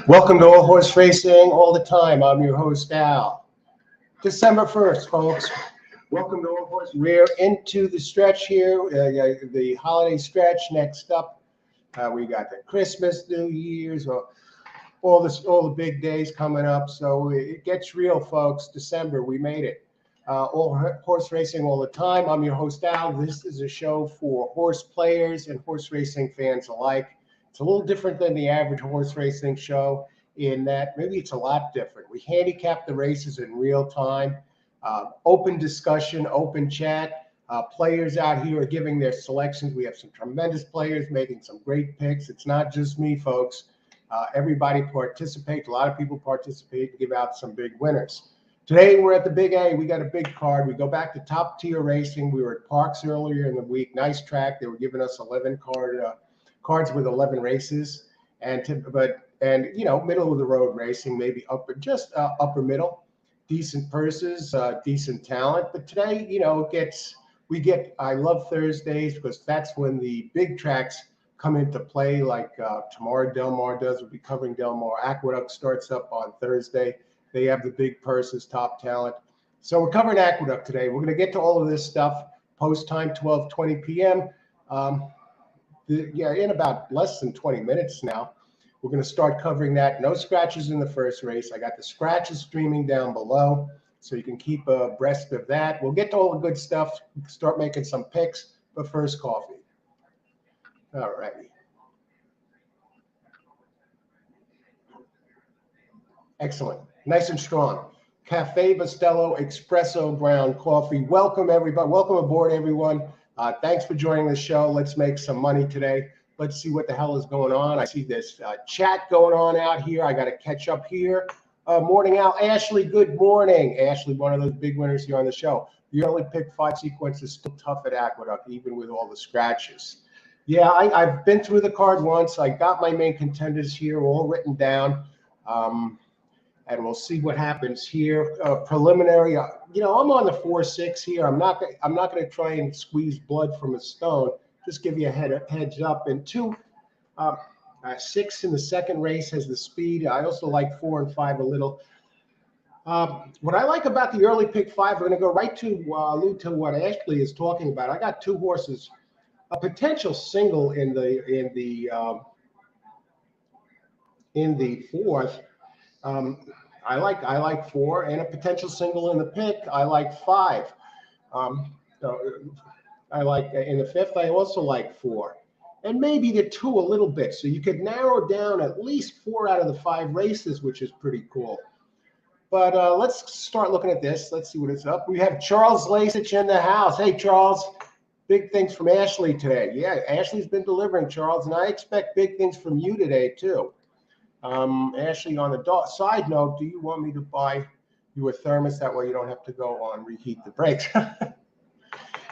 Welcome to All Horse Racing All the Time. I'm your host, Al. December 1st, folks. Welcome to All Horse. We're into the stretch here, the holiday stretch. Next up, we got the Christmas, New Year's, all the big days coming up. So it gets real, folks. December, we made it. All Horse Racing All the Time. I'm your host, Al. This is a show for horse players and horse racing fans alike. It's a little different than the average horse racing show in that maybe it's a lot different. We handicap the races in real time, open discussion, open chat. Players out here are giving their selections. We have some tremendous players making some great picks. It's not just me, folks. Everybody participates. A lot of people participate to give out some big winners. Today, we're at the Big A. We got a big card. We go back to top tier racing. We were at Parks earlier in the week. Nice track. They were giving us 11 cards with 11 races, and middle of the road racing, maybe upper middle, decent purses, decent talent. But today, I love Thursdays because that's when the big tracks come into play. Like tomorrow, Del Mar does. We'll be covering Del Mar. Aqueduct starts up on Thursday. They have the big purses, top talent. So we're covering Aqueduct today. We're going to get to all of this stuff post time, 12:20 p.m. In about less than 20 minutes now, we're going to start covering that. No scratches in the first race. I got the scratches streaming down below, so you can keep abreast of that. We'll get to all the good stuff, start making some picks, but first, coffee. All righty. Excellent. Nice and strong. Cafe Bustelo Espresso Ground Coffee. Welcome, everybody. Welcome aboard, everyone. Thanks for joining the show. Let's make some money today. Let's see what the hell is going on. I see this chat going on out here. I got to catch up here. Morning, Al. Ashley, good morning. Ashley, one of those big winners here on the show. The early pick 5 sequence is still tough at Aqueduct, even with all the scratches. Yeah, I've been through the card once. I got my main contenders here all written down. And we'll see what happens here. Preliminary, I'm on the 4-6 here. I'm not going to try and squeeze blood from a stone. Just give you a heads up. And 6 in the second race has the speed. I also like 4 and 5 a little. What I like about the early pick 5, we're going to go right to allude to what Ashley is talking about. I got 2 horses, a potential single in the fourth. I like 4 and a potential single in the pick. I like 5. I like in the fifth. I also like 4, and maybe the 2 a little bit. So you could narrow down at least 4 out of the 5 races, which is pretty cool. But let's start looking at this. Let's see what it's up. We have Charles Lasich in the house. Hey, Charles. Big things from Ashley today. Yeah, Ashley's been delivering, Charles, and I expect big things from you today too. Ashley, on the side note, do you want me to buy you a thermos? That way you don't have to go on reheat the brakes.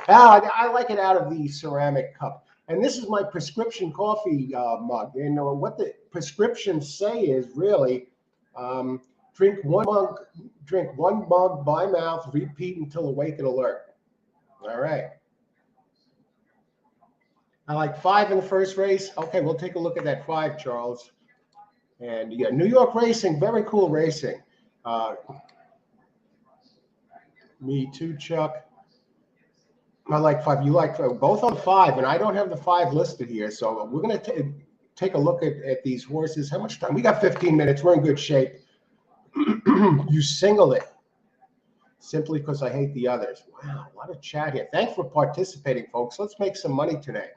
I like it out of the ceramic cup. And this is my prescription coffee mug. And what the prescriptions say is really drink one mug by mouth, repeat until awake and alert. All right. I like 5 in the first race. Okay, we'll take a look at that 5, Charles. And yeah, New York racing, very cool racing. Me too, Chuck. I like 5. You like both on 5, and I don't have the 5 listed here. So we're going to take a look at these horses. How much time? We got 15 minutes. We're in good shape. You single it simply because I hate the others. Wow, a lot of chat here. Thanks for participating, folks. Let's make some money today.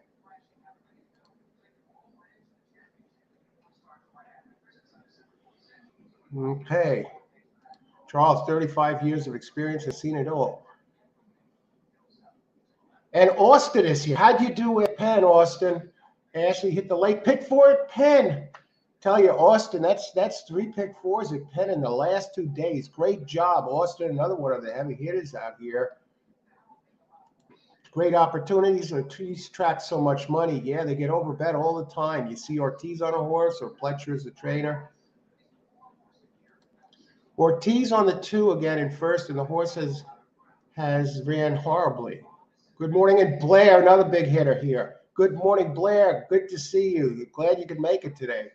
Okay. Charles, 35 years of experience, has seen it all. And Austin is here. How'd you do with Penn, Austin? Ashley hit the late pick 4 at Penn. Tell you, Austin, that's 3 pick 4s at Penn in the last 2 days. Great job, Austin. Another one of the heavy hitters out here. Great opportunities. These tracks so much money. Yeah, they get overbet all the time. You see Ortiz on a horse or Pletcher as a trainer. Ortiz on the 2 again in first, and the horse has ran horribly. Good morning, and Blair, another big hitter here. Good morning, Blair. Good to see you. Glad you could make it today.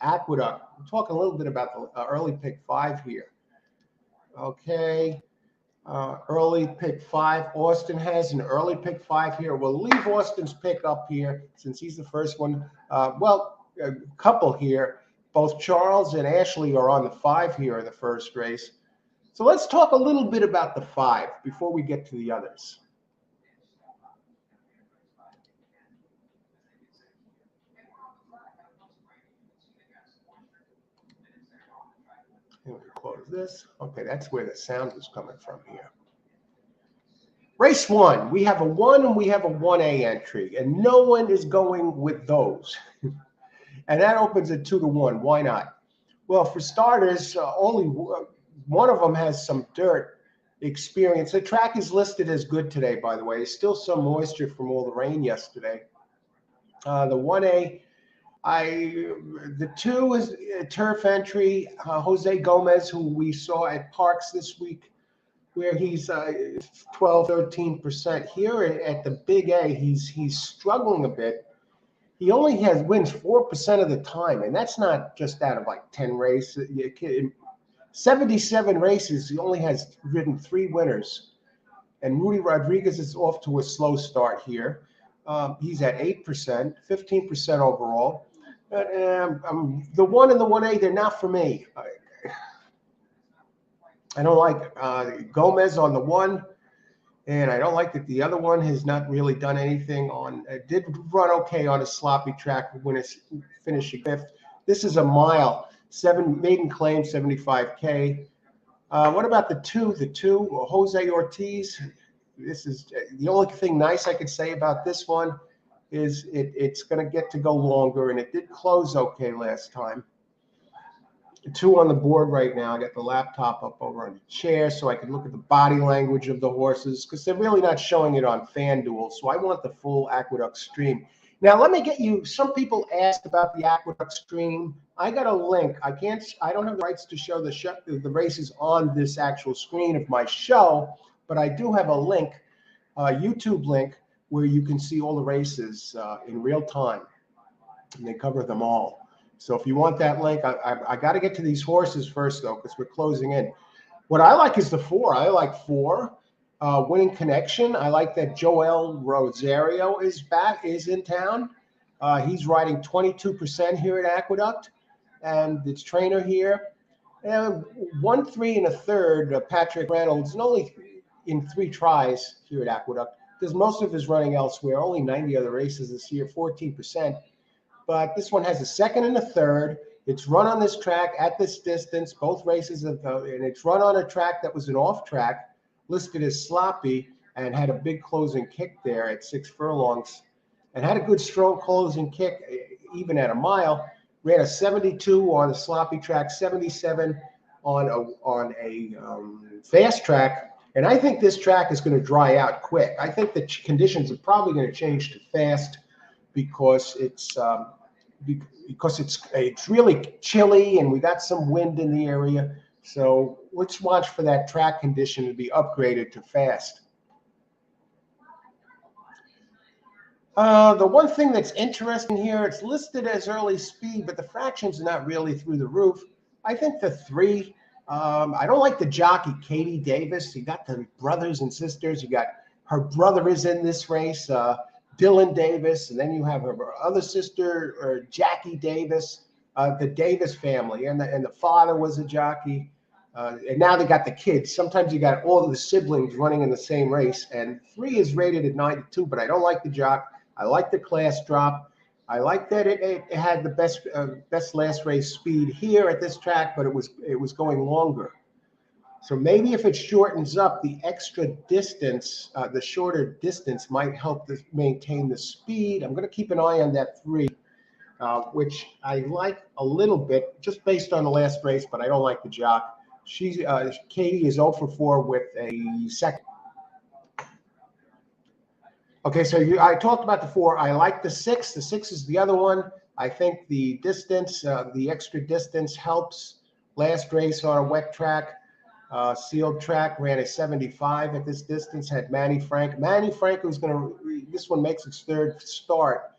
Aqueduct. We're talking a little bit about the early pick 5 here. Okay. Early pick 5. Austin has an early pick 5 here. We'll leave Austin's pick up here since he's the first one. Well, a couple here. Both Charles and Ashley are on the 5 here in the first race. So let's talk a little bit about the 5 before we get to the others. Let me close this. Okay, that's where the sound is coming from here. Race 1, we have a 1 and we have a 1A entry, and no one is going with those. And that opens at 2-1. Why not? Well, for starters, only one of them has some dirt experience. The track is listed as good today, by the way. There's still some moisture from all the rain yesterday. The 1A, the 2 is a turf entry. Jose Gomez, who we saw at Parks this week, where he's 12-13%. Here at the Big A, he's struggling a bit. He only wins 4% of the time, and that's not just out of like 10 races. 77 races, he only has ridden 3 winners. And Rudy Rodriguez is off to a slow start here. He's at 8%, 15% overall. The 1 and the 1A, they're not for me. I don't like Gomez on the 1, and I don't like that the other one has not really done anything on. Did run okay on a sloppy track when it's finishing 5th. This is a mile, 7 maiden claim, 75K. What about the 2? The 2, Jose Ortiz. This is the only thing nice I could say about this one is it's going to get to go longer, and it did close okay last time. 2 on the board right now. I got the laptop up over on the chair so I can look at the body language of the horses because they're really not showing it on FanDuel. So I want the full Aqueduct stream. Now, let me get you, some people asked about the Aqueduct stream. I got a link. I don't have the rights to show the races on this actual screen of my show, but I do have a link, a YouTube link, where you can see all the races in real time. And they cover them all. So if you want that link, I got to get to these horses first, though, because we're closing in. What I like is the 4. I like 4. Winning Connection. I like that Joel Rosario is in town. He's riding 22% here at Aqueduct. And its trainer here. 1, 3, and a third, Patrick Reynolds, and only in 3 tries here at Aqueduct. Because most of his running elsewhere, only 90 other races this year, 14%. But this one has a 2nd and a 3rd. It's run on this track at this distance, both races, and it's run on a track that was an off track, listed as sloppy, and had a big closing kick there at 6 furlongs, and had a good strong closing kick even at a mile. Ran a 72 on a sloppy track, 77 on a fast track, and I think this track is going to dry out quick. I think the conditions are probably going to change to fast because it's really chilly and we got some wind in the area. So let's watch for that track condition to be upgraded to fast. The one thing that's interesting here, it's listed as early speed, but the fraction's not really through the roof. I think the 3, I don't like the jockey, Katie Davis. You got the brothers and sisters. You got her brother is in this race, Dylan Davis, and then you have her other sister, Jackie Davis, the Davis family, and the father was a jockey, and now they got the kids. Sometimes you got all of the siblings running in the same race, and 3 is rated at 92, but I don't like the jock. I like the class drop. I like that it had the best last race speed here at this track, but it was going longer. So maybe if it shortens up, the extra distance, the shorter distance might help to maintain the speed. I'm going to keep an eye on that 3, which I like a little bit just based on the last race, but I don't like the jock. Katie is 0 for 4 with a 2nd. Okay, so I talked about the 4. I like the 6. The 6 is the other one. I think the distance, the extra distance helps. Last race on a wet track. Sealed track, ran a 75 at this distance, had Manny Frank. Manny Frank was this one makes its 3rd start.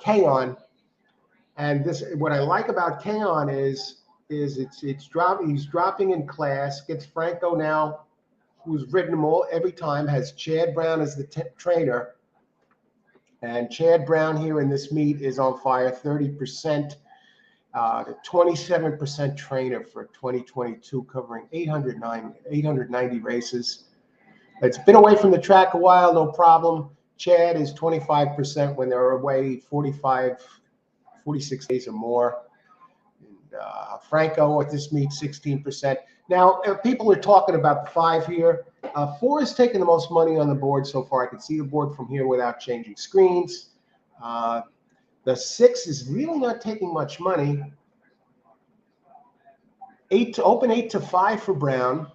Kaon And this, what I like about Keon is he's dropping in class. Gets Franco now, who's ridden him all every time. Has Chad Brown as the trainer, and Chad Brown here in this meet is on fire. 30%, 27% trainer for 2022, covering 890 races. It's been away from the track a while, no problem. Chad is 25% when they're away 46 days or more. And, Franco at this meet, 16%. Now, people are talking about the 5 here. 4 has taken the most money on the board so far. I can see the board from here without changing screens. The 6 is really not taking much money. 8 to 5 for Brown.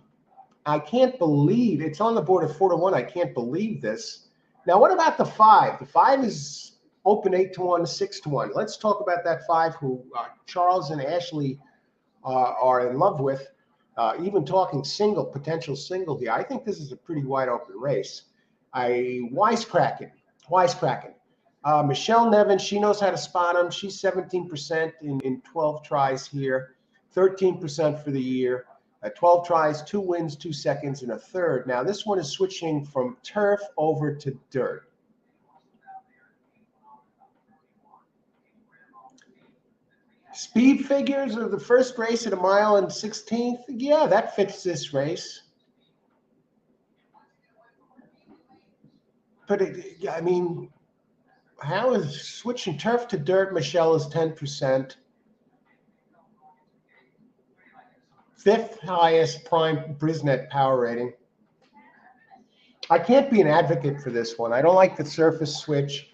I can't believe it's on the board at 4 to 1. I can't believe this. Now, what about the 5? The 5 is open 8 to 1, 6 to 1. Let's talk about that 5 who Charles and Ashley are in love with. Even talking potential single here. I think this is a pretty wide open race. Wisecracking. Michelle Nevin, she knows how to spot him. She's 17% in 12 tries here, 13% for the year. 12 tries, 2 wins, 2 seconds, and a third. Now, this one is switching from turf over to dirt. Speed figures of the first race at 1 mile and 16th. Yeah, that fits this race. But, I mean, how is switching turf to dirt? Michelle is 10%. 5th highest prime Brisnet power rating. I can't be an advocate for this one. I don't like the surface switch.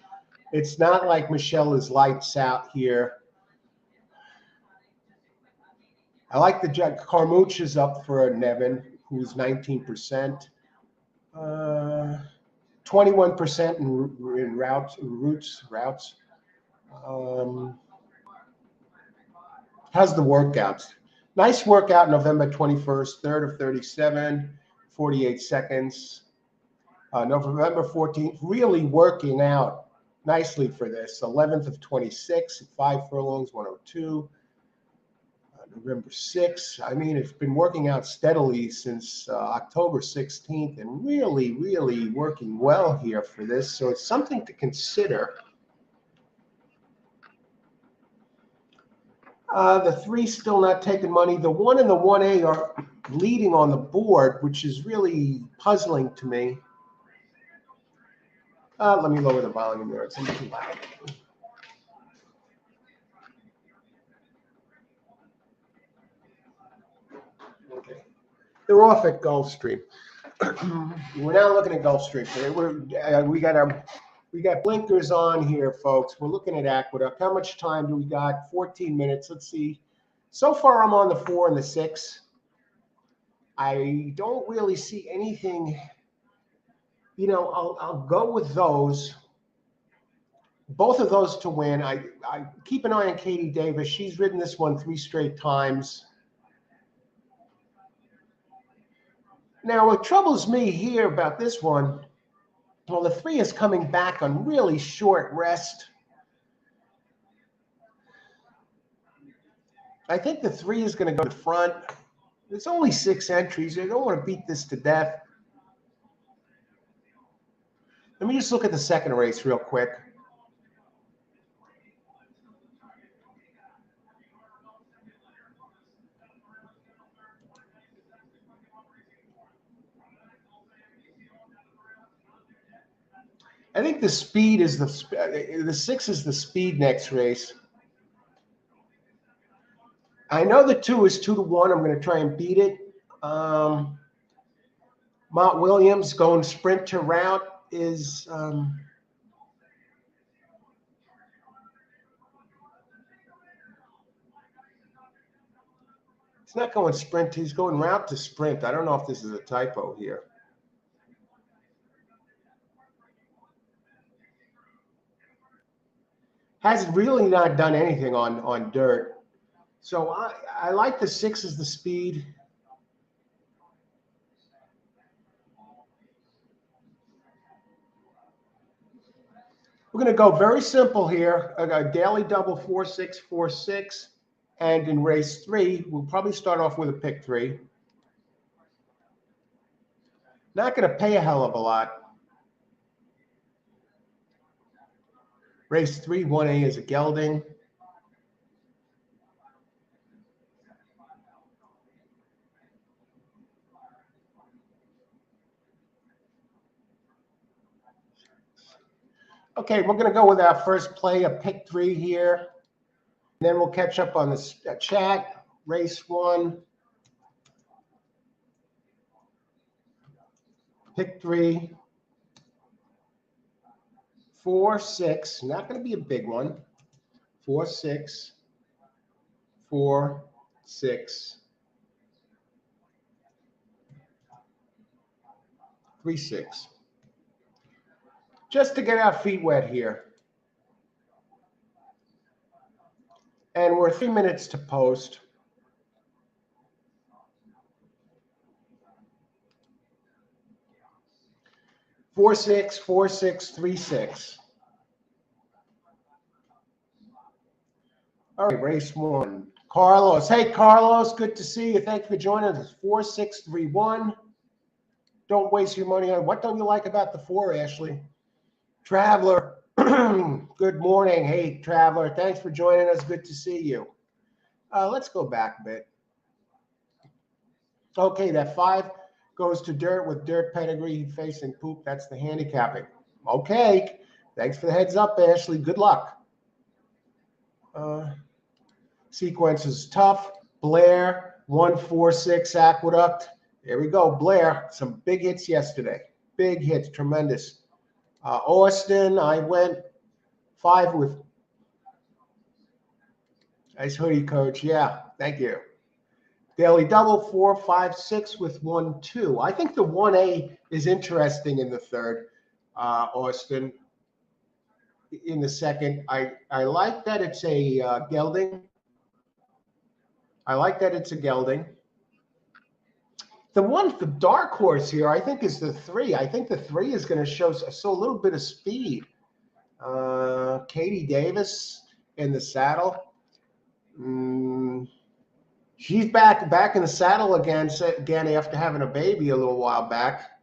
It's not like Michelle is lights out here. I like the Carmouche is up for Nevin, who's 19%. 21% in routes. How's the workouts? Nice workout November 21st, 3rd of 37, 48 seconds. November 14th, really working out nicely for this. 11th of 26, 5 furlongs, 102. November 6th. I mean, it's been working out steadily since October 16th and really, really working well here for this. So it's something to consider. The 3 still not taking money. The 1 and the 1A are leading on the board, which is really puzzling to me. Let me lower the volume there. It's a little loud. Okay. They're off at Gulfstream. We're now looking at Gulfstream. We got blinkers on here, folks. We're looking at Aqueduct. How much time do we got? 14 minutes. Let's see. So far, I'm on the 4 and the 6. I don't really see anything. You know, I'll go with those. Both of those to win. I keep an eye on Katie Davis. She's ridden this one 3 straight times. Now, what troubles me here about this one, well, the 3 is coming back on really short rest. I think the 3 is going to go to the front. There's only 6 entries. I don't want to beat this to death. Let me just look at the second race real quick. I think the speed is the 6 is the speed next race. I know the 2 is 2 to 1. I'm going to try and beat it. Mont Williams going sprint to route is it's not going sprint. He's going route to sprint. I don't know if this is a typo here. Has really not done anything on dirt. So I like the 6 as the speed. We're going to go very simple here. A daily double 4-6-4-6. And in race 3, we'll probably start off with a pick 3. Not going to pay a hell of a lot. Race 3, 1A is a gelding. Okay, we're going to go with our first play, a pick 3 here. And then we'll catch up on the chat. Race 1. Pick 3. 4-6. Not going to be a big one. 4-6. 4-6. 3-6. Just to get our feet wet here. And we're 3 minutes to post. Four, 6, 4, 6, 3, 6. All right, race 1. Carlos. Hey, Carlos, good to see you. Thank you for joining us. 4, 6, 3, 1. Don't waste your money on what don't you like about the 4, Ashley? Traveler. Good morning. Hey, Traveler. Thanks for joining us. Good to see you. Let's go back a bit. Okay, that 5 goes to dirt with dirt pedigree facing poop. That's the handicapping. Okay. Thanks for the heads up, Ashley. Good luck. Sequence is tough. Blair, 1-4-6 Aqueduct. There we go. Blair, some big hits yesterday. Big hits, tremendous. Austin, I went 5 with. Nice hoodie, Coach. Yeah, thank you. Daily double 4, 5, 6 with 1, 2. I think the 1A is interesting in the third. Austin. In the second, I like that it's a gelding. I like that it's a gelding. The dark horse here, I think, is the 3. I think the 3 is going to show a little bit of speed. Katie Davis in the saddle. She's back in the saddle again after having a baby a little while back.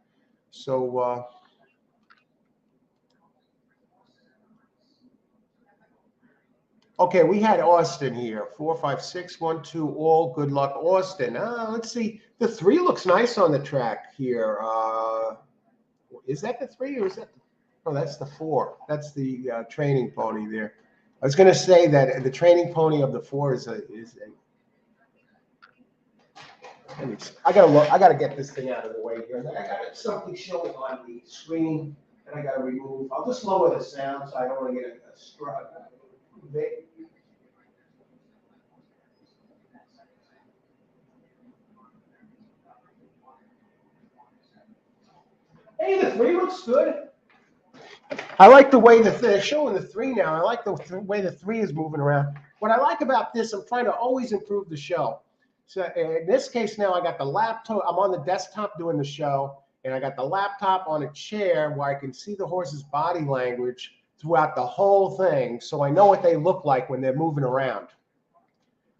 So okay, we had Austin here. 4, 5, 6, 1, 2, all. Good luck, Austin. Let's see. The 3 looks nice on the track here. Is that the 3 or is that? Oh, that's the 4. That's the training pony there. I was going to say that the training pony of the 4 is a. I gotta get this thing out of the way here. I got something showing on the screen that I gotta remove. I'll just lower the sound so I don't want to get a strut. Hey, the 3 looks good. I like the way they're showing the 3 now. I like the way the 3 is moving around. What I like about this, I'm trying to always improve the show. So in this case now, I got the laptop. I'm on the desktop doing the show, and I got the laptop on a chair where I can see the horse's body language throughout the whole thing, so I know what they look like when they're moving around.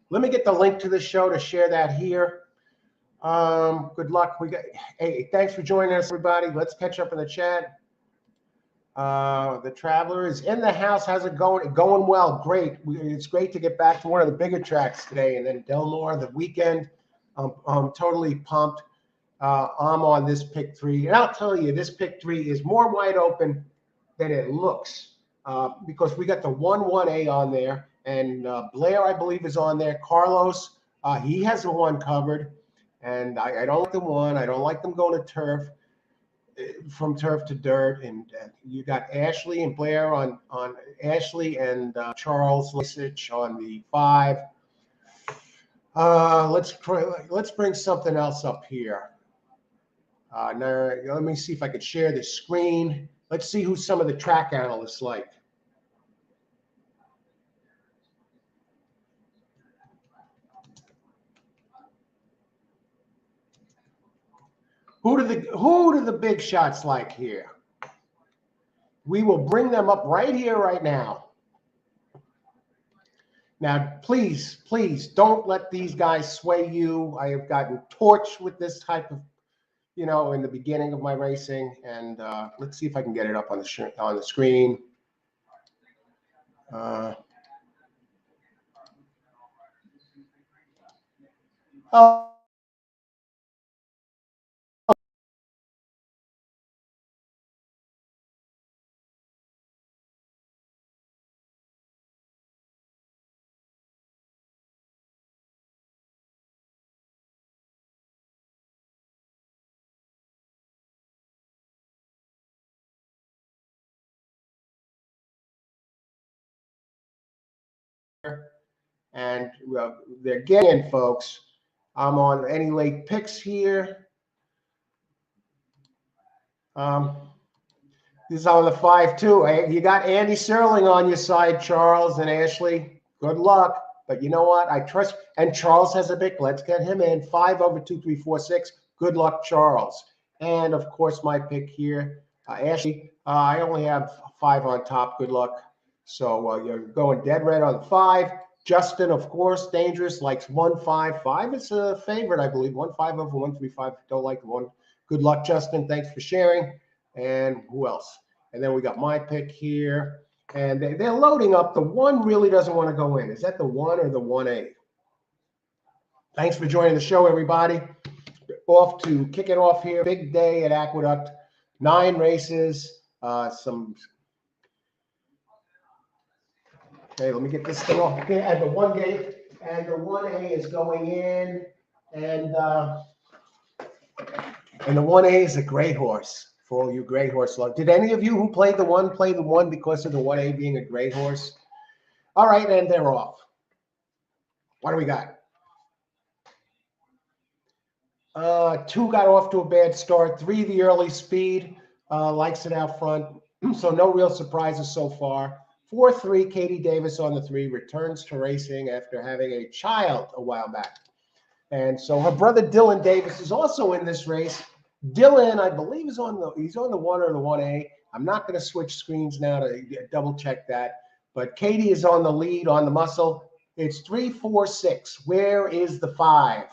Let me get the link to the show to share that here. Good luck. Hey, thanks for joining us, everybody. Let's catch up in the chat. The Traveler is in the house. How's it going? Going well. Great. It's great to get back to one of the bigger tracks today. And then Del Mar, the weekend. I'm totally pumped. I'm on this pick 3. And I'll tell you, this pick 3 is more wide open than it looks because we got the 1-1A on there. And Blair, I believe, is on there. Carlos, he has the 1 covered. And I don't like the 1. I don't like them going to turf. From turf to dirt, and you got Ashley and Blair on Ashley and Charles Lisich on the 5. Let's bring something else up here. Now, let me see if I could share the screen. Let's see who some of the track analysts like. Who do the big shots like here? We will bring them up right here, right now. Now, please, please don't let these guys sway you. I have gotten torched with this type of, you know, in the beginning of my racing. And let's see if I can get it up on the screen. Oh. And they're getting, folks. I'm on any late picks here. This is on the 5-2. You got Andy Serling on your side, Charles and Ashley. Good luck. But you know what? I trust. And Charles has a pick. Let's get him in. 5 over 2, 3, 4, 6. Good luck, Charles. And of course, my pick here, Ashley. I only have 5 on top. Good luck. So you're going dead red on the 5. Justin, of course, dangerous, likes 1, 5. 5 is a favorite, I believe. 1, 5 over 1, 3, 5. Don't like the 1. Good luck, Justin. Thanks for sharing. And who else? And then we got my pick here. And they're loading up. The 1 really doesn't want to go in. Is that the 1 or the 1A? Thanks for joining the show, everybody. Off to kick it off here. Big day at Aqueduct. 9 races. Okay, let me get this thing off. Okay, and the 1 gate and the 1A is going in. And the 1A is a great horse. For all you gray horse love. Did any of you who played the 1 play the 1 because of the 1A being a gray horse? All right, and they're off. What do we got? 2 got off to a bad start. 3, the early speed, likes it out front. So no real surprises so far. 4-3, Katie Davis on the 3, returns to racing after having a child a while back. And so her brother Dylan Davis is also in this race. Dylan, I believe, he's on the 1 or the 1A. I'm not going to switch screens now to double check that. But Katie is on the lead on the muscle. It's 3, 4, 6. Where is the 5?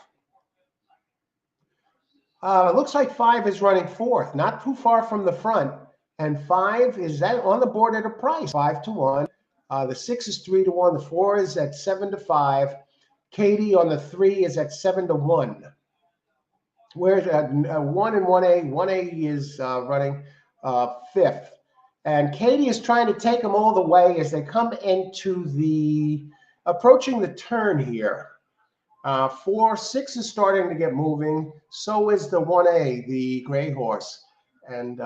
It looks like 5 is running 4th, not too far from the front. And 5 is that on the board at a price, 5-1. The 6 is 3-1. The 4 is at 7-5. Katie on the 3 is at 7-1. Where's 1 and 1A? 1A is running 5th. And Katie is trying to take them all the way as they come into approaching the turn here. 4, 6 is starting to get moving. So is the 1A, the gray horse. And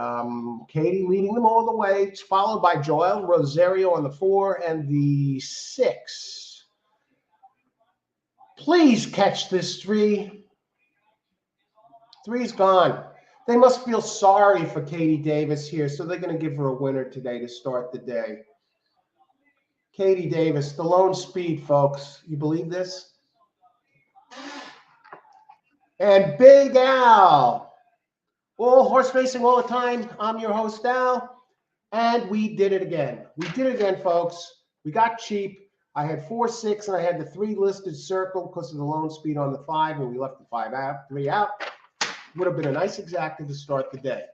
Katie leading them all the way, followed by Joel Rosario on the 4 and the 6. Please catch this 3. 3's gone. They must feel sorry for Katie Davis here, so they're going to give her a winner today to start the day. Katie Davis, the lone speed, folks. You believe this? And Big Al. All horse racing all the time. I'm your host, Al. And we did it again. We did it again, folks. We got cheap. I had 4, 6, and I had the 3 listed circled because of the lone speed on the 5, and we left the 5 out, 3 out. Would have been a nice exacta to start the day.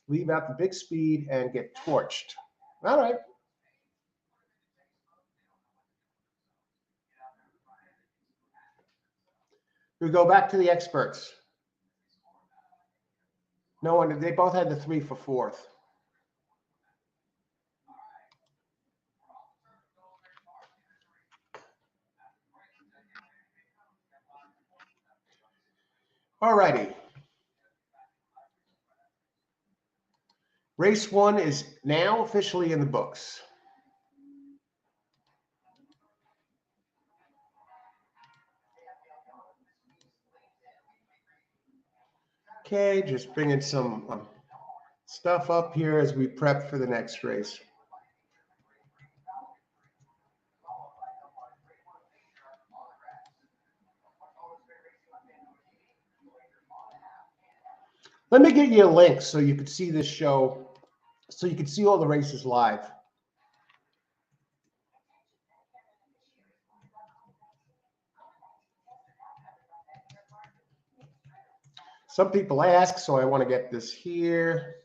Leave out the big speed and get torched. All right. We go back to the experts. No one, they both had the 3 for 4th. All righty. Race 1 is now officially in the books. Okay, just bringing some stuff up here as we prep for the next race. Let me get you a link so you can see this show so you can see all the races live. Some people ask, so I want to get this here.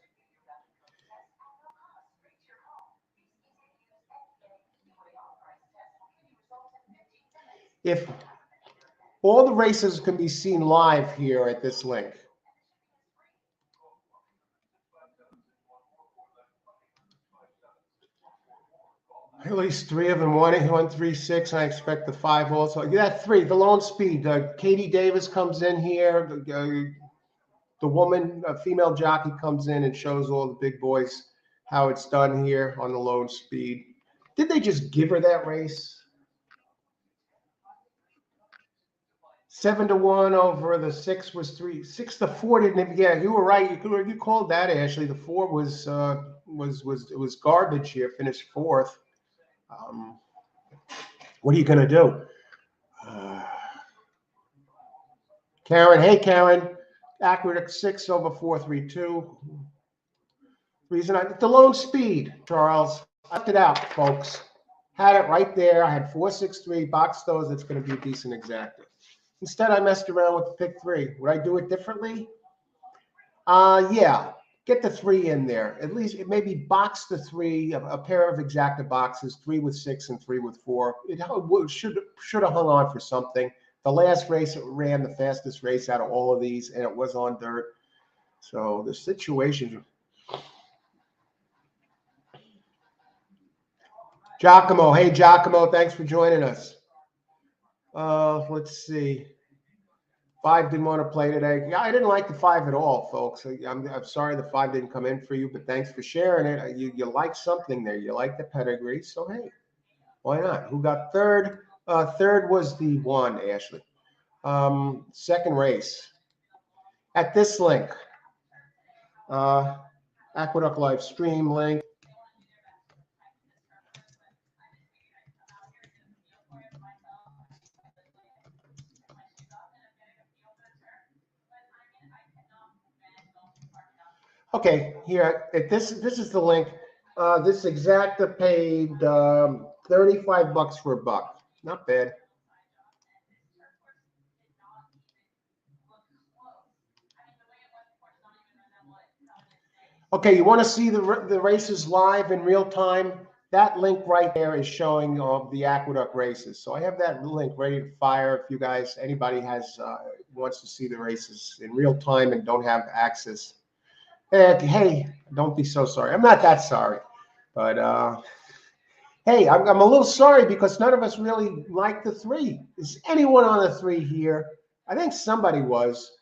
If all the races can be seen live here at this link. At least 3 of them, 1, 3, 6. I expect the 5 also. Yeah, 3. The lone speed. Katie Davis comes in here. The woman, a female jockey, comes in and shows all the big boys how it's done here on the lone speed. Did they just give her that race? 7-1 over the 6 was 3. 6-4 didn't. Yeah, you were right. You called that, Ashley. The 4 was garbage here. Finished 4th. What are you going to do? Karen, hey, Karen. Aqueduct 6 over 432. The lone speed, Charles. I left it out, folks. Had it right there. I had 463, boxed those. It's going to be a decent exacta. Instead, I messed around with the pick 3. Would I do it differently? Yeah. Get the 3 in there. At least it maybe box the 3, a pair of exacta boxes, 3 with 6 and 3 with 4. It should have hung on for something. The last race, it ran the fastest race out of all of these, and it was on dirt. So the situation. Giacomo. Hey, Giacomo. Thanks for joining us. Let's see. 5 didn't want to play today. Yeah, I didn't like the 5 at all, folks. I'm sorry the 5 didn't come in for you, but thanks for sharing it. You like something there. You like the pedigree. So, hey, why not? Who got 3rd? 3rd was the 1, Ashley. 2nd race. At this link, Aqueduct live stream link. Okay, here, this is the link. This exacta paid $35 for a buck. Not bad. Okay, you want to see the races live in real time? That link right there is showing the Aqueduct races. So I have that link ready to fire if you guys, anybody has wants to see the races in real time and don't have access. Hey, don't be so sorry. I'm not that sorry, but hey, I'm a little sorry because none of us really like the 3. Is anyone on the 3 here? I think somebody was.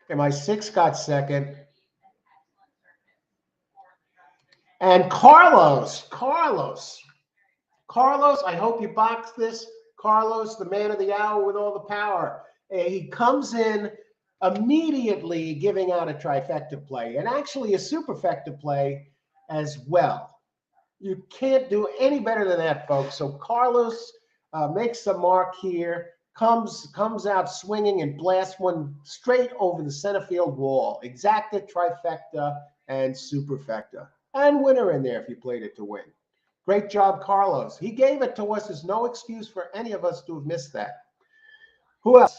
And my 6 got 2nd. And Carlos, I hope you box this. Carlos, the man of the hour with all the power. He comes in immediately giving out a trifecta play and actually a superfecta play as well. You can't do any better than that, folks. So Carlos makes the mark here, comes out swinging and blasts one straight over the center field wall. Exacta, trifecta, and superfecta. And winner in there if you played it to win. Great job, Carlos. He gave it to us. There's no excuse for any of us to have missed that. Who else?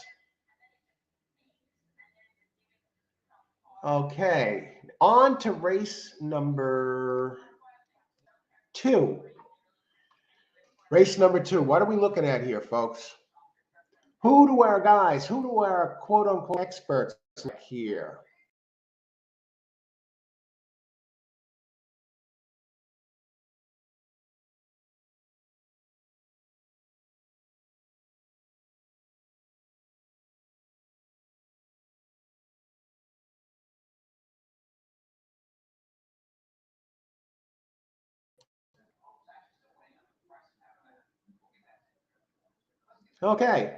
Okay, on to race number 2. Race number 2. What are we looking at here, folks? Who do our quote-unquote experts here? Okay.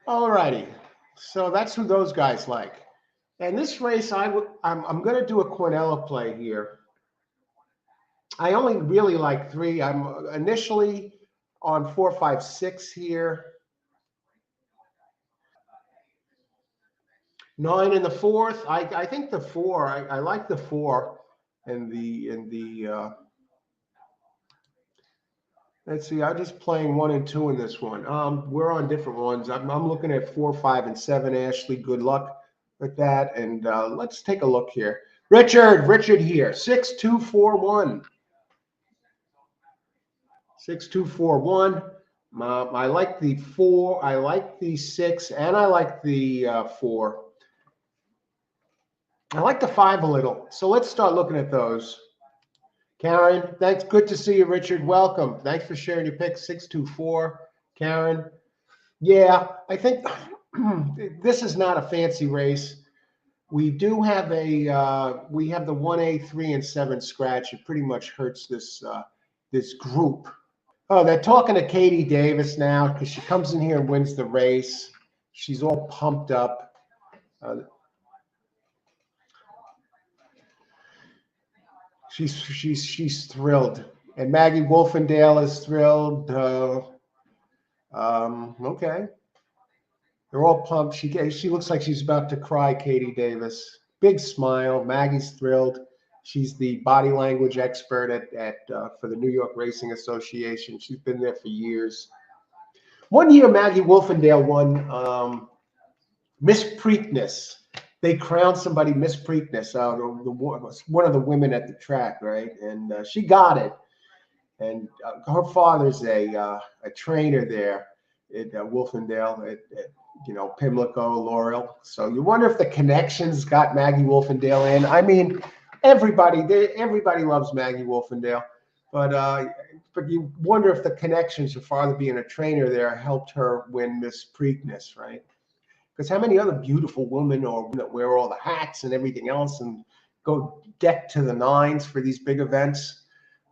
All righty. So that's who those guys like. And this race, I'm going to do a Cornella play here. I only really like 3. I'm initially on 4, 5, 6 here. 9 in the 4th. I think the 4. I like the 4 in the. Let's see. I'm just playing 1 and 2 in this one. We're on different ones. I'm looking at 4, 5, and 7. Ashley, good luck with that. And let's take a look here. Richard here. 6241. 6241. I like the 4. I like the 6, and I like the 4. I like the 5 a little. So let's start looking at those. Karen, thanks. Good to see you, Richard. Welcome. Thanks for sharing your picks. 624. Karen. Yeah, I think this is not a fancy race. We do have we have the 1A, 3, and 7 scratch. It pretty much hurts this group. Oh, they're talking to Katie Davis now because she comes in here and wins the race. She's all pumped up. She's thrilled, and Maggie Wolfendale is thrilled. Okay, they're all pumped. She looks like she's about to cry. Katie Davis, big smile. Maggie's thrilled. She's the body language expert at for the New York Racing Association. She's been there for years. One year, Maggie Wolfendale won Miss Preakness. They crowned somebody Miss Preakness, one of the women at the track, right? And she got it. And her father's a trainer there at Wolfendale at Pimlico, Laurel. So you wonder if the connections got Maggie Wolfendale in. I mean, everybody loves Maggie Wolfendale, but you wonder if the connections, her father being a trainer there, helped her win Miss Preakness, right? Because how many other beautiful women that wear all the hats and everything else and go decked to the nines for these big events?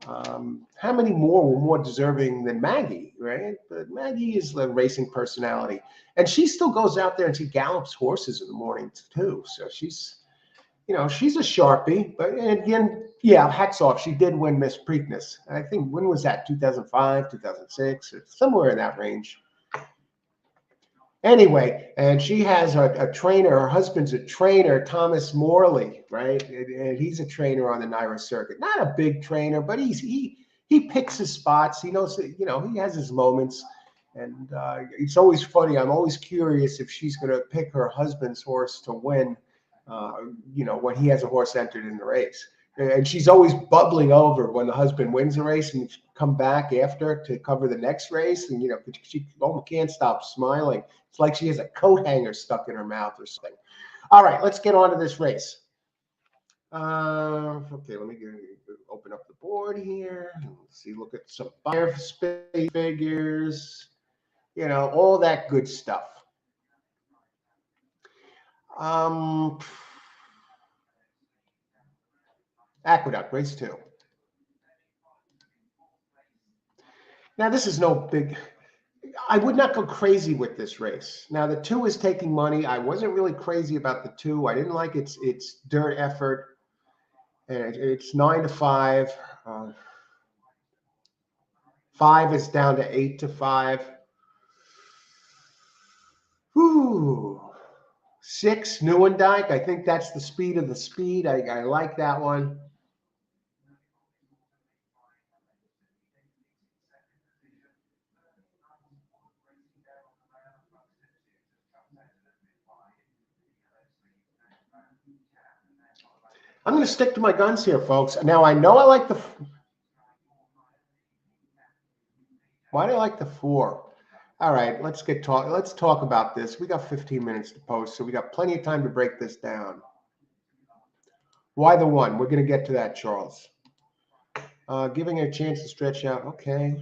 How many more were more deserving than Maggie, right? But Maggie is the racing personality. And she still goes out there and she gallops horses in the morning too. So she's a Sharpie. But again, yeah, hats off. She did win Miss Preakness. I think, when was that? 2005, 2006, or somewhere in that range. Anyway, and she has a trainer. Her husband's a trainer, Thomas Morley, right? And he's a trainer on the NYRA circuit. Not a big trainer, but he picks his spots. He knows, he has his moments. And it's always funny. I'm always curious if she's going to pick her husband's horse to win, when he has a horse entered in the race. And she's always bubbling over when the husband wins the race and come back after to cover the next race. And, she almost can't stop smiling. It's like she has a coat hanger stuck in her mouth or something. All right, let's get on to this race. Okay, let me open up the board here. Let's see, look at some fire figures, all that good stuff. Aqueduct, race 2. Now, this is no big... I would not go crazy with this race. Now, the 2 is taking money. I wasn't really crazy about the 2. I didn't like its dirt effort. And it's 9 to 5. 5 is down to 8 to 5. Whew. 6, Newendike. I think that's the speed of the speed. I like that one. I'm going to stick to my guns here, folks. Now, I know I like the... Why do I like the 4? All right, let's talk about this. We got 15 minutes to post, so we got plenty of time to break this down. Why the 1? We're going to get to that, Charles. Giving it a chance to stretch out. Okay.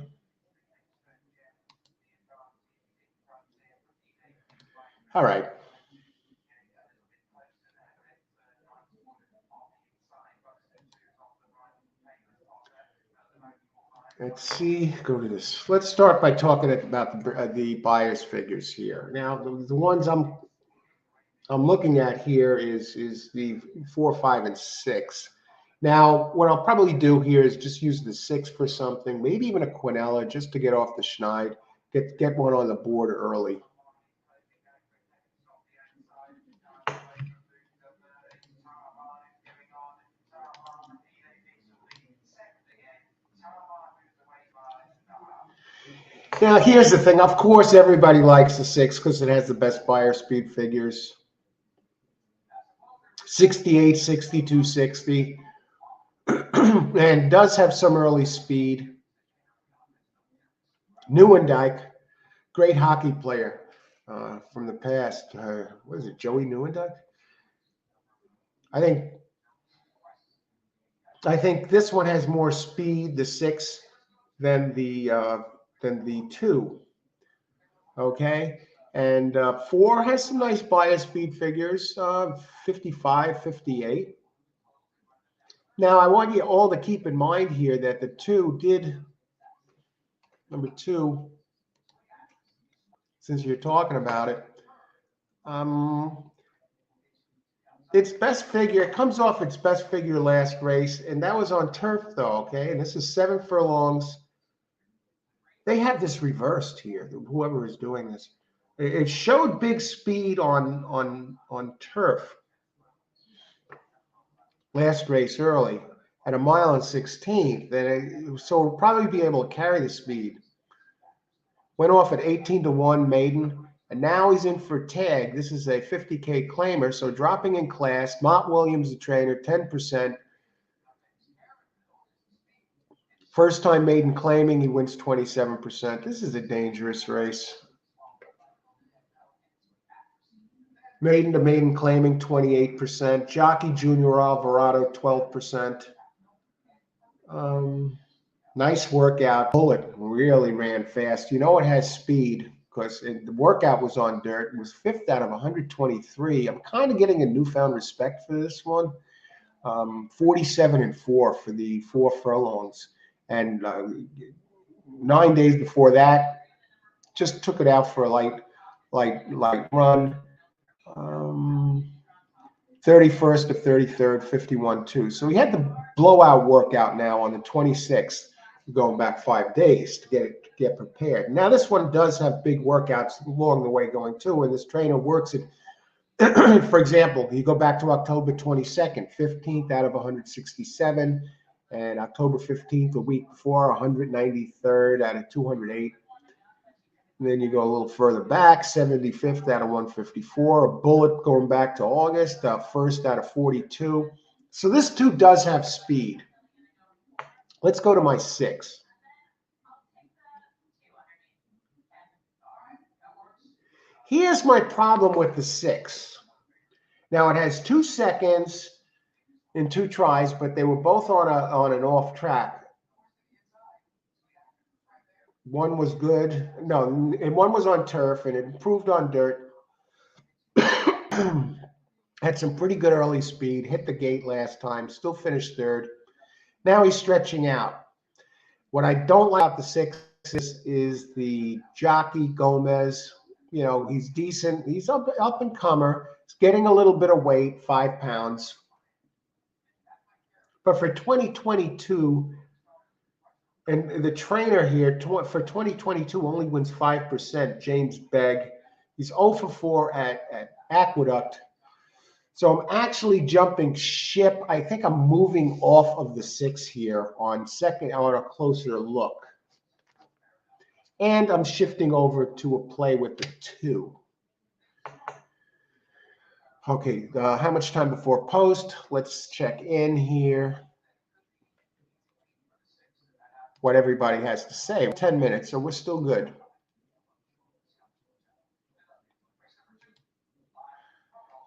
All right. Let's see. Go to this. Let's start by talking about the buyer's figures here. Now, the ones I'm looking at here is the 4, 5, and 6. Now, what I'll probably do here is just use the 6 for something, maybe even a Quinella, just to get off the schneid, get one on the board early. Now, here's the thing. Of course, everybody likes the 6 because it has the best buyer speed figures. 68, 62, 60. And does have some early speed. Nieuwendyk, great hockey player from the past. What is it, Joey Nieuwendyk? I think this one has more speed, the 6, than the 2. Okay, and 4 has some nice bias speed figures, 55, 58. Now, I want you all to keep in mind here that the 2 did, number 2, since you're talking about it, its best figure, it comes off its best figure last race, and that was on turf, though, okay? And this is 7 furlongs. They have this reversed here, whoever is doing this. It showed big speed on turf last race early at 1 mile and 16th. So it'll probably be able to carry the speed. Went off at 18-1 maiden, and now he's in for tag. This is a 50K claimer, so dropping in class. Mott Williams, the trainer, 10%. First time maiden claiming, he wins 27%. This is a dangerous race. Maiden to maiden claiming 28%. Jockey Junior Alvarado 12%. Nice workout. Bullet really ran fast. You know it has speed because the workout was on dirt. It was 5th out of 123. I'm kind of getting a newfound respect for this one. 47-4 for the 4 furlongs. And 9 days before that, just took it out for a light run. 31st to 33rd, 51-2. So he had the blowout workout now on the 26th, going back 5 days to get prepared. Now this one does have big workouts along the way going too, and this trainer works it. For example, you go back to October 22nd, 15th out of 167, and October 15th, a week before, 193rd out of 208. And then you go a little further back, 75th out of 154, a bullet going back to August, 1st out of 42. So this 2 does have speed. Let's go to my 6. Here's my problem with the 6. Now it has 2 seconds in 2 tries, but they were both on an off track. One was good. No, and one was on turf, and it improved on dirt. Had some pretty good early speed. Hit the gate last time. Still finished 3rd. Now he's stretching out. What I don't like about the 6 is the jockey Gomez. You know, he's decent. He's up and comer. He's getting a little bit of weight, 5 pounds. But for 2022, and the trainer here for 2022 only wins 5%, James Begg. He's 0 for 4 at Aqueduct. So I'm actually jumping ship. I think I'm moving off of the 6 here on a closer look. And I'm shifting over to a play with the 2. Okay, how much time before post? Let's check in here. What everybody has to say. 10 minutes, so we're still good.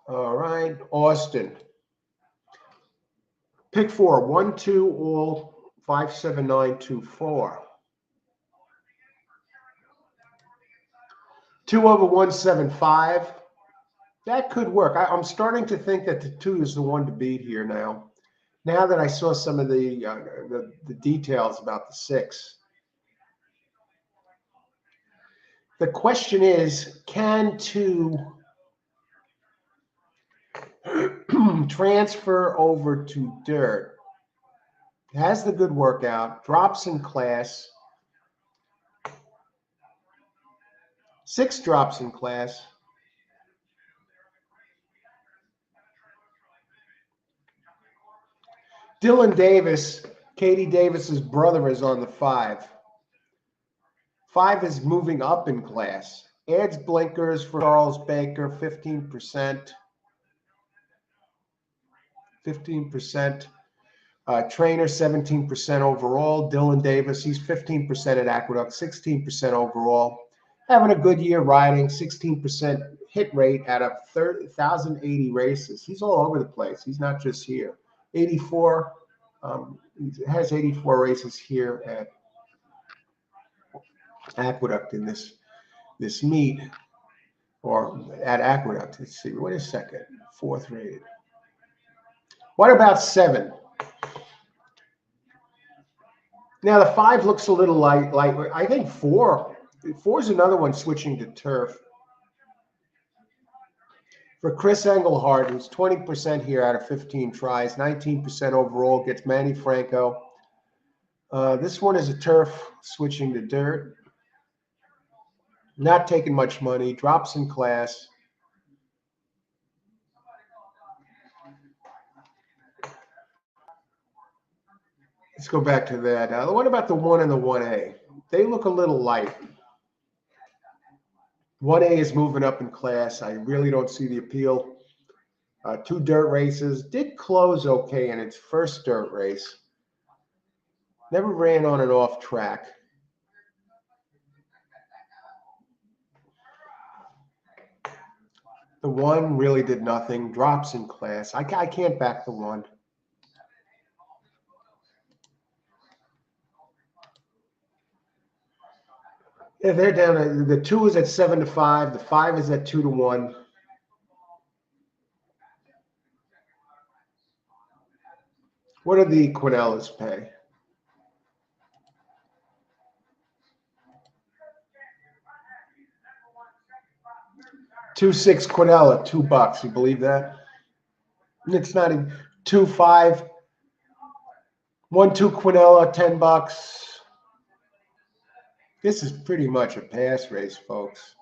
All right, Austin. Pick 4, 1, 2, all 5, 7, 9, 2, 4. 2 over 175. That could work. I'm starting to think that the 2 is the one to beat here now. Now that I saw some of the details about the 6. The question is, can 2 transfer over to dirt? Has the good workout, drops in class. 6 drops in class. Dylan Davis, Katie Davis's brother, is on the 5. 5 is moving up in class. Adds blinkers for Charles Baker, 15%. 15%. Trainer, 17% overall. Dylan Davis, he's 15% at Aqueduct, 16% overall. Having a good year riding, 16% hit rate out of 1,080 races. He's all over the place. He's not just here. 84, he has 84 races here at Aqueduct in this meet, or at Aqueduct. Let's see, wait a second. 4th rated. What about 7? Now the 5 looks a little light. I think 4 is another one switching to turf. For Chris Engelhardt, who's 20% here out of 15 tries, 19% overall, gets Manny Franco. This one is a turf switching to dirt. Not taking much money, drops in class. Let's go back to that. What about the 1 and the 1A? They look a little light. 1A is moving up in class. I really don't see the appeal. 2 dirt races. Did close okay in its first dirt race. Never ran on and off track. The 1 really did nothing. Drops in class. I can't back the 1. Yeah, they're down. The 2 is at 7-5. The 5 is at 2-1. What do the Quinellas pay? $2.6 Quinella, $2. You believe that? It's not even 2.5. 1-2 Quinella, $10. This is pretty much a pass race, folks.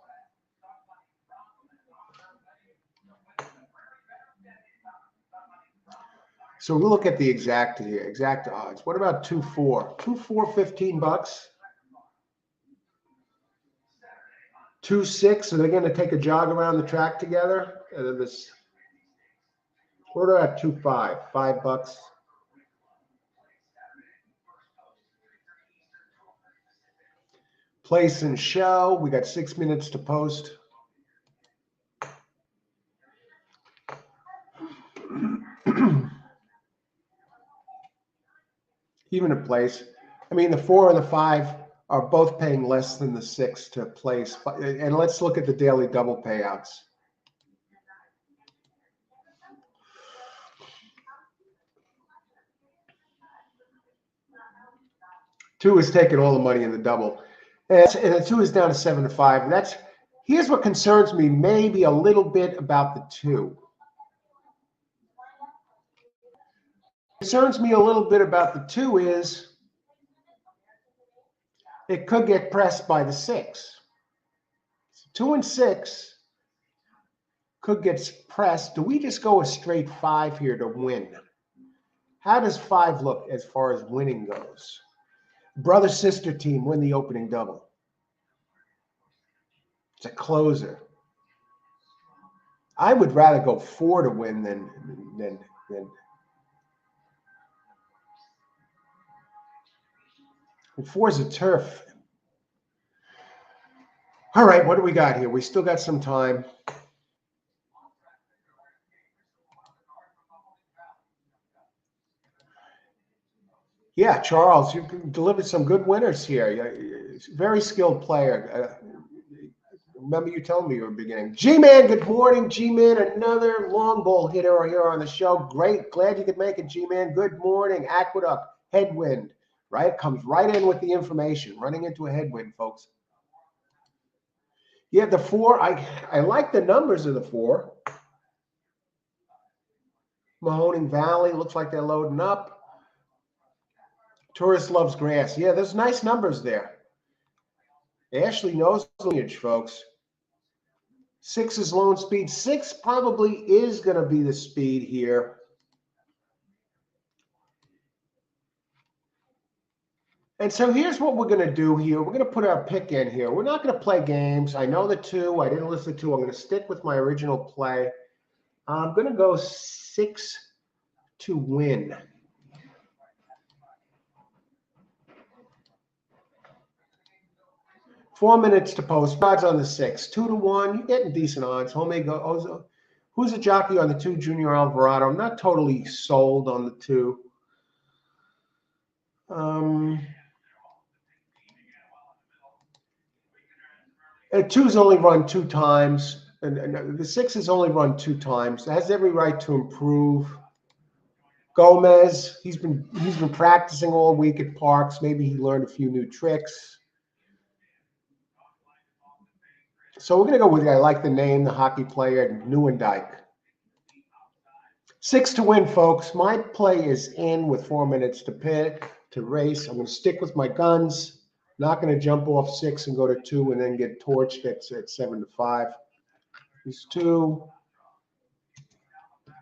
So we'll look at the exact here, exact odds. What about 2-4? 2-4, $15. 2-6. Are they going to take a jog around the track together? This. What about 2-5? $5. Place and show. We got 6 minutes to post. Even a place. I mean, the 4 and the 5 are both paying less than the 6 to place. And let's look at the daily double payouts. Two is taking all the money in the double. And the 2 is down to 7-5. Here's what concerns me maybe a little bit about the 2. Concerns me a little bit about the 2 is it could get pressed by the 6. 2 and 6 could get pressed. Do we just go a straight 5 here to win? How does 5 look as far as winning goes? Brother-sister team win the opening double. It's a closer. I would rather go 4 to win than 4 is a turf. All right, what do we got here? We still got some time. Yeah, Charles, you delivered some good winners here. Very skilled player. Remember you telling me you were beginning. G-Man, good morning, G-Man. Another long ball hitter here on the show. Great. Glad you could make it, G-Man. Good morning. Aqueduct, headwind, right? Comes right in with the information. Running into a headwind, folks. Yeah, the 4, I like the numbers of the 4. Mahoning Valley, looks like they're loading up. Tourist loves grass. Yeah, there's nice numbers there. Ashley knows the lineage, folks. 6 is lone speed. 6 probably is going to be the speed here. And so here's what we're going to do here. We're going to put our pick in here. We're not going to play games. I know the 2. I didn't listen to. I'm going to stick with my original play. I'm going to go 6 to win. Four minutes to post. Odds on the 6. 2 to 1. You're getting decent odds. Who's a jockey on the 2, Junior Alvarado? I'm not totally sold on the 2. 2's only run 2 times, and the 6 has only run 2 times. It has every right to improve. Gomez, he's been practicing all week at Parks. Maybe he learned a few new tricks. So we're going to go with, I like the name, the hockey player, Nieuwendyk. 6 to win, folks. My play is in with 4 minutes to race. I'm going to stick with my guns. Not going to jump off 6 and go to 2 and then get torched at 7 to 5. These 2,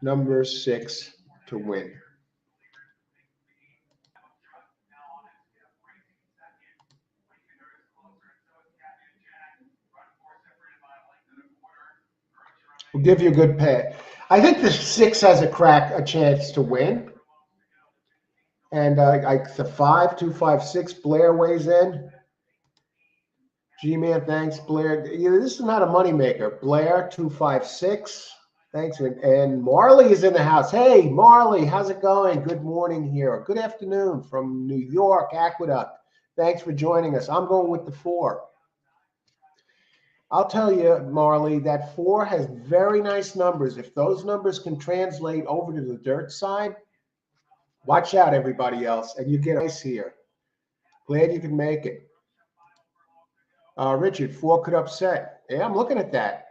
number 6 to win. We'll give you a good pay. I think the 6 has a chance to win. And the 5, 2, 5, 6, Blair weighs in. G-Man, thanks, Blair. This is not a moneymaker. Blair, 2, 5, 6. Thanks. And Marley is in the house. Hey, Marley, how's it going? Good morning here. Good afternoon from New York, Aqueduct. Thanks for joining us. I'm going with the 4. I'll tell you, Marley, that 4 has very nice numbers. If those numbers can translate over to the dirt side, watch out, everybody else, and you get ice here. Glad you can make it. Richard, 4 could upset. Yeah, I'm looking at that.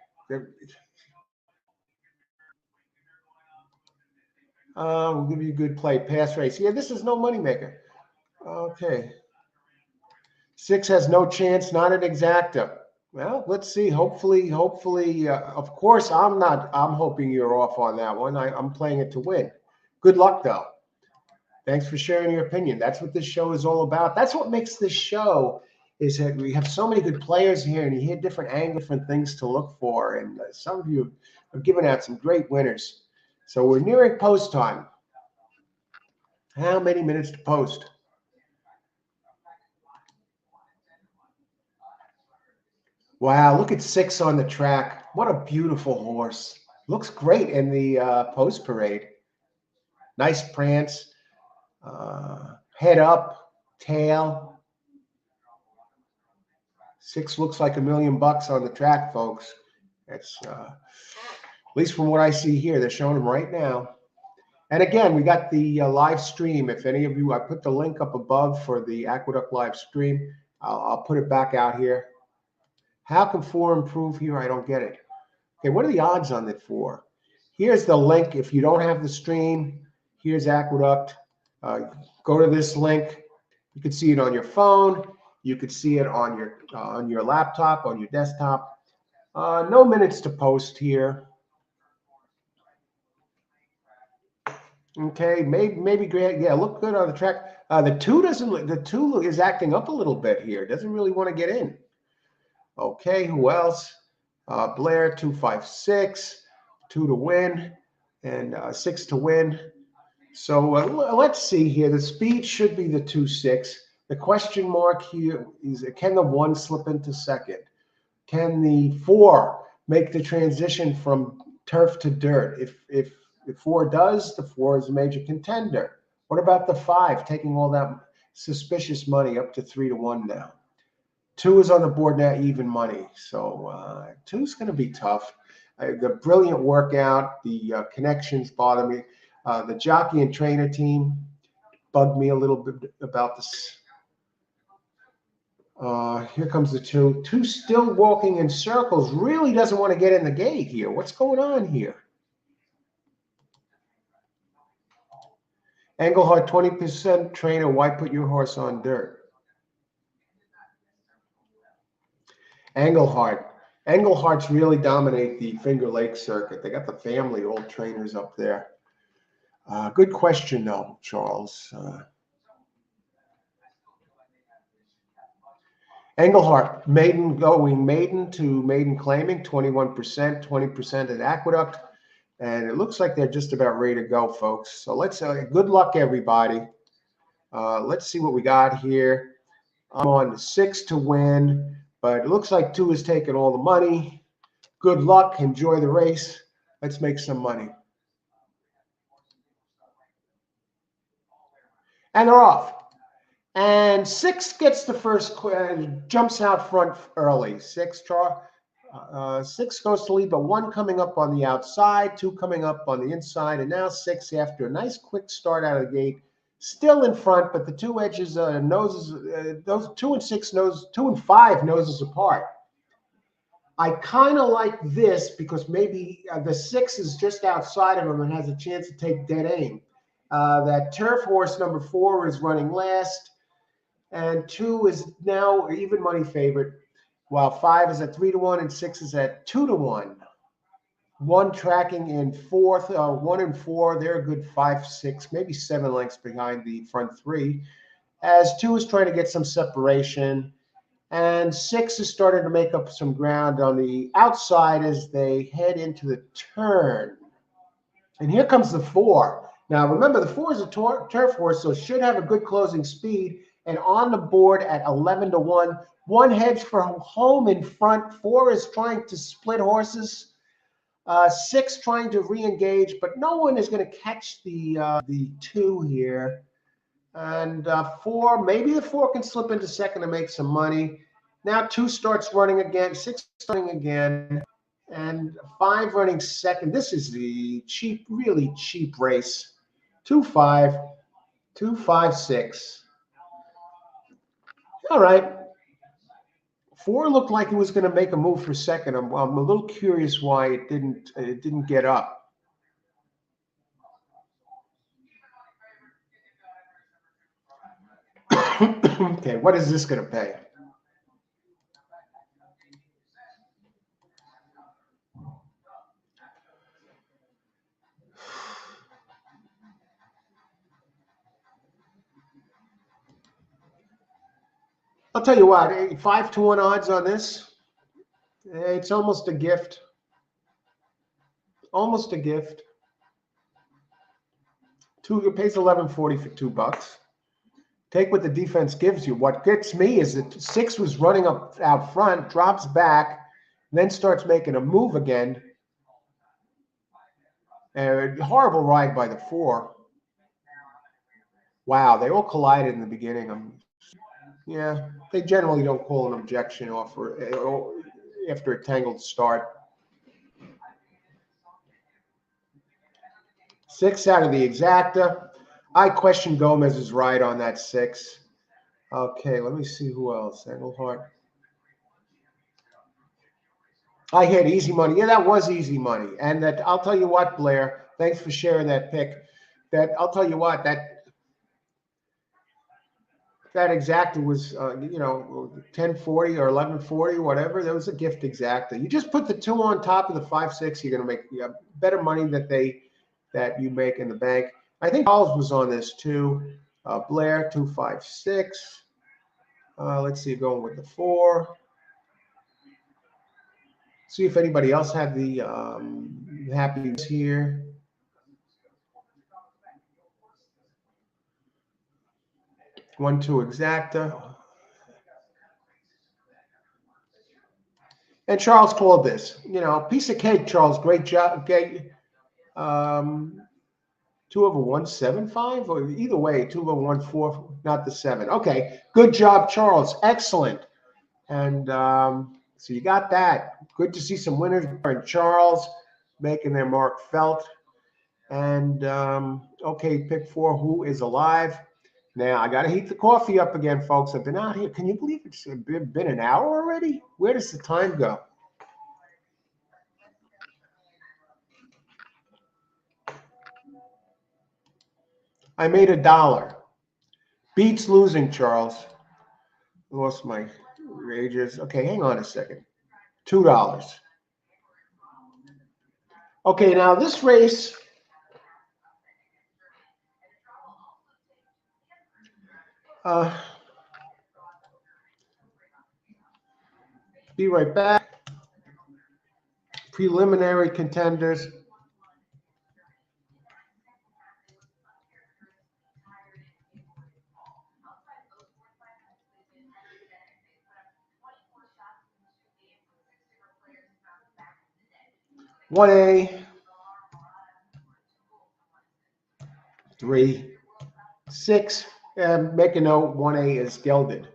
We'll give you a good play. Pass race. Yeah, this is no moneymaker. Okay. 6 has no chance, not an exacta. Well, let's see. Hopefully, of course, I'm hoping you're off on that one. I'm playing it to win. Good luck, though. Thanks for sharing your opinion. That's what this show is all about. That's what makes this show, is that we have so many good players here, and you hear different angles, different things to look for. And some of you have given out some great winners. So we're nearing post time. How many minutes to post? Wow, look at 6 on the track. What a beautiful horse. Looks great in the post parade. Nice prance. Head up, tail. 6 looks like $1 million on the track, folks. That's at least from what I see here. They're showing them right now. And again, we got the live stream. If any of you, I put the link up above for the Aqueduct live stream. I'll put it back out here. How can 4 improve here? I don't get it. Okay, what are the odds on that 4? Here's the link. If you don't have the stream, here's Aqueduct. Go to this link. You can see it on your phone. You could see it on your laptop, on your desktop. No minutes to post here. Okay, maybe great. Yeah, look good on the track. The 2 is acting up a little bit here. Doesn't really want to get in. Okay, who else? Blair, 2, 5, 6, 2 to win, and 6 to win. So let's see here. The speed should be the 2, 6. The question mark here is, can the 1 slip into second? Can the 4 make the transition from turf to dirt? If 4 does, the 4 is a major contender. What about the 5, taking all that suspicious money up to 3 to 1 now? 2 is on the board now, even money. So 2 is going to be tough. The brilliant workout, the connections bother me. The jockey and trainer team bugged me a little bit about this. Here comes the 2. 2 still walking in circles. Really doesn't want to get in the gate here. What's going on here? Engelhart, 20% trainer. Why put your horse on dirt? Engelhart. Engelhart's really dominate the Finger Lake circuit. They got the family old trainers up there. Good question, though, Charles. Engelhart, maiden going maiden to maiden claiming, 21%, 20% at Aqueduct. And it looks like they're just about ready to go, folks. So let's, good luck, everybody. Let's see what we got here. I'm on 6 to win, but it looks like 2 is taking all the money. Good luck. Enjoy the race. Let's make some money. And they're off. And 6 gets the first, jumps out front early. 6 goes to lead, but 1 coming up on the outside, 2 coming up on the inside, and now 6 after a nice quick start out of the gate, still in front, but the 2 edges, noses, those 2 and 6 noses, 2 and 5 noses apart. I kind of like this because maybe the 6 is just outside of him and has a chance to take dead aim. That turf horse number 4 is running last, and 2 is now even money favorite, while 5 is at 3 to 1 and 6 is at 2 to 1. 1 tracking in 4th, 1 and 4, they're a good 5, 6, maybe 7 lengths behind the front 3, as 2 is trying to get some separation. And 6 is starting to make up some ground on the outside as they head into the turn. And here comes the 4. Now, remember, the 4 is a turf horse, so should have a good closing speed. And on the board at 11 to 1. 1 heads for home in front. 4 is trying to split horses. 6 trying to re-engage, but no one is going to catch the 2 here. And 4, maybe the 4 can slip into second and make some money. Now 2 starts running again, 6 running again, and 5 running second. This is the cheap, really cheap race. 2, 5, 2, 5, 6. All right. 4 looked like it was going to make a move for second. I'm a little curious why it didn't get up. Okay, what is this going to pay? I'll tell you what, 5 to 1 odds on this. It's almost a gift. Almost a gift. It pays $11.40 for $2. Take what the defense gives you. What gets me is that 6 was running up out front, drops back, then starts making a move again. Horrible ride by the 4. Wow, they all collided in the beginning. Yeah, they generally don't call an objection after a tangled start. 6 out of the exacta. I question Gomez's ride on that 6. Okay, let me see who else. Engelhart. I had easy money. Yeah, that was easy money. And that, I'll tell you what, Blair, thanks for sharing that pick. That, I'll tell you what, that exacta was, 1040 or 1140, whatever. That was a gift exacta. You just put the 2 on top of the 5, 6, you're going to make better money that you make in the bank. I think Charles was on this too. Blair, 2, 5, 6. Let's see, going with the 4. See if anybody else had the happiness here. One, 2 exacta. And Charles called this, piece of cake, Charles. Great job. Okay. 2 over 175, or either way, 2 over 1.4, not the 7. Okay. Good job, Charles. Excellent. And so you got that. Good to see some winners. And Charles making their mark felt. And okay, pick 4. Who is alive? Now, I got to heat the coffee up again, folks. I've been out here. Can you believe it's been an hour already? Where does the time go? I made $1. Beats losing, Charles. Lost my wages. Okay, hang on a second. $2. Okay, now this race, be right back. Preliminary contenders. One A, 3, 6, and make a note, 1A is gelded.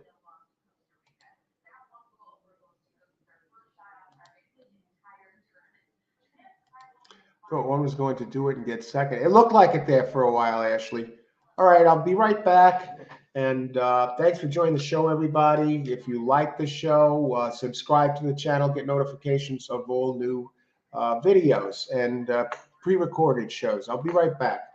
Thought one was going to do it and get second. It looked like it there for a while, Ashley. All right, I'll be right back. And thanks for joining the show, everybody. If you like the show, subscribe to the channel, get notifications of all new videos and pre-recorded shows. I'll be right back.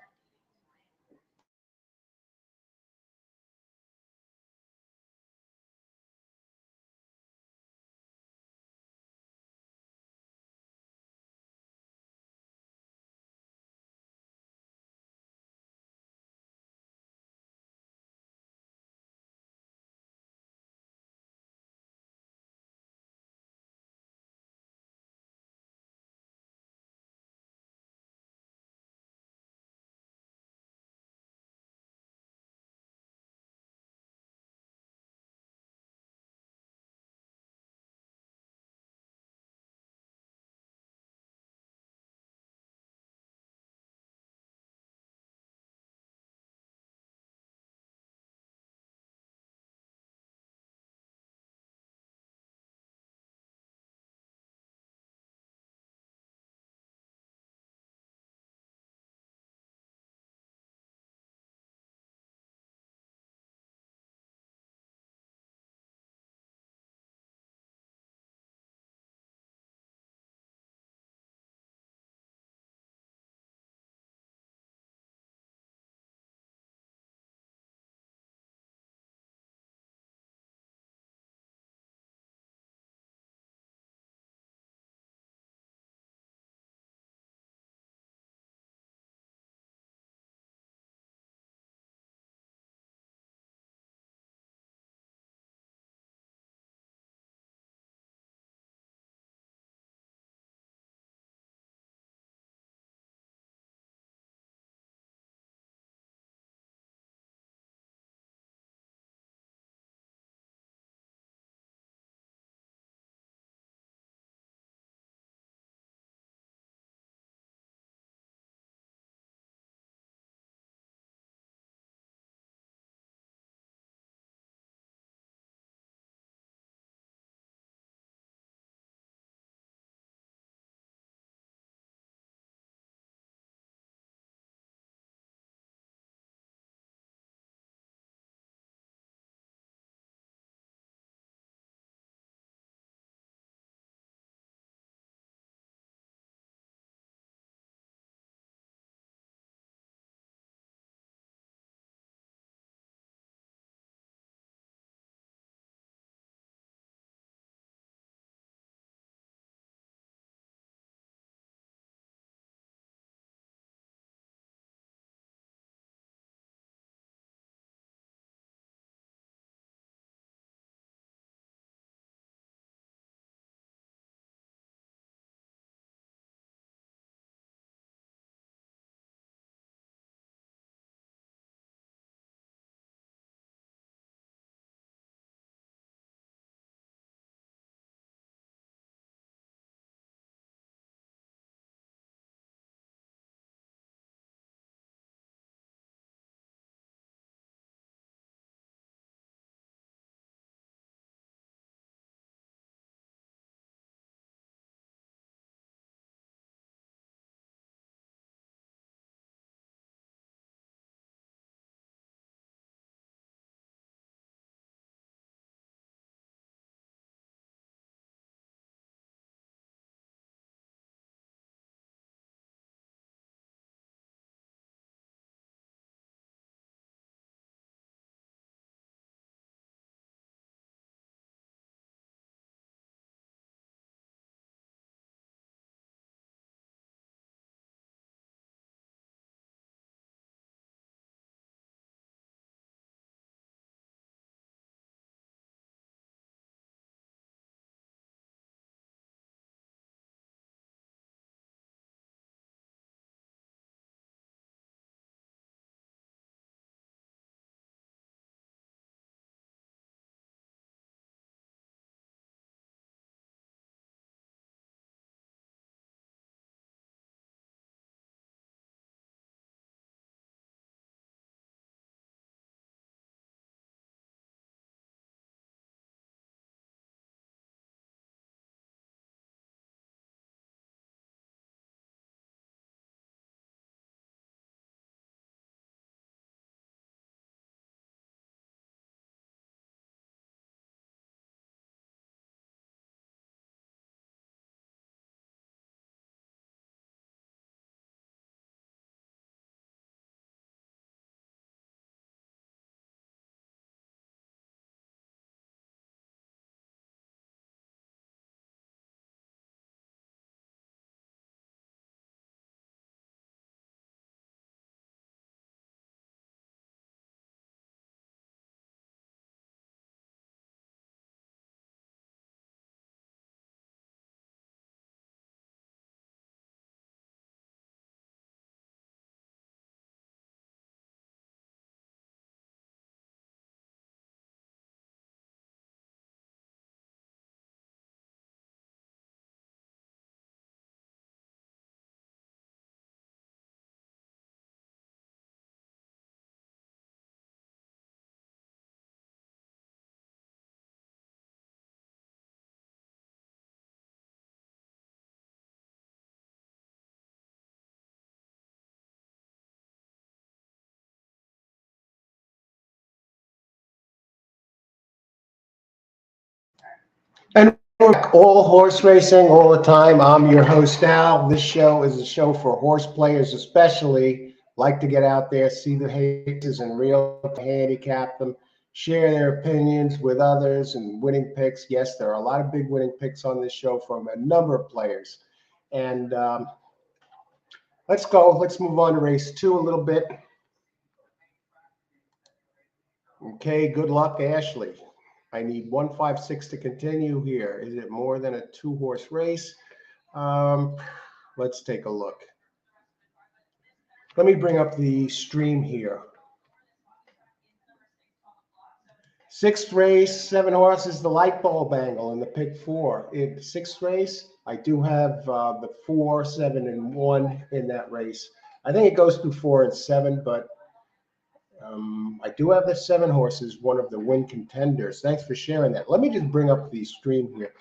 And we're all horse racing all the time. I'm your host, Al. This show is a show for horse players, especially like to get out there, see the horses in real, handicap them, share their opinions with others, and winning picks. Yes, there are a lot of big winning picks on this show from a number of players. And let's go. Let's move on to race 2 a little bit. Okay, good luck, Ashley. I need 156 to continue here. Is it more than a 2-horse race? Let's take a look. Let me bring up the stream here. 6th race, 7 horses, the light bulb angle in the pick 4. In 6th race, I do have the 4, 7, and 1 in that race. I think it goes through 4 and 7, but I do have the 7 horses, one of the win contenders. Thanks for sharing that. Let me just bring up the stream here.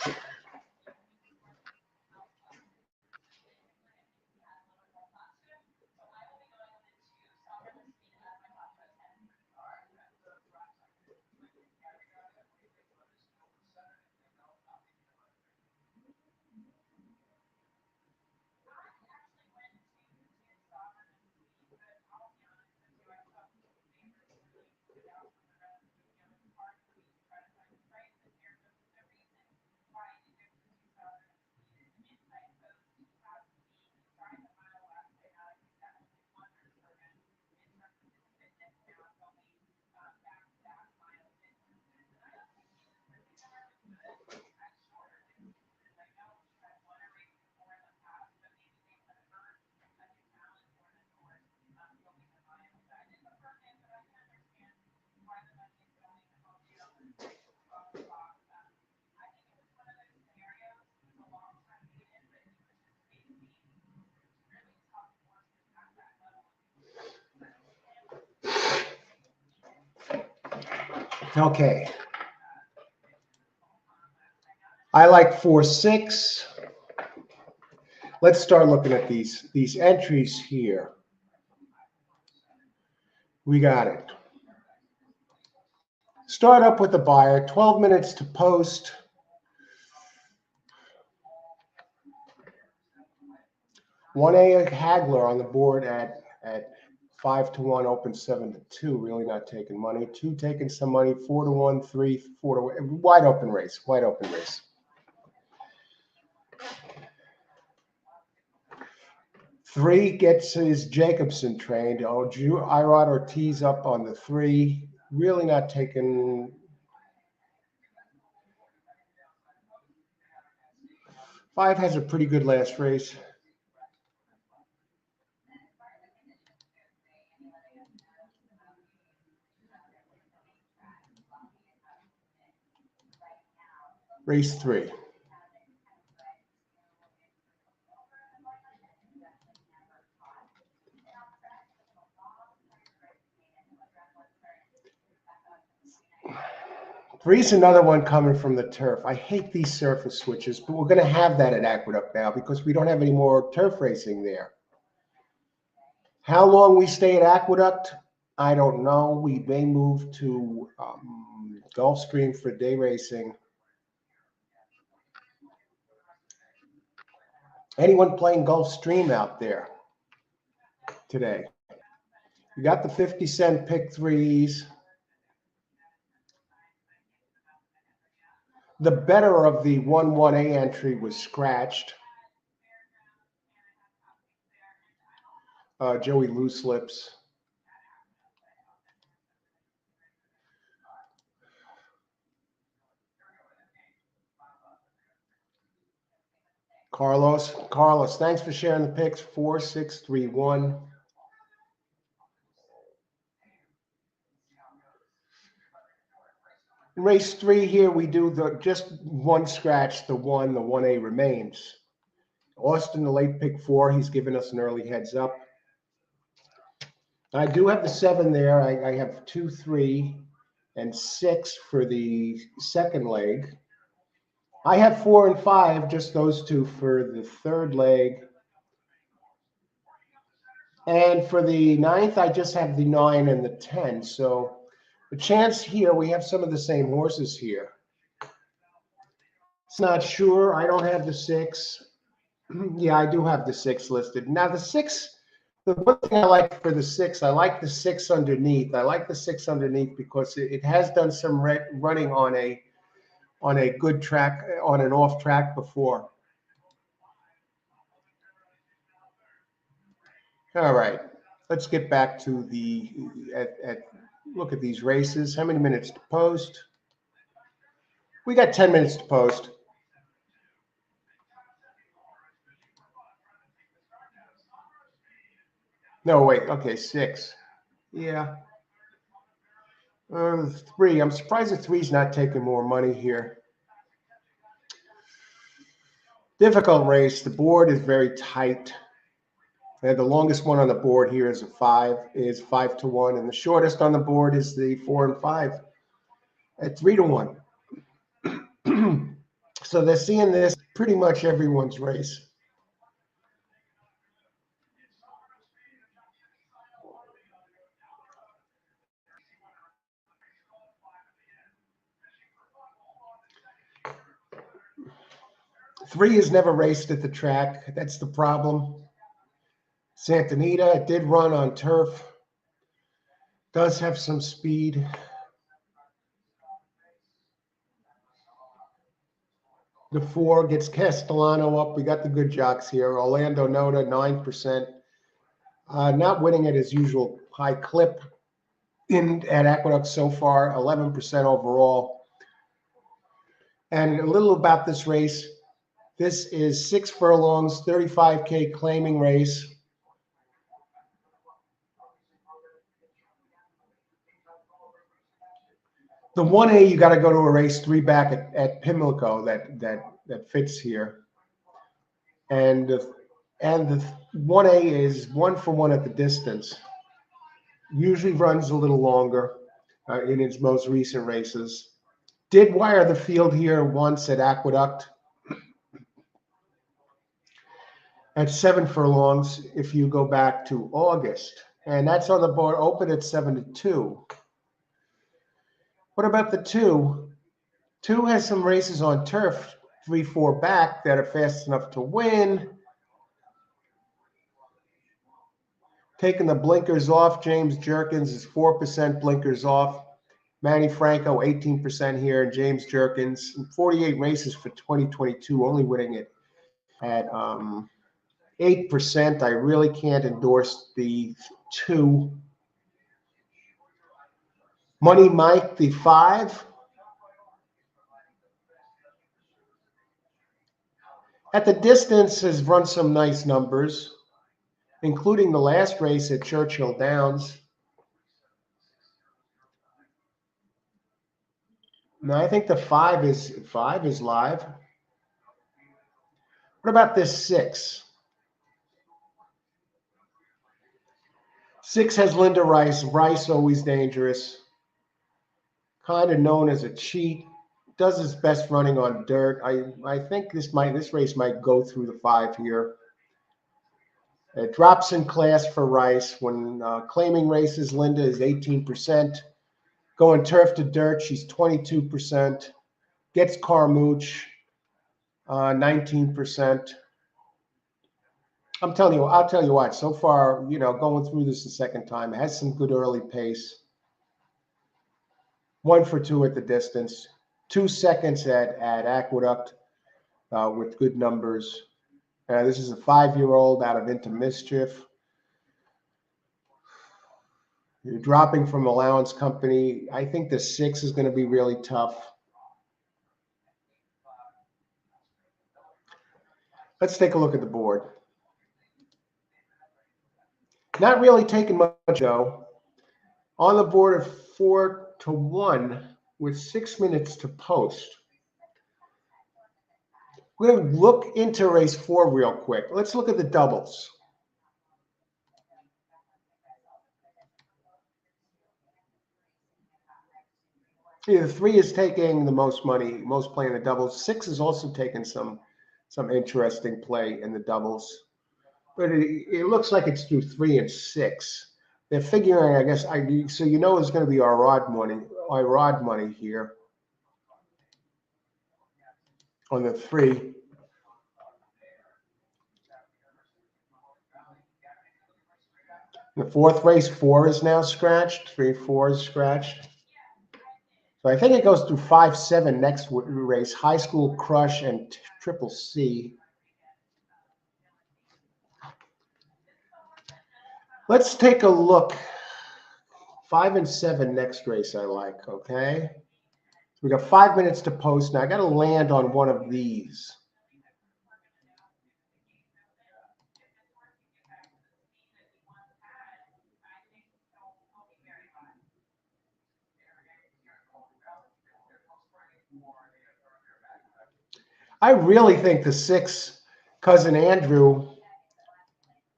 Okay. I like 4, 6. Let's start looking at these entries here. We got it. Start up with the buyer, 12 minutes to post. One A Hagler on the board at 5-1, open 7-2. Really not taking money. 2 taking some money. 4-1, 3, 4-1. Wide open race. Wide open race. 3 gets his Jacobson trained. Oh, Irod Ortiz up on the 3. Really not taking. 5 has a pretty good last race. Race 3. Three's another one coming from the turf. I hate these surface switches, but we're going to have that at Aqueduct now because we don't have any more turf racing there. How long we stay at Aqueduct, I don't know. We may move to Gulfstream for day racing. Anyone playing Gulfstream out there today? You got the 50-cent pick 3s. The better of the 1-1A entry was scratched. Joey Loose Lips. Carlos, thanks for sharing the picks. 4, 6, 3, 1. In race 3 here, we do just one scratch, the 1A remains. Austin, the late pick 4, he's given us an early heads up. I do have the 7 there. I have 2, 3, and 6 for the second leg. I have 4 and 5, just those 2 for the third leg. And for the 9th, I just have the 9 and the 10. So the chance here, we have some of the same horses here. It's not sure. I don't have the 6. Yeah, I do have the 6 listed. Now the 6, the one thing I like for the 6, I like the 6 underneath. I like the 6 underneath because it has done some running on a good track, on an off track before. All right, let's get back to the look at these races. How many minutes to post? We got 10 minutes to post. No, wait. Okay, 6. Yeah. 3. I'm surprised the 3's not taking more money here. Difficult race. The board is very tight. And the longest one on the board here is a 5, is 5-1, and the shortest on the board is the 4 and 5 at 3-1. So they're seeing this pretty much everyone's race. Three has never raced at the track. That's the problem. Santa Anita did run on turf. Does have some speed. The 4 gets Castellano up. We got the good jocks here. Orlando Noda, 9%. Not winning at his usual high clip at Aqueduct so far, 11% overall. And a little about this race. This is 6 furlongs, 35K claiming race. The 1A, you got to go to a race 3 back at Pimlico that fits here. And the 1A is 1-for-1 at the distance. Usually runs a little longer in its most recent races. Did wire the field here once at Aqueduct at 7 furlongs if you go back to August. And that's on the board, open at 7-2. What about the 2? 2 has some races on turf, 3-4 back that are fast enough to win. Taking the blinkers off, James Jerkins is 4% blinkers off. Manny Franco, 18% here, and James Jerkins, 48 races for 2022, only winning it at 8%. I really can't endorse the 2. Money Mike, the 5. At the distance has run some nice numbers, including the last race at Churchill Downs. Now, I think the 5 is live. What about this 6? 6 has Linda Rice. Rice, always dangerous. Kind of known as a cheat. Does his best running on dirt. I think this race might go through the 5 here. It drops in class for Rice. When claiming races, Linda is 18%. Going turf to dirt, she's 22%. Gets Carmouche, 19%. I'll tell you what, so far, going through this the second time, it has some good early pace. 1-for-2 at the distance. 2 seconds at Aqueduct with good numbers. This is a 5-year-old out of Into Mischief. You're dropping from Allowance Company. I think the 6 is going to be really tough. Let's take a look at the board. Not really taking much, though. On the board of 4-1 with 6 minutes to post. We're going to look into race 4 real quick. Let's look at the doubles. Yeah, the 3 is taking the most money, most play in the doubles. 6 is also taking some interesting play in the doubles. But it looks like it's through 3 and 6. They're figuring, I guess, so it's going to be our rod money here. on the 3. The 4th race, 4 is now scratched. 3, 4 is scratched. So I think it goes through 5, 7 next race. High School Crush and Triple C. Let's take a look. 5 and 7 next race I like, okay? We got 5 minutes to post now. I got to land on one of these. I really think the 6, Cousin Andrew,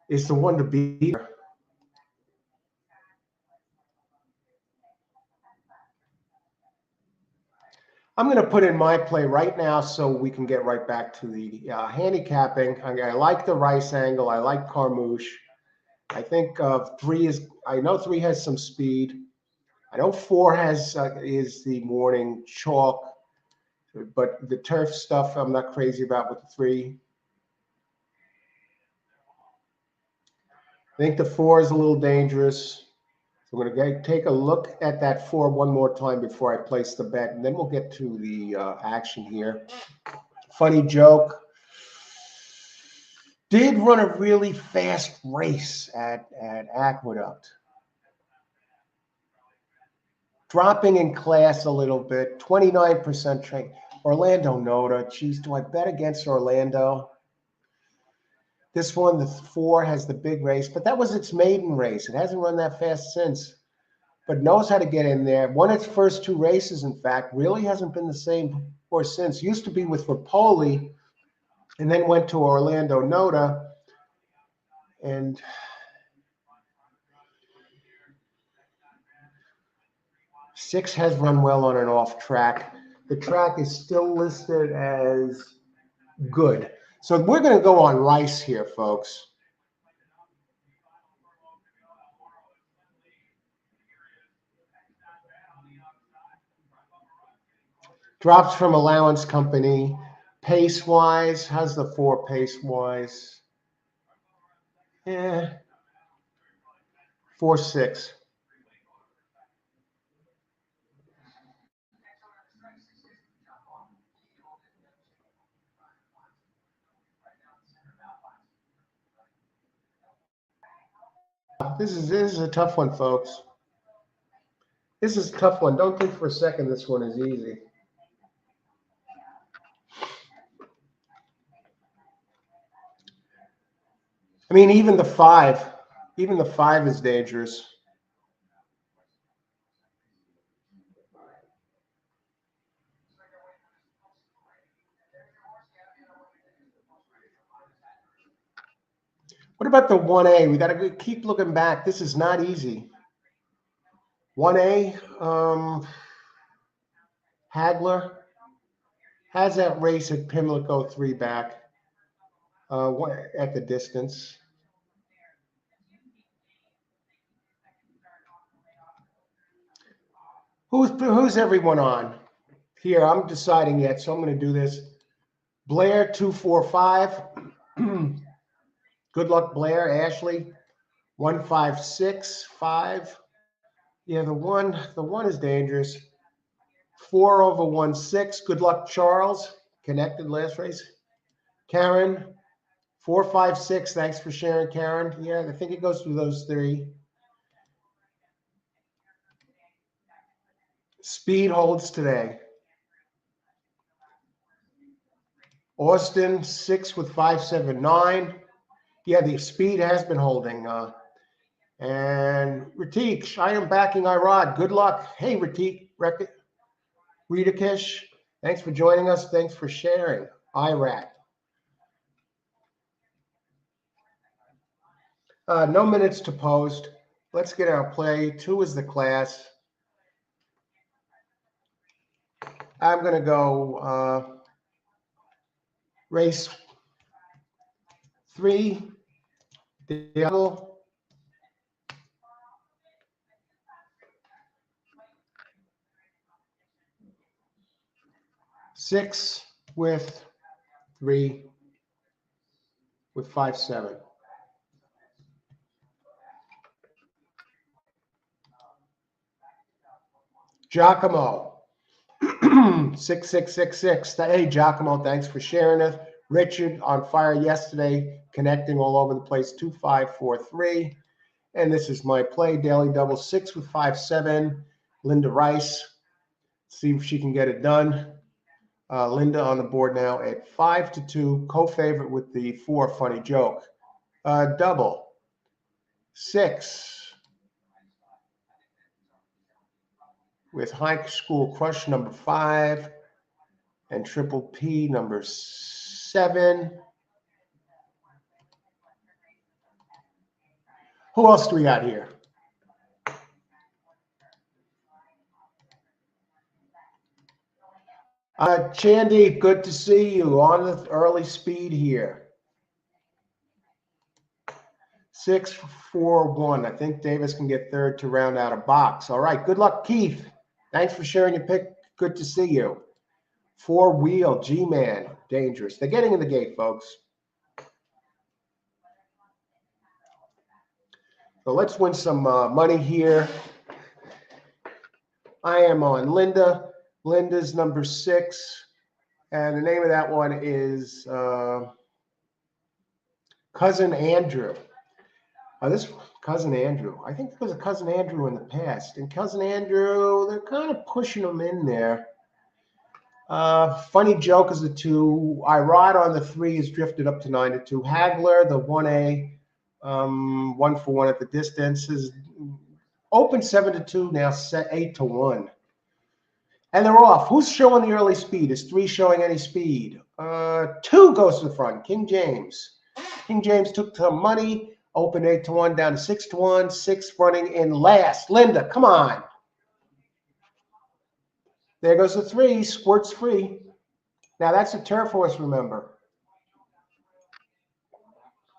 is the one to beat. I'm going to put in my play right now so we can get right back to the handicapping. I like the Rice angle. I like Carmouche. I think 3 is. I know 3 has some speed. I know 4 has is the morning chalk, but the turf stuff I'm not crazy about with the 3. I think the 4 is a little dangerous. So I'm going to take a look at that 4 one more time before I place the bet, and then we'll get to the action here. Funny joke. Did run a really fast race at Aqueduct. Dropping in class a little bit, 29% train. Orlando Noda. Geez, do I bet against Orlando? This one, the 4, has the big race, but that was its maiden race. It hasn't run that fast since, but knows how to get in there. Won its first 2 races, in fact. Really hasn't been the same horse since. Used to be with Rapoli, and then went to Orlando Noda. And Six has run well on and off track. The track is still listed as good. So we're going to go on Rice here, folks. Drops from allowance company. Pace-wise, how's the 4 pace-wise? Yeah, 4.6. This is a tough one, folks. This is a tough one. Don't think for a second this one is easy. I mean, even the 5 is dangerous. What about the 1A? We got to keep looking back. This is not easy. 1A, Hagler has that race at Pimlico 3 back at the distance. Who's everyone on? Here, I'm deciding yet, so I'm going to do this. Blair 245. Good luck, Blair. Ashley 156.5. Yeah, the one is dangerous. 4 over 16. Good luck, Charles. Connected last race. Karen 456. Thanks for sharing, Karen. Yeah, I think it goes through those 3. Speed holds today. Austin 6 with 579. Yeah, the speed has been holding. And Ratik, I am backing Irod. Good luck. Hey, Ratik, Ritakish, thanks for joining us. Thanks for sharing. Iraq. No minutes to post. Let's get our play. 2 is the class. I'm going to go race 3. The other. 6, with 3 with 5-7. Giacomo, 6666. Hey, Giacomo, thanks for sharing it. Richard on fire yesterday, connecting all over the place, 2543. And this is my play, daily double 6 with 5-7. Linda Rice, see if she can get it done. Linda on the board now at 5-2, co-favorite with the 4 funny joke. Double 6 with high school crush number 5 and triple P number 7. Who else do we got here? Chandy, good to see you on the early speed here. 6-4-1. I think Davis can get third to round out a box. All right. Good luck, Keith. Thanks for sharing your pick. Good to see you. 4-wheel, G-Man, dangerous. They're getting in the gate, folks. So let's win some money here. I am on Linda. Linda's number 6. And the name of that one is Cousin Andrew. This Cousin Andrew. I think there was a Cousin Andrew in the past. And Cousin Andrew, they're kind of pushing him in there. Funny joke is the 2. Irod on the 3 is drifted up to 9-2. Hagler, the 1A, 1-for-1 at the distance, is open 7-2, now set 8-1. And they're off. Who's showing the early speed? Is 3 showing any speed? 2 goes to the front. King James. King James took some money. Open 8-1, down to 6-1. 6 running in last. Linda, come on. There goes the 3. Squirts free. Now that's a turf horse, remember.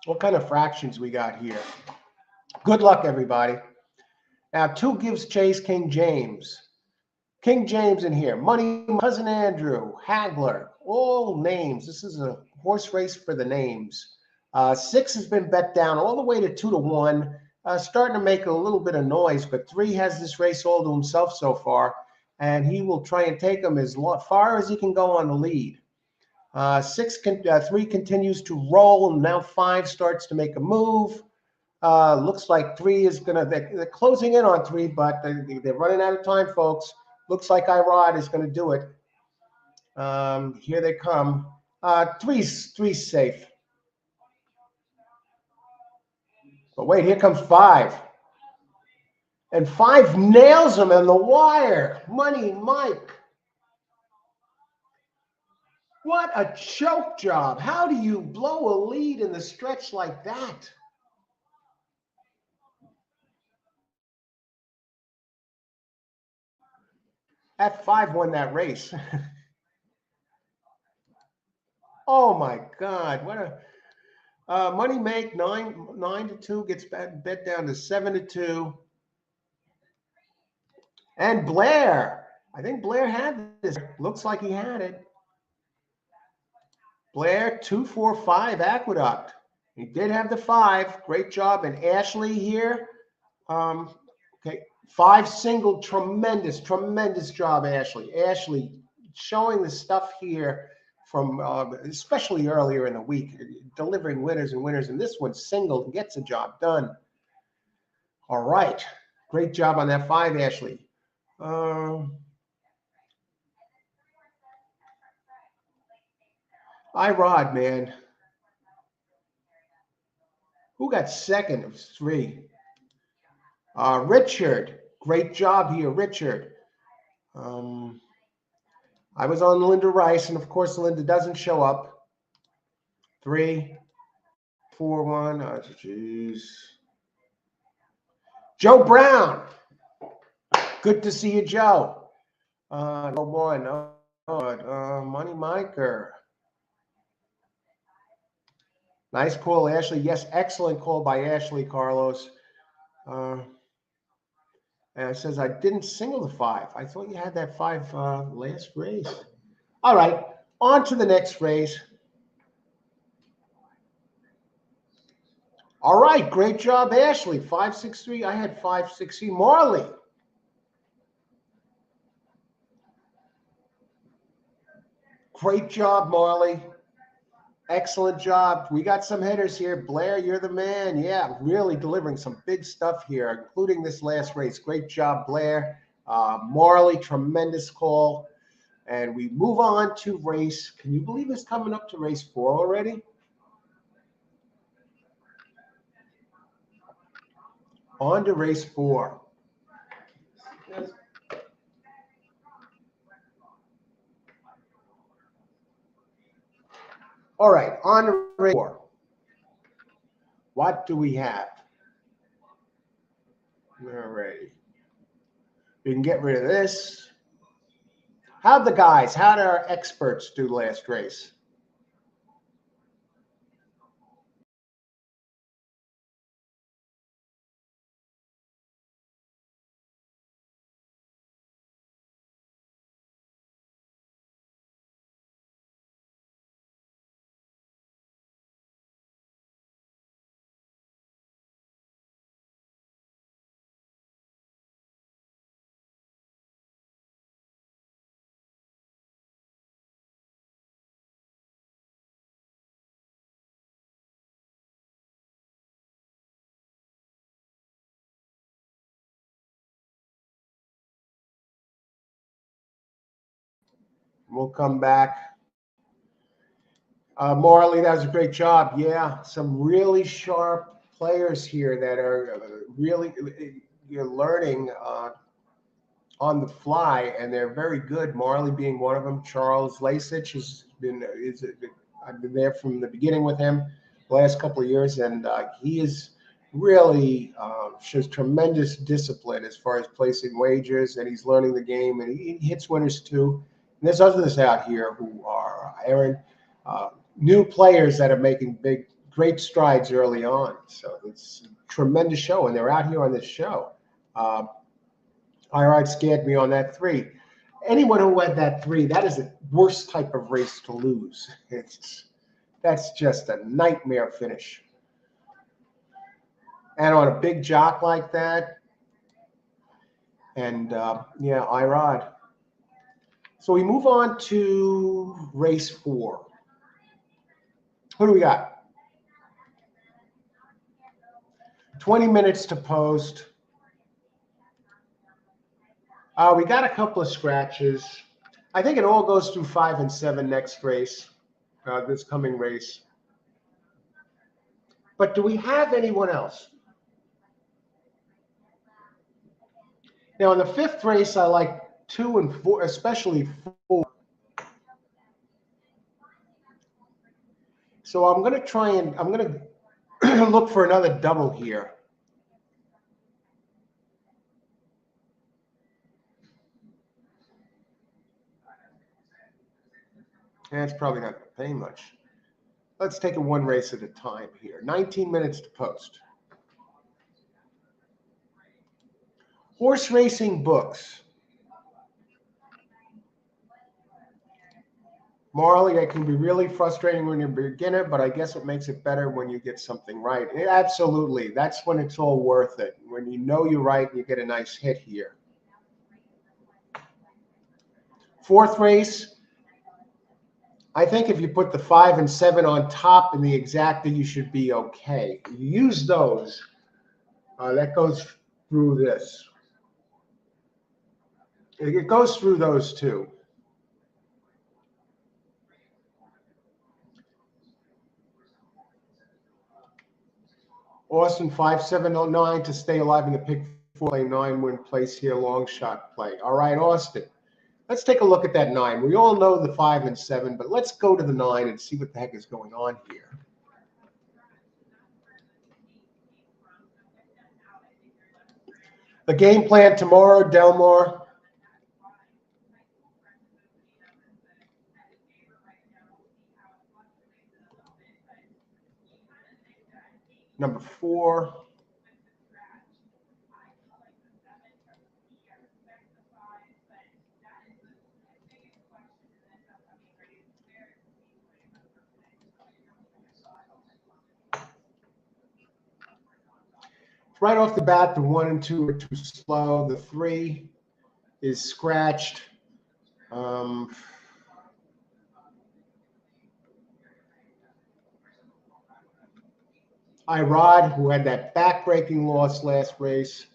What kind of fractions we got here? Good luck, everybody. Now 2 gives chase King James. King James in here. Money, Cousin Andrew, Hagler, all names. This is a horse race for the names. 6 has been bet down all the way to 2-1. Starting to make a little bit of noise, but 3 has this race all to himself so far, and he will try and take him as far as he can go on the lead. 3 continues to roll, and now 5 starts to make a move. Looks like 3 is going to, they're closing in on 3, but they're running out of time, folks. Looks like Irod is going to do it. Here they come. 3's safe. But wait, here comes 5. And 5 nails him in the wire. Money Mike. What a choke job. How do you blow a lead in the stretch like that? That 5 won that race. Oh my God. What a money make 9-2 gets bet down to 7-2. And Blair. I think Blair had this. Looks like he had it. Blair, 2-4-5 Aqueduct. He did have the 5. Great job. And Ashley here. Okay, 5 single. Tremendous job, Ashley. Ashley showing the stuff here from especially earlier in the week, delivering winners and winners. And this one single and gets the job done. All right. Great job on that 5, Ashley. Irod, man. Who got second of 3? Richard. Great job here, Richard. I was on Linda Rice, and of course, Linda doesn't show up. 3, 4-1. Oh, jeez. Joe Brown. Good to see you, Joe. 1. Money Maker. Nice call, Ashley. Yes, excellent call by Ashley, Carlos. And it says, I didn't single the 5. I thought you had that 5 last race. All right. On to the next race. All right, great job, Ashley. 563. I had 560. Marley. Great job, Marley. Excellent job. We got some hitters here. Blair, you're the man. Yeah, really delivering some big stuff here, including this last race. Great job, Blair. Marley, tremendous call. And we move on to race. Can you believe it's coming up to race 4 already? On to race 4. All right, on to race 4. What do we have? All right. We can get rid of this. How'd our experts do last race? We'll come back. Marley, that was a great job. Yeah, some really sharp players here that are really you're learning on the fly, and they're very good. Marley being one of them. Charles Lasich I've been there from the beginning with him the last couple of years, and he is really shows tremendous discipline as far as placing wagers, and he's learning the game, and he hits winners too. And there's others out here who are Aaron. New players that are making great strides early on. So it's a tremendous show, and they're out here on this show. Irod scared me on that 3. Anyone who had that 3, that is the worst type of race to lose. That's just a nightmare finish. And on a big jock like that, and yeah, Irod. So we move on to race 4. Who do we got? 20 minutes to post. We got a couple of scratches. I think it all goes through 5 and 7 next race, this coming race. But do we have anyone else? Now, in the 5th race, I like 2 and 4, especially 4. So I'm going to look for another double here. And it's probably not going to pay much. Let's take it one race at a time here. 19 minutes to post. Horse racing books. Marley, it can be really frustrating when you're a beginner, but I guess it makes it better when you get something right. Absolutely. That's when it's all worth it. When you know you're right and you get a nice hit here. 4th race. I think if you put the 5 and 7 on top in the exacta, you should be okay. You use those. That goes through this. It goes through those two. Austin 5709 to stay alive in the pick 4 play 9-win place here, long shot play. All right, Austin. Let's take a look at that 9. We all know the 5 and 7, but let's go to the 9 and see what the heck is going on here. The game plan tomorrow, Delmar. Number 4. Right off the bat, the 1 and 2 are too slow. The 3 is scratched. Irod, who had that back-breaking loss last race,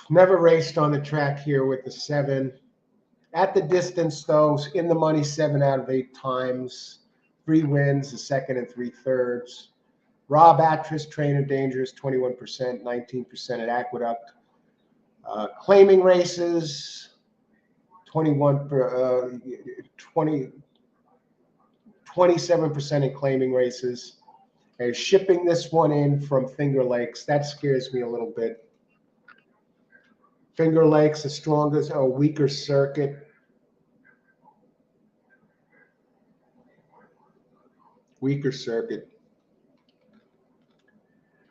never raced on the track here with the 7. At the distance, though, in the money 7 out of 8 times. 3 wins, a second and 3/3. Rob Atris, trainer, dangerous, 21%, 19% at Aqueduct. Claiming races, 27% in claiming races. And shipping this one in from Finger Lakes, that scares me a little bit. Finger Lakes, the strongest, a weaker circuit. Weaker circuit.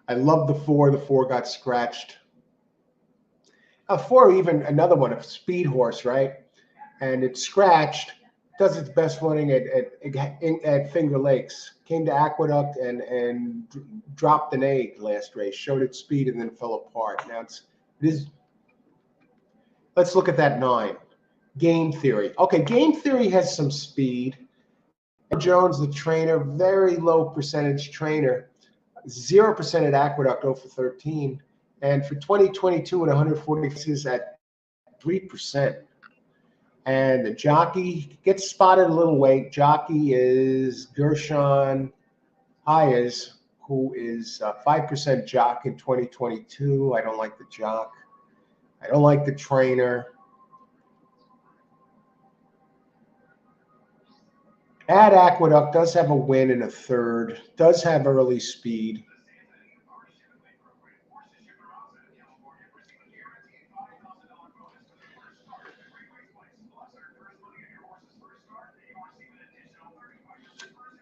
I love the 4. The 4 got scratched. A 4, even another one, a Speed Horse, right? And it's scratched. Does its best running at Finger Lakes. Came to Aqueduct and dropped an egg last race. Showed its speed and then fell apart. Now it is. Let's look at that 9. Game Theory. Okay, Game Theory has some speed. Jones, the trainer, very low percentage trainer. 0% at Aqueduct, 0 for 13. And for 2022 and 140 races at 3%. And the jockey gets spotted a little weight. Jockey is Gershon Hayes, who is 5% jock in 2022. I don't like the jock. I don't like the trainer. At Aqueduct, does have a win and a 3rd. Does have early speed.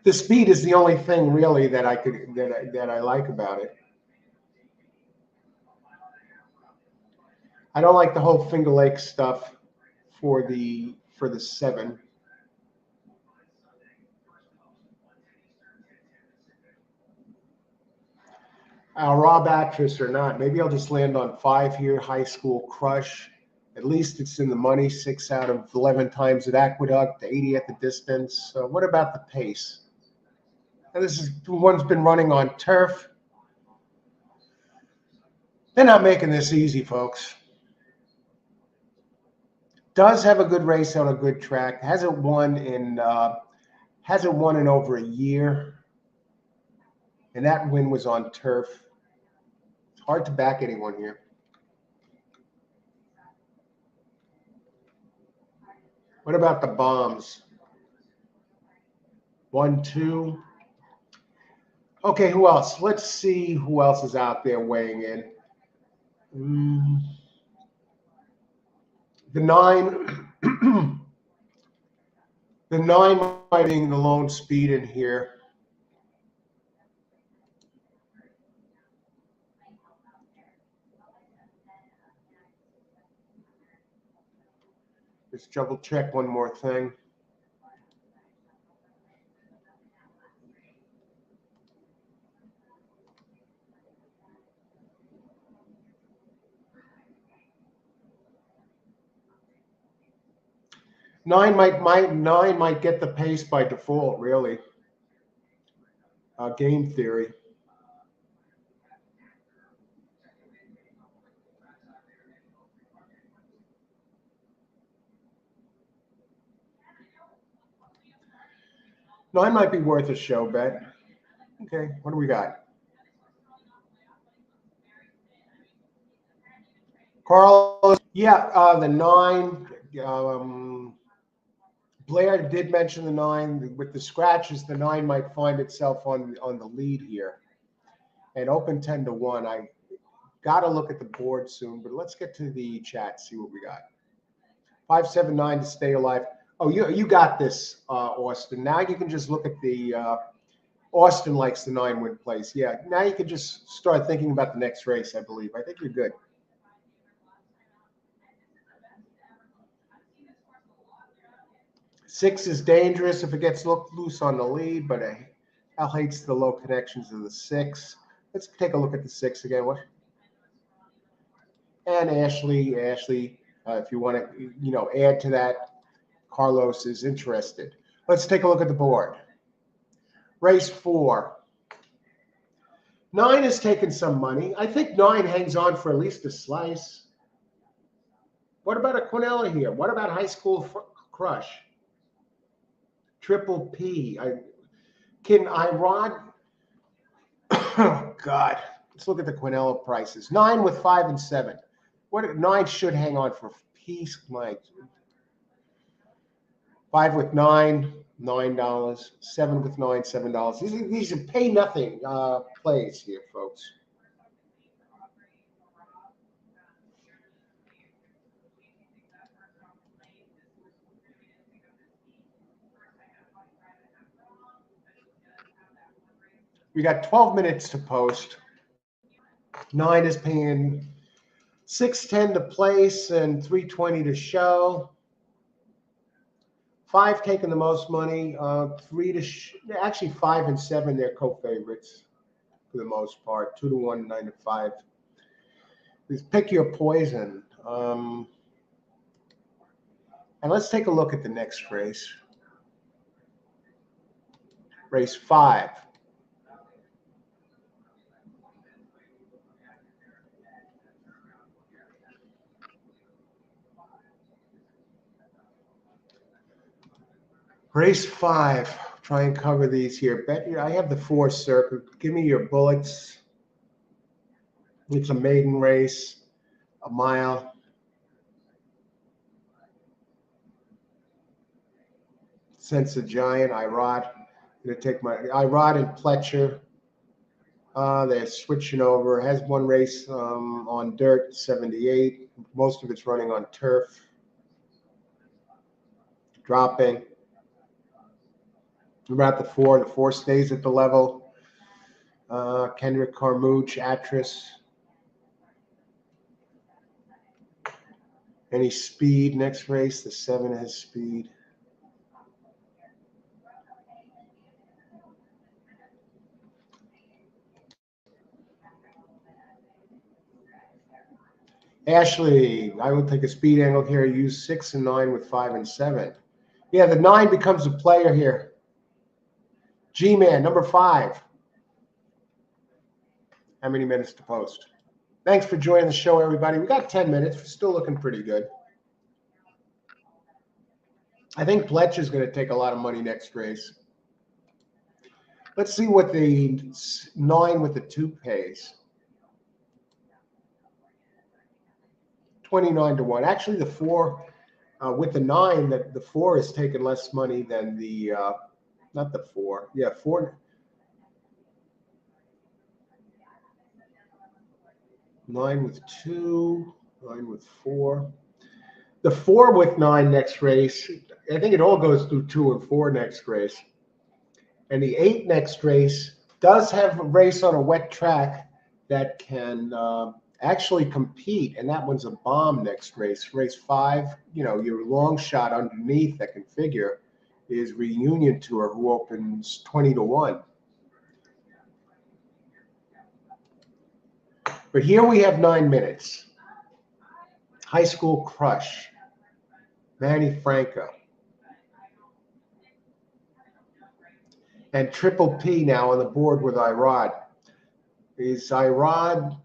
The speed is the only thing really that I like about it. I don't like the whole Finger Lakes stuff for the 7. Rob Atris or not. Maybe I'll just land on 5 here. High School Crush. At least it's in the money. 6 out of 11 times at Aqueduct. 80 at the distance. What about the pace? And this is one's been running on turf. They're not making this easy, folks. Does have a good race on a good track. Hasn't won in over a year. And that win was on turf. It's hard to back anyone here. What about the bombs? 1, 2. Okay, who else? Let's see who else is out there weighing in. The 9. The 9 might be the lone speed in here. Let's double check one more thing. Nine might get the pace by default, really. Game Theory. Nine might be worth a show bet. Okay, what do we got? Carlos, yeah, the 9. Blair did mention the 9. With the scratches, the 9 might find itself on the lead here. And open 10 to 1. I got to look at the board soon, but let's get to the chat, see what we got. 579 to stay alive. Oh, you got this, Austin. Now you can just look at the Austin likes the 9 win place. Yeah, now you can just start thinking about the next race, I believe. I think you're good. Six is dangerous if it gets loose on the lead, but Al hates the low connections of the 6. Let's take a look at the 6 again. What? And Ashley, if you want to, add to that, Carlos is interested. Let's take a look at the board. Race 4. 9 has taken some money. I think 9 hangs on for at least a slice. What about a Quinella here? What about High School Crush? Triple P. Can I rod? Oh, God. Let's look at the Quinella prices. 9 with 5 and 7. What 9 should hang on for peace, Mike. 5 with 9, $9. 7 with 9, $7. These are pay nothing plays here, folks. We got 12 minutes to post. 9 is paying $6.10 to place and $3.20 to show. 5 taking the most money. 3 to actually 5 and 7 they're co-favorites for the most part. 2 to 1, 9 to 5. Just pick your poison. And let's take a look at the next race. Race 5. Race 5. Try and cover these here. I have the 4 circuit. Give me your bullets. It's a maiden race, a mile. Sense of Giant, Irod. I'm going to take my Irod and Pletcher. They're switching over. Has one race on dirt, 78. Most of it's running on turf. Dropping. About the 4. The 4 stays at the level. Kendrick Carmouche, Atris. Any speed next race? The 7 has speed. Ashley, I would take a speed angle here. Use 6 and 9 with 5 and 7. Yeah, the 9 becomes a player here. G-Man, number 5. How many minutes to post? Thanks for joining the show, everybody. We got 10 minutes. We're still looking pretty good. I think Pletcher's going to take a lot of money next race. Let's see what the 9 with the 2 pays. 29 to 1. Actually, the 4 with the 9, that the 4 is taking less money than the not the 4. Yeah, 4. 9 with 2, 9 with 4. The 4 with 9 next race. I think it all goes through 2 and 4 next race. And the 8 next race does have a race on a wet track that can actually compete, and that one's a bomb next race. Race 5, your long shot underneath that can figure is Reunion Tour, who opens 20 to 1. But here we have 9 minutes. High School Crush, Manny Franco. And Triple P now on the board with Irod. Is Irod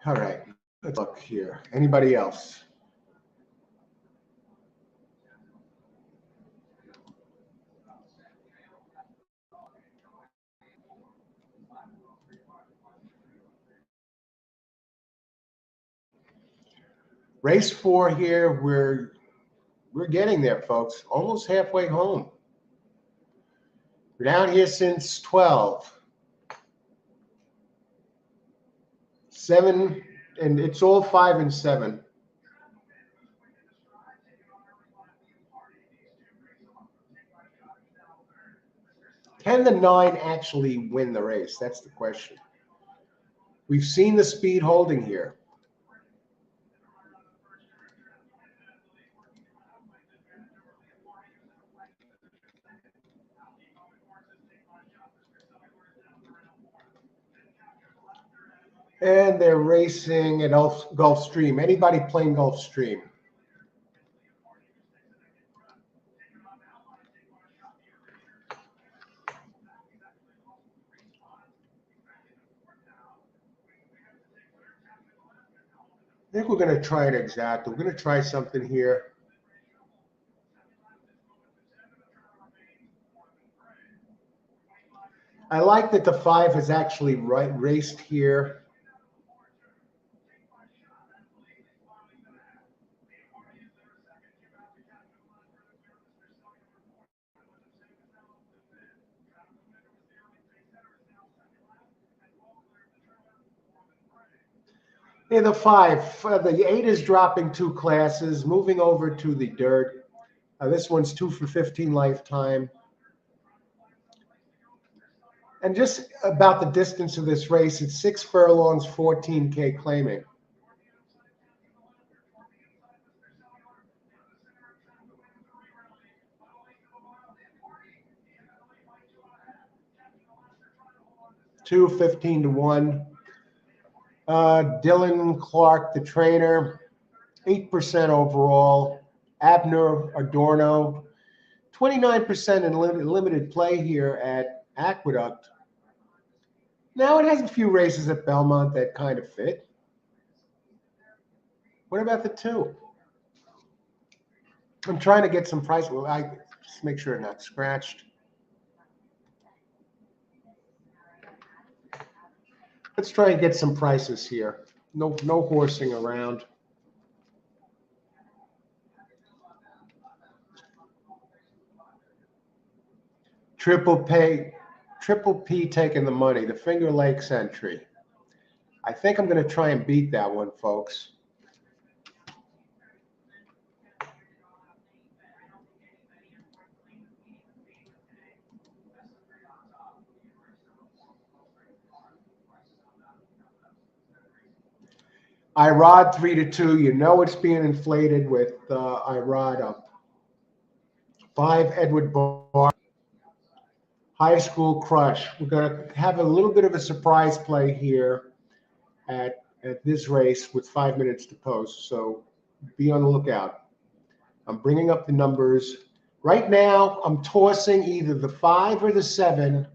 all right, let's look here. Anybody else? Race 4 here, we're getting there, folks. Almost halfway home. We're down here since 12. 7, and it's all 5 and 7. Can the 9 actually win the race? That's the question. We've seen the speed holding here. And they're racing at Gulfstream. Anybody playing Gulfstream? I think we're going to try an exact. We're going to try something here. I like that the 5 has actually raced here. Yeah, the 5. The 8 is dropping 2 classes, moving over to the dirt. This one's 2 for 15 lifetime. And just about the distance of this race, it's 6 furlongs, 14K claiming. Two 15 to 1. Dylan Clark, the trainer, 8% overall. Abner Adorno, 29% in limited play here at Aqueduct. Now it has a few races at Belmont that kind of fit. What about the 2? I'm trying to get some price. Well, I just make sure it's not scratched. Let's try and get some prices here. No horsing around. Triple P taking the money. The Finger Lakes entry. I think I'm going to try and beat that one, folks. Irod 3 to 2. You know it's being inflated with Irod up. 5 Edward Barr. High School Crush. We're going to have a little bit of a surprise play here at this race with 5 minutes to post. So be on the lookout. I'm bringing up the numbers. Right now, I'm tossing either the 5 or the 7,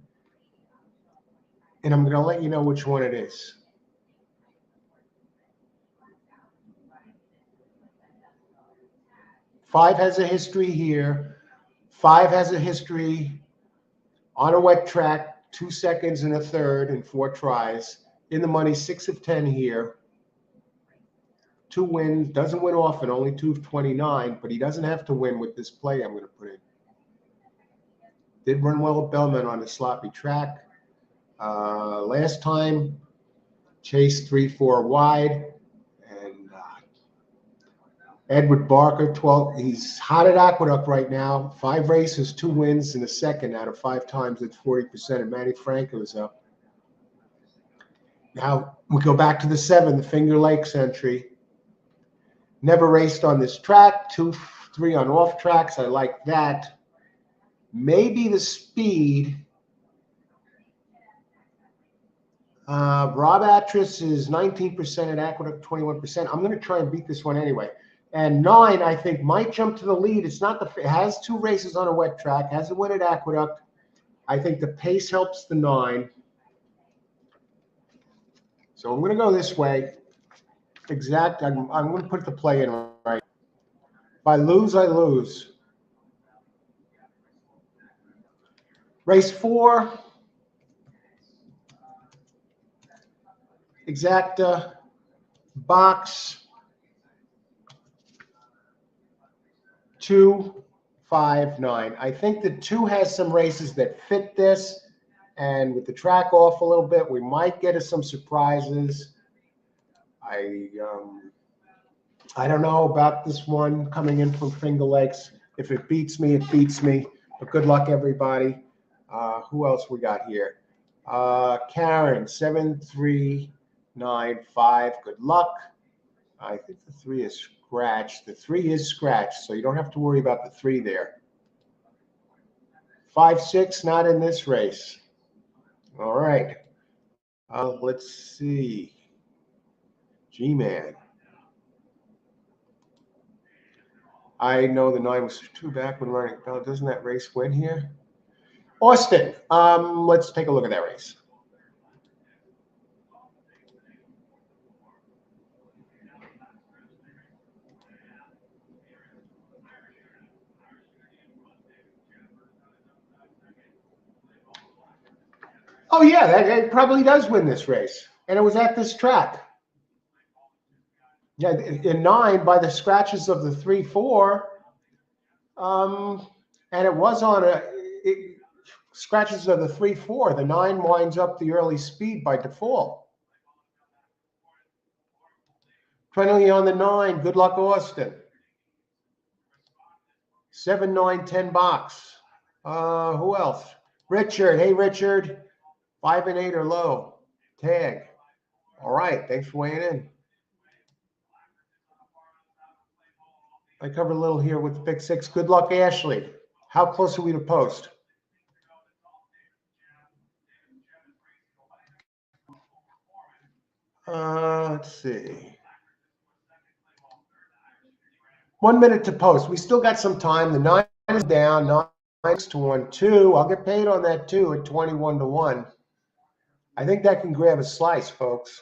and I'm going to let you know which one it is. Five has a history here. 5 has a history on a wet track, 2 seconds and a third and 4 tries. In the money, 6 of 10 here. 2 wins, doesn't win often, only 2 of 29, but he doesn't have to win with this play I'm going to put in. Did run well at Belmont on a sloppy track. Last time, chased 3-4 wide. And Edward Barker, 12. He's hot at Aqueduct right now. 5 races, 2 wins in the second out of 5 times. It's 40%. And Manny Franco is up. Now we go back to the 7, the Finger Lakes entry. Never raced on this track. 2-3 on off tracks. I like that. Maybe the speed. Rob Atris is 19% at Aqueduct, 21%. I'm going to try and beat this one anyway. And 9, I think, might jump to the lead. It's not it has 2 races on a wet track, has a win at Aqueduct. I think the pace helps the 9. So I'm going to go this way. Exact. I'm going to put the play in right. If I lose, I lose. Race 4. Exacta. Box. 2, 5, 9. I think the 2 has some races that fit this. And with the track off a little bit, we might get us some surprises. I don't know about this one coming in from Finger Lakes. If it beats me, it beats me. But good luck, everybody. Who else we got here? Karen, 7395. Good luck. I think the 3 is scratched. The 3 is scratched, so you don't have to worry about the 3 there. 5, 6, not in this race. All right. Let's see. G-Man. I know the 9 was 2 back when running. Oh, doesn't that race win here? Austin. Let's take a look at that race. Oh, yeah, that probably does win this race. And it was at this track. Yeah, in 9 by the scratches of the 3-4. And it was on scratches of the 3-4. The 9 winds up the early speed by default. Friendly on the 9. Good luck, Austin. 7, 9, 10 box. Who else? Richard. Hey, Richard. 5 and 8 or low. Tag. All right. Thanks for weighing in. I covered a little here with the pick 6. Good luck, Ashley. How close are we to post? Let's see. 1 minute to post. We still got some time. The 9 is down. 9 to 1, 2. I'll get paid on that too at 21 to 1. I think that can grab a slice, folks.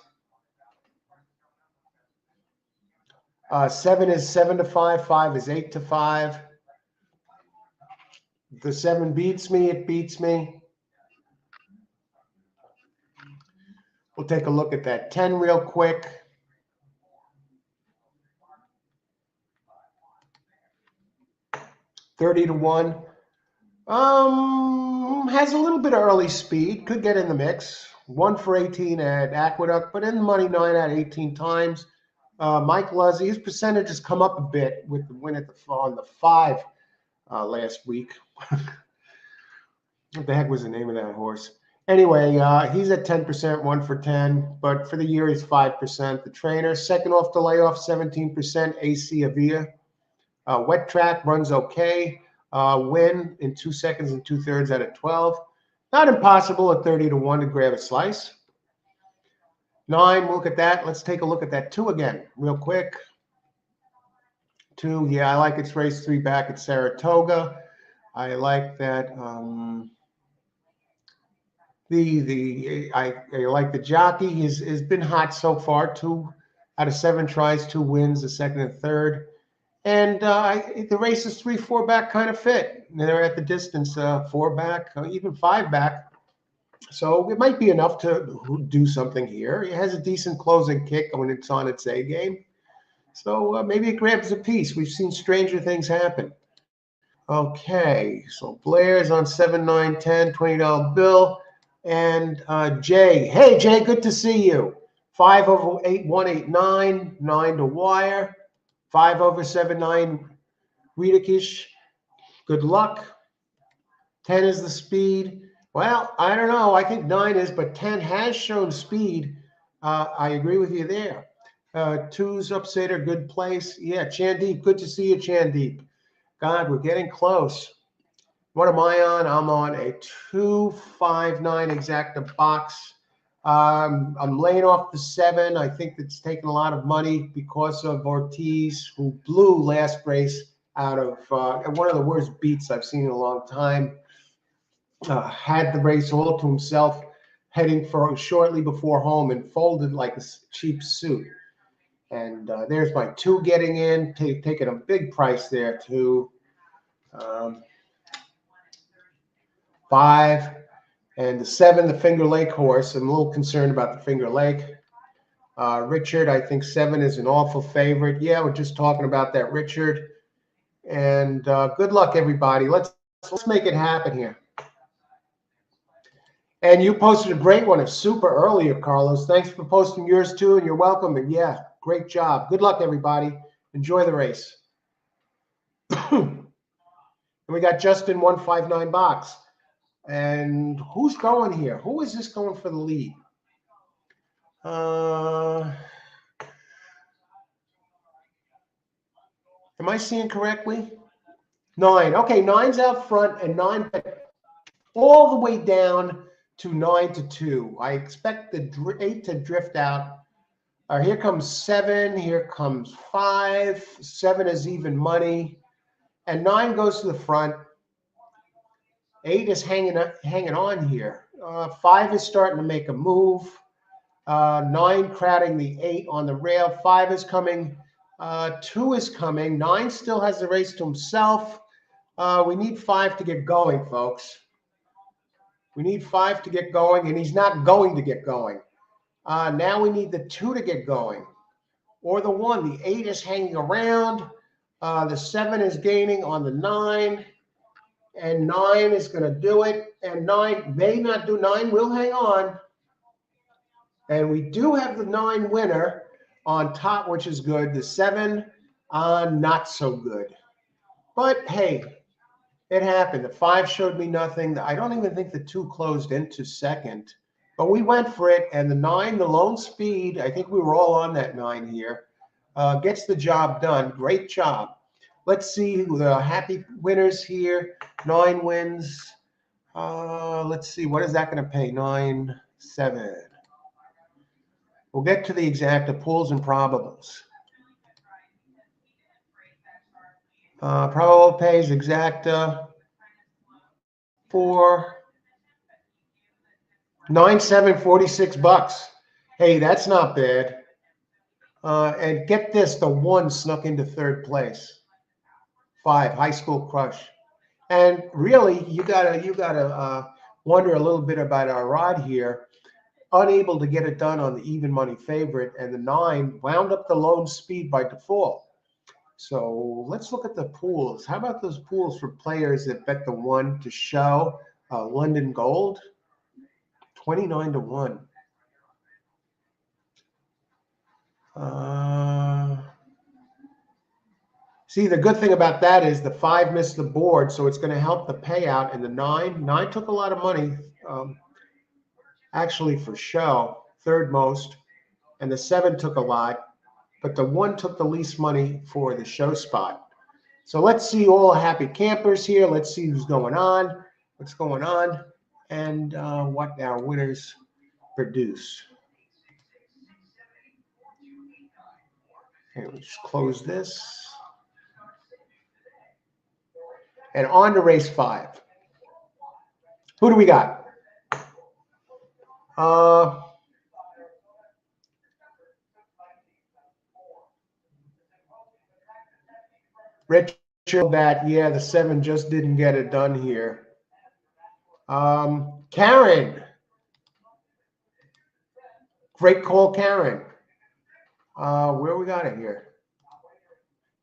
7 is 7 to 5. 5 is 8 to 5. If the 7 beats me, it beats me. We'll take a look at that 10 real quick. $30 to 1. Has a little bit of early speed. Could get in the mix. 1 for 18 at Aqueduct, but in the money 9 out of 18 times. Mike Luzzy, his percentage has come up a bit with the win on the 5 last week. What the heck was the name of that horse? Anyway, he's at 10%, 1 for 10, but for the year he's 5%. The trainer, second off the layoff, 17%, AC Avia. Wet track runs okay. Win in 2 seconds and 2/3 out of 12. Not impossible at 30 to 1 to grab a slice. 9, look at that. Let's take a look at that 2 again, real quick. 2, yeah, I like its race 3 back at Saratoga. I like that. I like the jockey. He's been hot so far. 2 out of 7 tries, 2 wins, the second and third. And the race is 3-4 back kind of fit. They're at the distance, 4 back, even 5 back. So it might be enough to do something here. It has a decent closing kick when it's on its A game. So maybe it grabs a piece. We've seen stranger things happen. Okay, so Blair's on 7, 9, 10, $20 bill. And Jay. Hey, Jay, good to see you. 5 over 8, 1, 8, 9, 9 to wire. 5 over 7, 9, Ritakish. Good luck. 10 is the speed. Well, I don't know. I think 9 is, but 10 has shown speed. I agree with you there. 2's upsetter, good place. Yeah, Chandeep, good to see you, Chandeep. God, we're getting close. What am I on? I'm on a 259 exacta box. I'm laying off the 7. I think it's taken a lot of money because of Ortiz, who blew last race out of one of the worst beats I've seen in a long time. Had the race all to himself, heading for shortly before home and folded like a cheap suit. And there's my 2 getting in, taking a big price there too. 5 and the 7, the Finger Lake horse. I'm a little concerned about the Finger Lake. Richard, I think 7 is an awful favorite. Yeah, we're just talking about that, Richard. And good luck, everybody. Let's make it happen here. And you posted a great one. It's super earlier, Carlos. Thanks for posting yours too, and you're welcome. And yeah, great job. Good luck, everybody. Enjoy the race. And we got Justin 159 box. And who's going here? Who is this going for the lead? Am I seeing correctly? 9. Okay, 9's out front and 9 all the way down to 9 to 2. I expect the 8 to drift out. All right, here comes 7. Here comes 5. 7 is even money. And 9 goes to the front. 8 is hanging on here. 5 is starting to make a move. 9 crowding the 8 on the rail. 5 is coming. 2 is coming. 9 still has the race to himself. We need 5 to get going, folks. We need 5 to get going, and he's not going to get going. Now we need the 2 to get going, or the 1. The 8 is hanging around. The 7 is gaining on the 9, and 9 is going to do it. And 9 may not do. 9 will hang on. And we do have the 9 winner on top, which is good. The 7, not so good. But hey, it happened. The 5 showed me nothing. I don't even think the 2 closed into second. But we went for it. And the 9, the lone speed, I think we were all on that 9 here, gets the job done. Great job. Let's see who the happy winners here. 9 wins. Let's see. What is that going to pay? 9, 7. We'll get to the exacta pools and probables. Probable pays exacta 4, 9, 7, $46. Hey, that's not bad. And get this, the 1 snuck into 3rd place. 5, High School Crush. And really, you gotta wonder a little bit about our rod here. Unable to get it done on the even money favorite, and the 9 wound up the lone speed by default. So let's look at the pools. How about those pools for players that bet the 1 to show? London Gold, 29 to 1. See, the good thing about that is the 5 missed the board, so it's going to help the payout. And the 9 took a lot of money, actually for show, 3rd most, and the 7 took a lot, but the 1 took the least money for the show spot. So let's see all happy campers here. Let's see who's going on, what's going on, and what our winners produce. Okay, let's just close this. And on to race 5. Who do we got? Richard, that, yeah, the 7 just didn't get it done here. Karen. Great call, Karen. Where we got it here?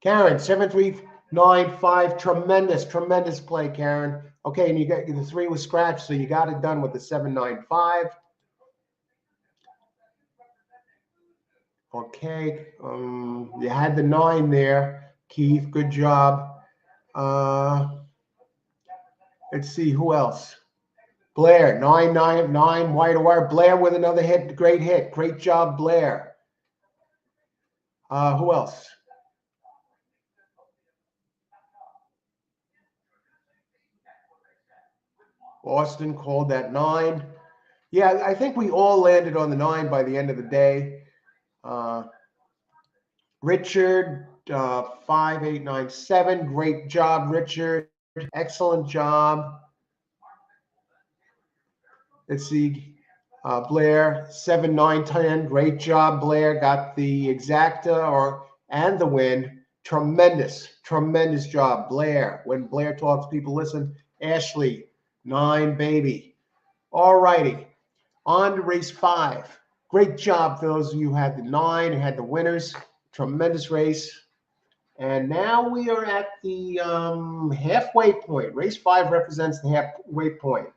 Karen, 7395. Tremendous play, Karen. Okay, and you got the 3 was scratched, so you got it done with the 795. Okay, you had the 9 there, Keith. Good job. Let's see who else. Blair, 999, wide to wire. Blair with another hit. Great hit. Great job, Blair. Who else? Austin called that 9. Yeah, I think we all landed on the 9 by the end of the day. Richard, 5897. Great job, Richard. Excellent job. Let's see. Blair, 7910. Great job, Blair. Got the exacta and the win. Tremendous job, Blair. When Blair talks, people listen. Ashley, 9, baby. All righty. On to race 5. Great job for those of you who had the 9 and had the winners. Tremendous race. And now we are at the halfway point. Race 5 represents the halfway point.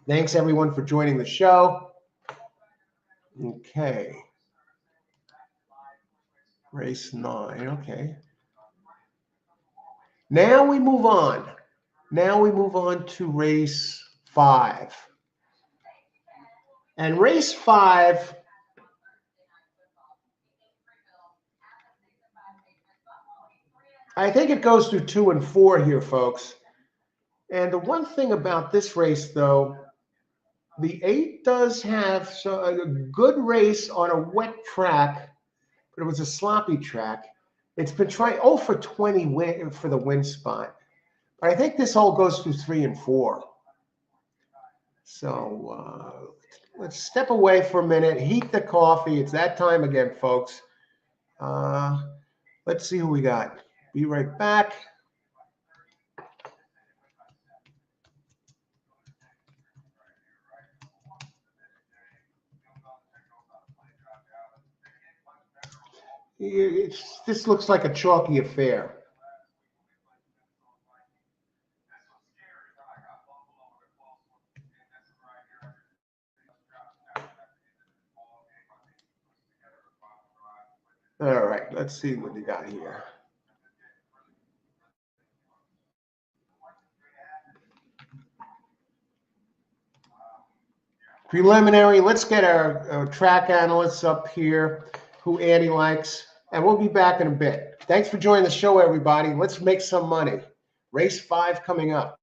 Thanks, everyone, for joining the show. Okay. Race 9. Okay. Now we move on. Now we move on to race 5. And race 5, I think it goes through 2 and 4 here, folks. And the one thing about this race, though, The 8 does have a good race on a wet track, but it was a sloppy track. It's been trying 0 for 20 win for the win spot. But I think this all goes through 3 and 4. So let's step away for a minute, heat the coffee. It's that time again, folks. Let's see who we got. Be right back. This looks like a chalky affair. All right, let's see what we got here. Preliminary, let's get our track analysts up here, who Andy likes, and we'll be back in a bit. Thanks for joining the show, everybody. Let's make some money. Race 5 coming up.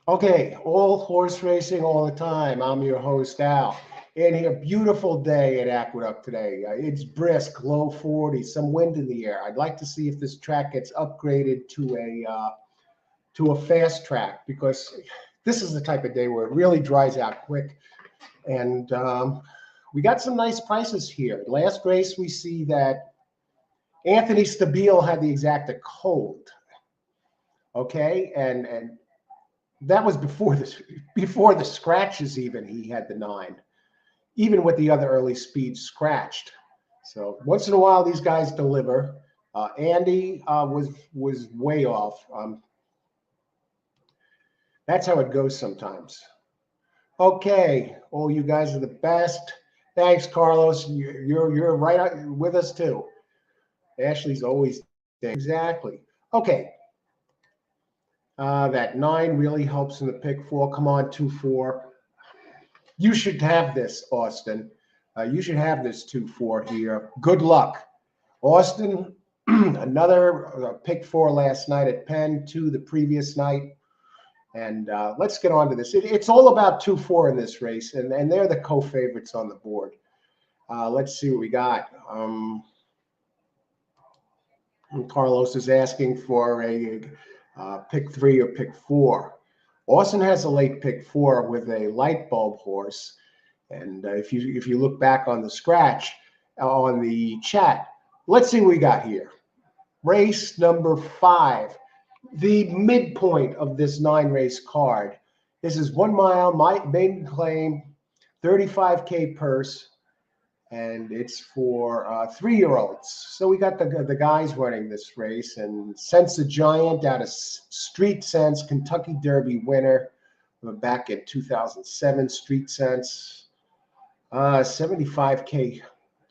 Okay, all horse racing all the time. I'm your host, Al. And here, beautiful day at Aqueduct today. It's brisk, low 40s, some wind in the air. I'd like to see if this track gets upgraded to a fast track, because this is the type of day where it really dries out quick. And we got some nice prices here. Last race, we see that Anthony Stabile had the exacta cold. Okay, and that was before the scratches. Even he had the 9, even with the other early speeds scratched. So once in a while, these guys deliver. Andy was way off. That's how it goes sometimes. Okay, all you guys are the best. Thanks, Carlos. You're right with us too. Ashley's always there. Exactly. Okay. That 9 really helps in the pick 4. Come on, 2-4. You should have this, Austin. You should have this 2-4 here. Good luck. Austin, another pick 4 last night at Penn, 2 the previous night. And let's get on to this. It's all about 2-4 in this race, and they're the co-favorites on the board. Let's see what we got. Carlos is asking for a pick 3 or pick 4. Austin has a late pick 4 with a light bulb horse. And if you look back on the scratch on the chat, let's see what we got here. Race number 5, the midpoint of this 9-race card. This is 1 mile, maiden claim, 35K purse, and it's for 3-year-olds. So we got the guys running this race, and Sense a Giant out of Street Sense, Kentucky Derby winner back in 2007, Street Sense, 75K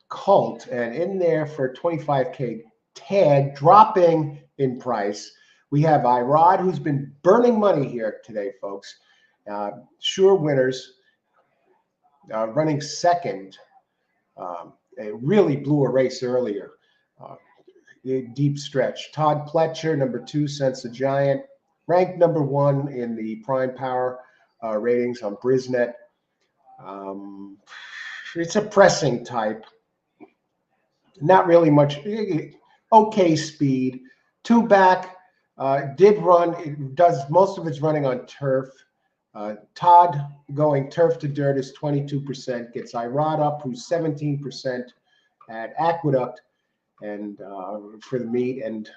Colt, and in there for 25K tag, dropping in price. We have Irod, who's been burning money here today, folks. Sure winners, running second. It really blew a race earlier. Deep stretch. Todd Pletcher, number 2, Sense a Giant, ranked number 1 in the Prime Power ratings on Brisnet. It's a pressing type. Not really much. Okay speed. 2 back. Did run. It does most of its running on turf. Todd going turf to dirt is 22%. Gets Irod up, who's 17% at Aqueduct, and for the meet, and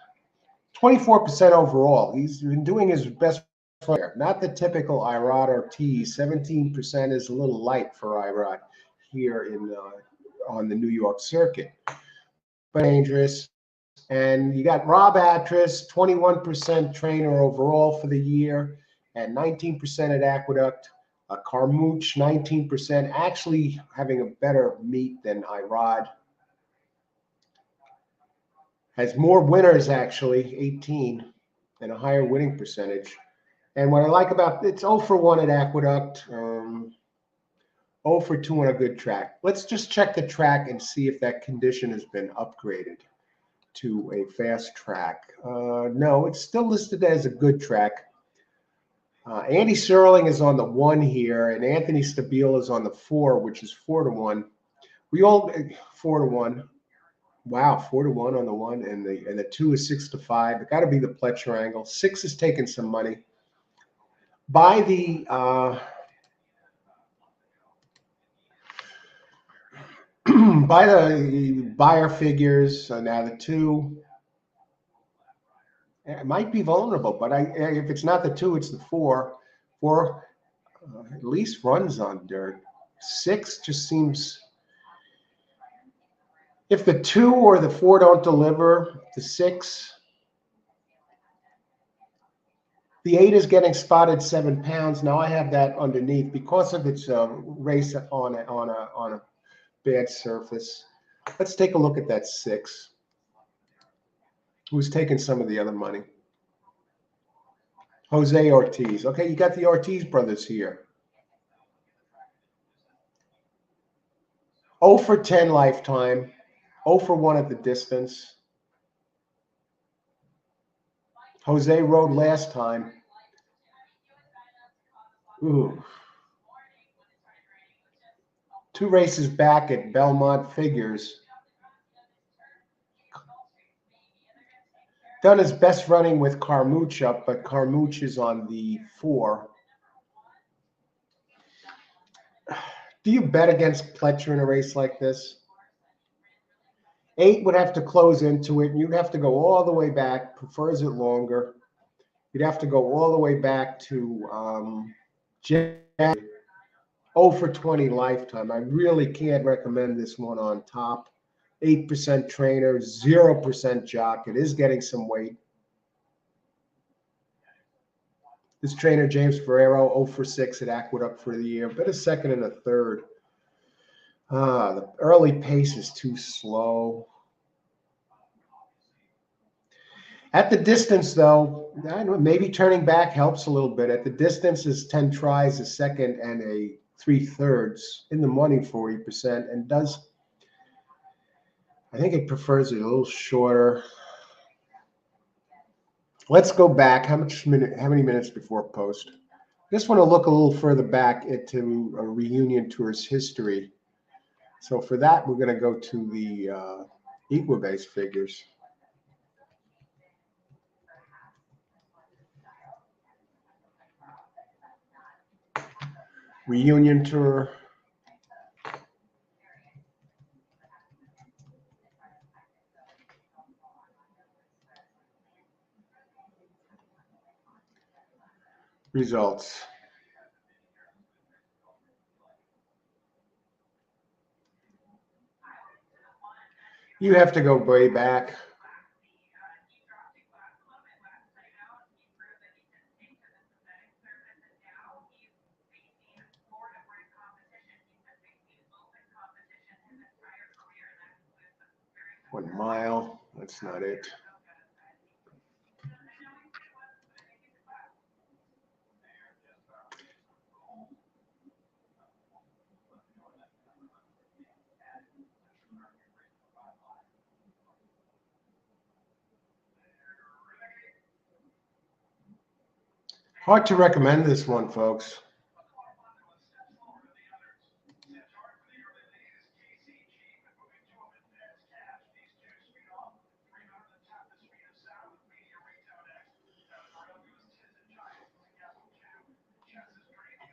24% overall. He's been doing his best player. Not the typical Irod Ortiz. 17% is a little light for Irod here in on the New York circuit, but dangerous. And you got Rob Atras, 21% trainer overall for the year, and 19% at Aqueduct. Carmouche, 19%, actually having a better meet than Irod. Has more winners, actually, 18, and a higher winning percentage. And what I like about it's 0 for 1 at Aqueduct, 0 for 2 on a good track. Let's just check the track and see if that condition has been upgraded to a fast track. No, it's still listed as a good track. Andy Serling is on the 1 here, and Anthony Stabile is on the 4, which is 4 to 1. We all 4 to 1. Wow, 4 to 1 on the 1, and the 2 is 6 to 5. It got to be the Pletcher angle. 6 is taking some money. By the by the buyer figures, now the 2. It might be vulnerable, but if it's not the 2, it's the 4. 4 at least runs on dirt. 6 just seems. If the 2 or the 4 don't deliver, the 6. The 8 is getting spotted 7 pounds. Now I have that underneath because of its race on a bad surface. Let's take a look at that 6. Who's taking some of the other money? Jose Ortiz. Okay, you got the Ortiz brothers here. 0 for 10 lifetime. 0 for 1 at the distance. Jose rode last time. Ooh. 2 races back at Belmont Figures. Done his best running with Carmouche up, but Carmouche is on the 4. Do you bet against Pletcher in a race like this? 8 would have to close into it, and you'd have to go all the way back, prefers it longer. You'd have to go all the way back to January. 0 for 20 lifetime. I really can't recommend this one on top. 8% trainer, 0% jock. It is getting some weight. This trainer, James Ferrero, 0 for 6 at Aqueduct for the year, but a second and a third. The early pace is too slow. At the distance, though, maybe turning back helps a little bit. At the distance is 10 tries, a second and a 3/3 in the money, 40%, and does, I think it prefers it a little shorter. Let's go back. How many minutes before post? I just want to look a little further back into a reunion tour's history. So for that, we're going to go to the Equibase figures. Reunion tour. Results. You have to go way back. One mile. That's not it. Hard to recommend this one, folks.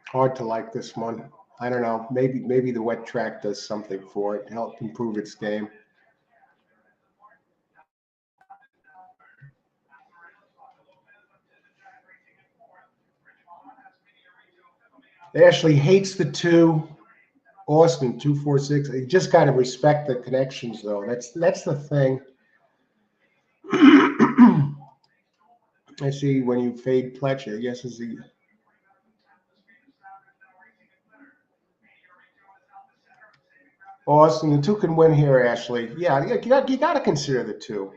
Hard to like this one. I don't know. Maybe the wet track does something for it, help improve its game. Ashley hates the 2. Austin 246. You just got to respect the connections, though. That's the thing. I see when you fade Pletcher. I guess is the. Austin, the 2 can win here, Ashley. Yeah, you got to consider the 2.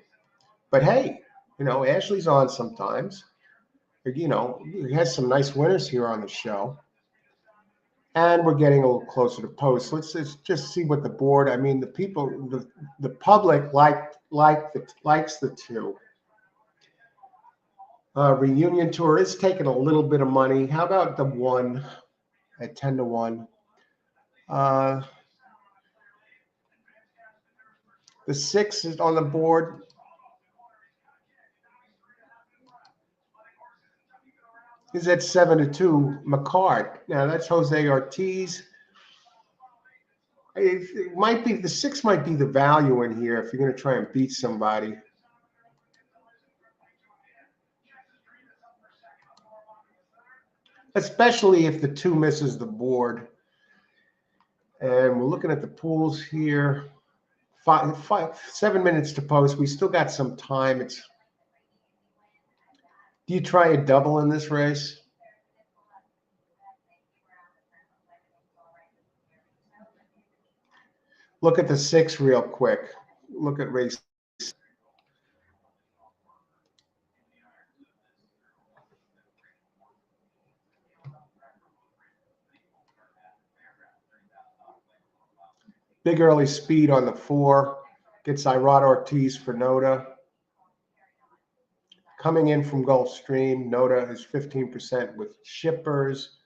But hey, Ashley's on sometimes. He has some nice winners here on the show. And we're getting a little closer to post. Let's just see what the board. I mean, the people, the public likes the 2. Reunion tour is taking a little bit of money. How about the 1 at 10 to 1? The 6 is on the board. Is at 7 to 2. McCart. Now that's Jose Ortiz. It might be the 6 might be the value in here if you're going to try and beat somebody. Especially if the 2 misses the board. And we're looking at the pools here. 7 minutes to post. We still got some time. Do you try a double in this race? Look at the 6 real quick. Look at race. Big early speed on the 4. Gets Irad Ortiz for Noda. Coming in from Gulfstream, Noda is 15% with shippers.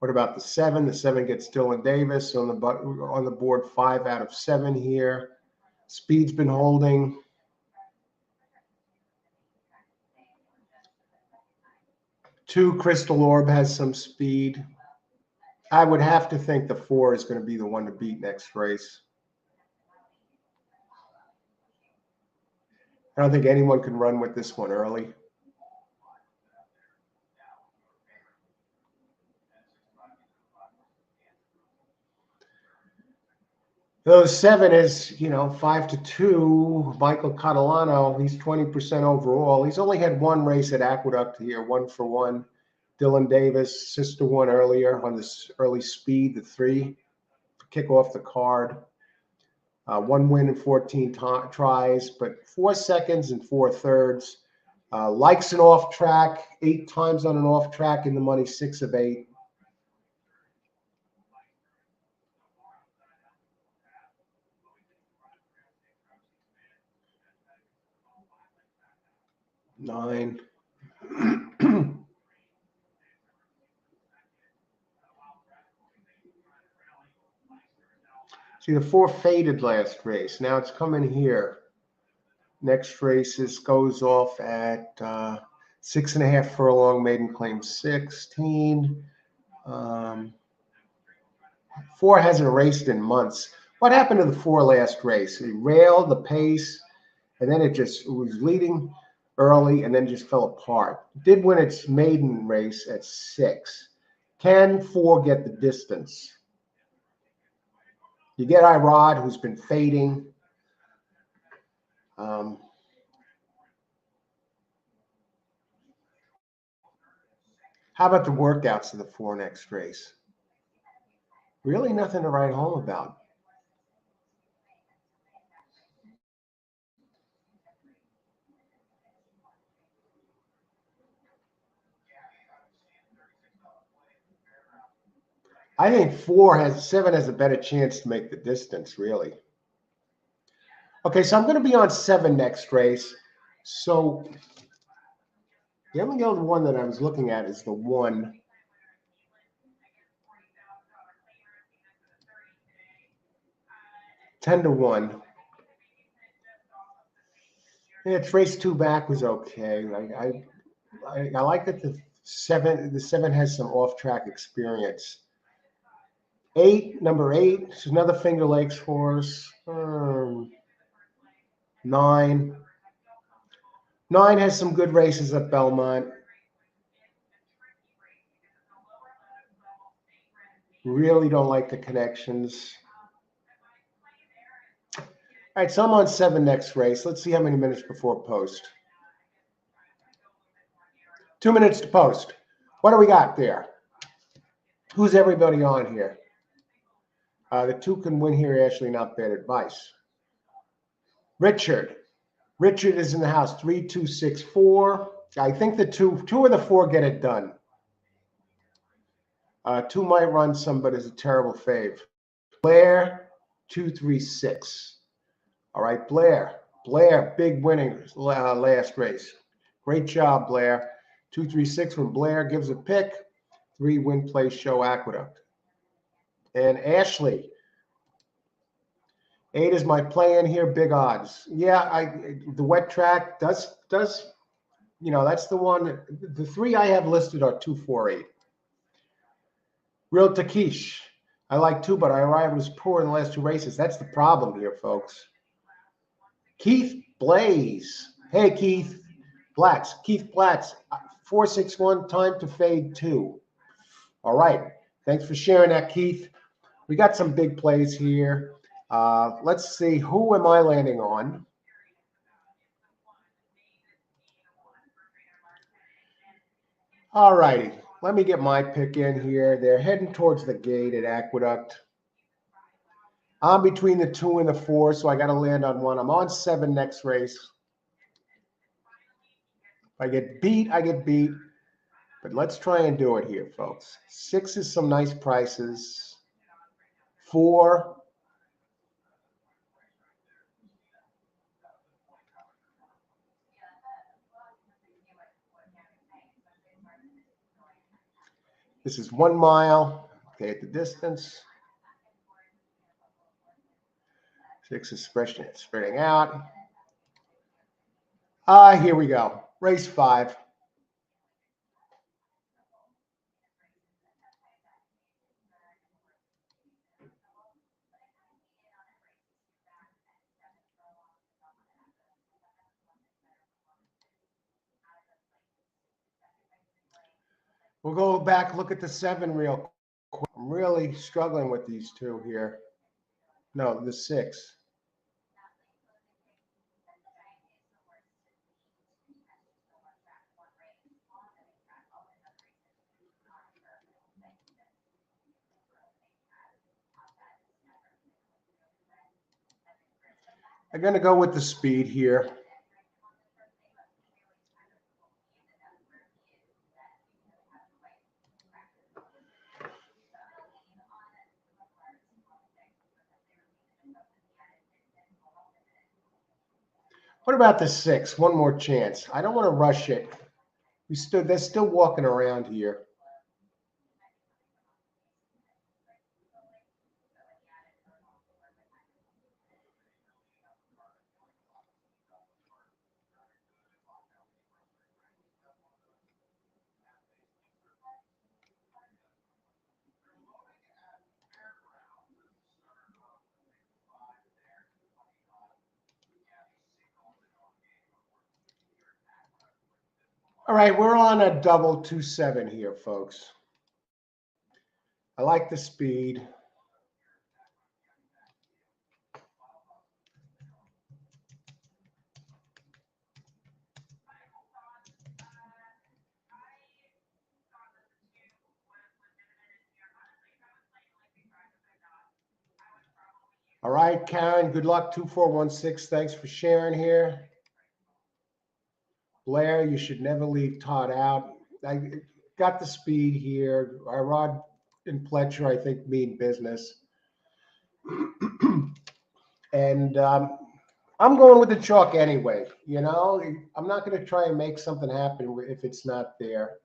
What about the 7? The 7 gets Dylan Davis on the board, 5 out of 7 here. Speed's been holding. Two, Crystal Orb has some speed. I would have to think the 4 is going to be the one to beat next race. I don't think anyone can run with this one early. Those 7 is, 5-2. Michael Catalano, he's 20% overall. He's only had one race at Aqueduct here, 1-for-1. Dylan Davis, sister won earlier on this early speed, the 3, to kick off the card. 1 win in 14 tries, but 4 seconds and 4 thirds. Likes an off track, 8 times on an off track in the money, 6 of 8. Nine. See, the 4 faded last race. Now it's coming here. Next race goes off at 6.5 furlong, maiden claim 16. 4 hasn't raced in months. What happened to the 4 last race? It railed the pace, and then it was leading early and then just fell apart. It did win its maiden race at 6. Can 4 get the distance? You get Irod, who's been fading. How about the workouts of the 4 next race? Really nothing to write home about. I think 7 has a better chance to make the distance, really. Okay, so I'm going to be on 7 next race. So the only other one that I was looking at is the 1. $10-1. Yeah, its race 2 back was okay. I like that the 7 has some off-track experience. 8, number 8, is another Finger Lakes horse. 9. 9 has some good races at Belmont. Really don't like the connections. All right, so I'm on 7 next race. Let's see how many minutes before post. 2 minutes to post. What do we got there? Who's everybody on here? The 2 can win here, Ashley, not bad advice. Richard. Richard is in the house, 3-2-6-4. I think the 2 of the 4 get it done. 2 might run some, but it's a terrible fave. Blair, 2-3-6. All right, Blair. Blair, big winning last race. Great job, Blair. 2-3-6 when Blair gives a pick. 3 win, play, show, Aqueduct. And Ashley. 8 is my play in here, big odds. Yeah, the wet track does that's the one. The 3 I have listed are 2-4-8. Real Takish. I like 2, but Irod was poor in the last 2 races. That's the problem here, folks. Keith Blaze. Hey, Keith Blatz. Keith Blatz. 4-6-1, time to fade 2. All right. Thanks for sharing that, Keith. We got some big plays here. Let's see. Who am I landing on? All righty. Let me get my pick in here. They're heading towards the gate at Aqueduct. I'm between the 2 and the 4, so I got to land on 1. I'm on 7 next race. If I get beat, I get beat. But let's try and do it here, folks. 6 is some nice prices. 4. This is 1 mile. Okay, at the distance. 6 is spreading out. Here we go. Race 5. We'll go back, look at the 7 real quick. I'm really struggling with these two here. No, the 6. I'm going to go with the speed here. What about the 6? One more chance. I don't want to rush it. They're still walking around here. All right, we're on a double 2-7 here, folks. I like the speed. All right, Karen, good luck, 2416. Thanks for sharing here. Blair, you should never leave Todd out. I got the speed here. Irod and Pletcher, I think, mean business. And I'm going with the chalk anyway. You know, I'm not going to try and make something happen if it's not there.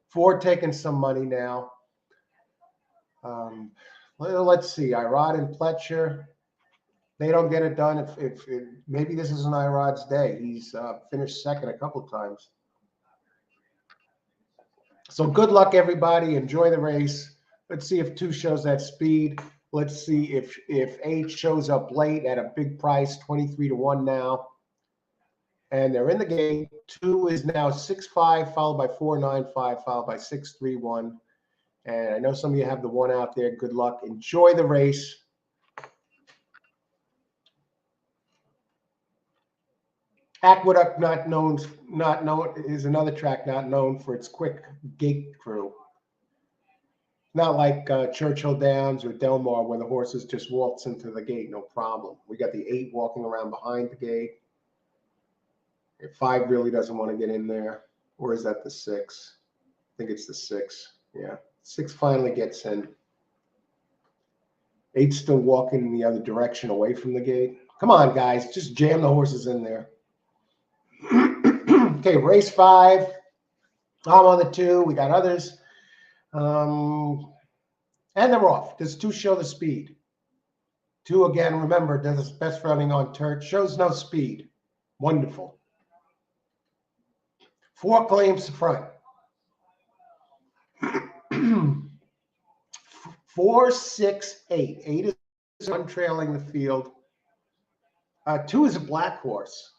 Ford taking some money now. Let's see, Irod and Pletcher. They don't get it done. If maybe this isn't Irod's day. He's finished second a couple times. So good luck, everybody. Enjoy the race. Let's see if 2 shows that speed. Let's see if 8 shows up late at a big price, 23-1 now. And they're in the gate. 2 is now 6-5, followed by 4-9-5, followed by 6-3-1. And I know some of you have the 1 out there. Good luck. Enjoy the race. Aqueduct is another track not known for its quick gate crew. Not like Churchill Downs or Delmar where the horses just waltz into the gate, no problem. We got the 8 walking around behind the gate. 5 really doesn't want to get in there. Or is that the 6? I think it's the 6. Yeah, 6 finally gets in. 8's still walking in the other direction away from the gate. Come on, guys, just jam the horses in there. Okay, race 5. I'm on the 2. We got others. And they're off. Does 2 show the speed? 2, again, remember, does best running on turf. Shows no speed. Wonderful. 4 claims to front. 4, 6, 8. 8 is one trailing the field. 2 is a black horse.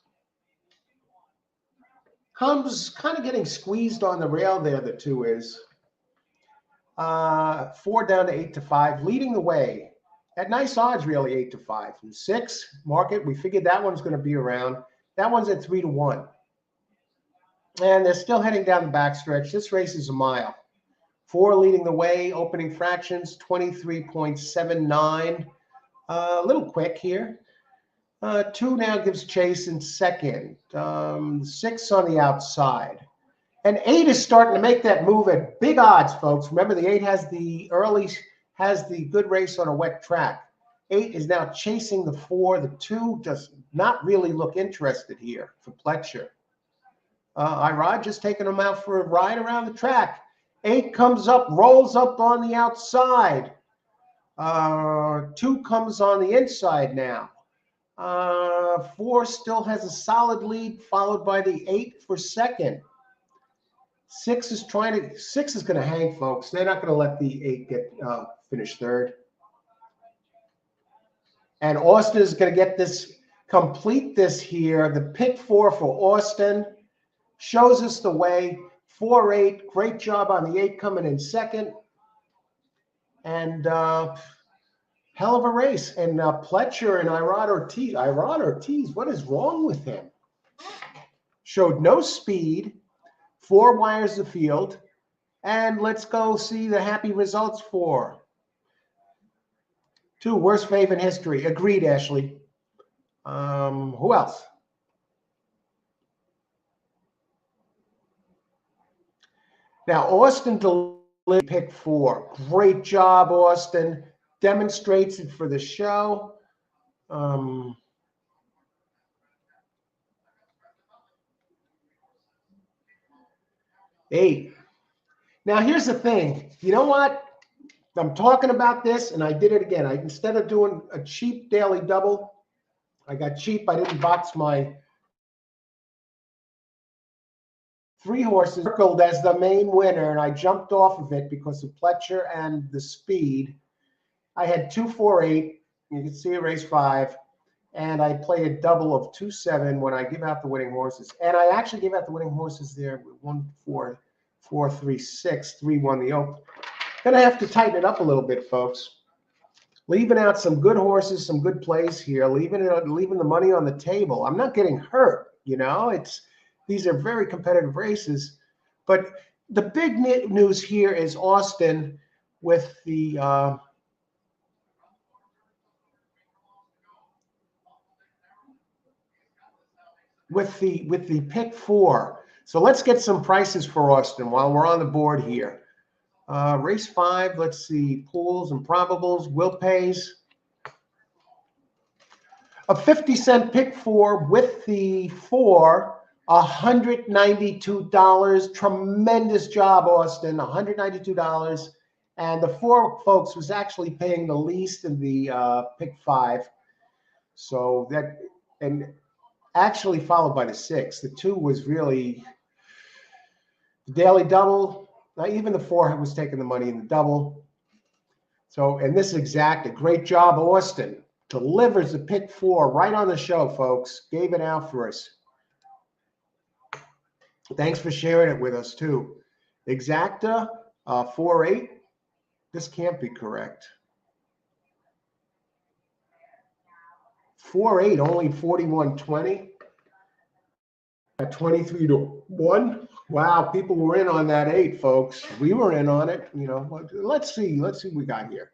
Comes kind of getting squeezed on the rail there, the 2 is. 4 down to 8-5, leading the way. At nice odds, really, 8-5. And 6, market, we figured that one's going to be around. That one's at 3-1. And they're still heading down the backstretch. This race is a mile. 4 leading the way, opening fractions, 23.79. A little quick here. 2 now gives chase in second. 6 on the outside. And 8 is starting to make that move at big odds, folks. Remember, the 8 has the good race on a wet track. 8 is now chasing the 4. The 2 does not really look interested here for Pletcher. Irod just taking him out for a ride around the track. 8 comes up, rolls up on the outside. 2 comes on the inside now. 4 still has a solid lead, followed by the 8 for second. 6 is going to hang, folks. They're not going to let the 8 get finish third. And Austin is going to get this, complete this here. The pick 4 for Austin shows us the way. 4-8, great job on the 8 coming in second. And hell of a race. And Pletcher and Irad Ortiz, what is wrong with him? Showed no speed, 4 wires the field. And let's go see the happy results for 2 worst fave in history. Agreed, Ashley. Who else? Now, Austin delivered pick 4. Great job, Austin. Demonstrates it for the show. 8. Now, here's the thing. You know what? I'm talking about this, and I did it again. Instead of doing a cheap daily double, I got cheap. I didn't box my 3 horses circled as the main winner, and I jumped off of it because of Pletcher and the speed. I had 2, 4, 8. You can see a race 5, and I play a double of 2, 7 when I give out the winning horses. And I actually gave out the winning horses there. 1, 4, 4, 3, 6. 3 won the open. Gonna have to tighten it up a little bit, folks. Leaving out some good horses, some good plays here. Leaving the money on the table. I'm not getting hurt, you know. These are very competitive races, but the big news here is Austin with the pick 4. So let's get some prices for Austin while we're on the board here. Race 5, let's see, pools and probables, will pays. A 50-cent pick 4 with the 4, $192. Tremendous job, Austin, $192. And the 4, folks, was actually paying the least in the pick 5. So that, and actually followed by the 6. The 2 was really the daily double. Even the 4 was taking the money in the double. So, and this is exact. Great job, Austin. Delivers the pick 4 right on the show, folks. Gave it out for us. Thanks for sharing it with us, too. Exacta, 4-8. This can't be correct. 4-8, only 41.20. At 23-1. Wow, people were in on that 8, folks. We were in on it. You know, let's see what we got here.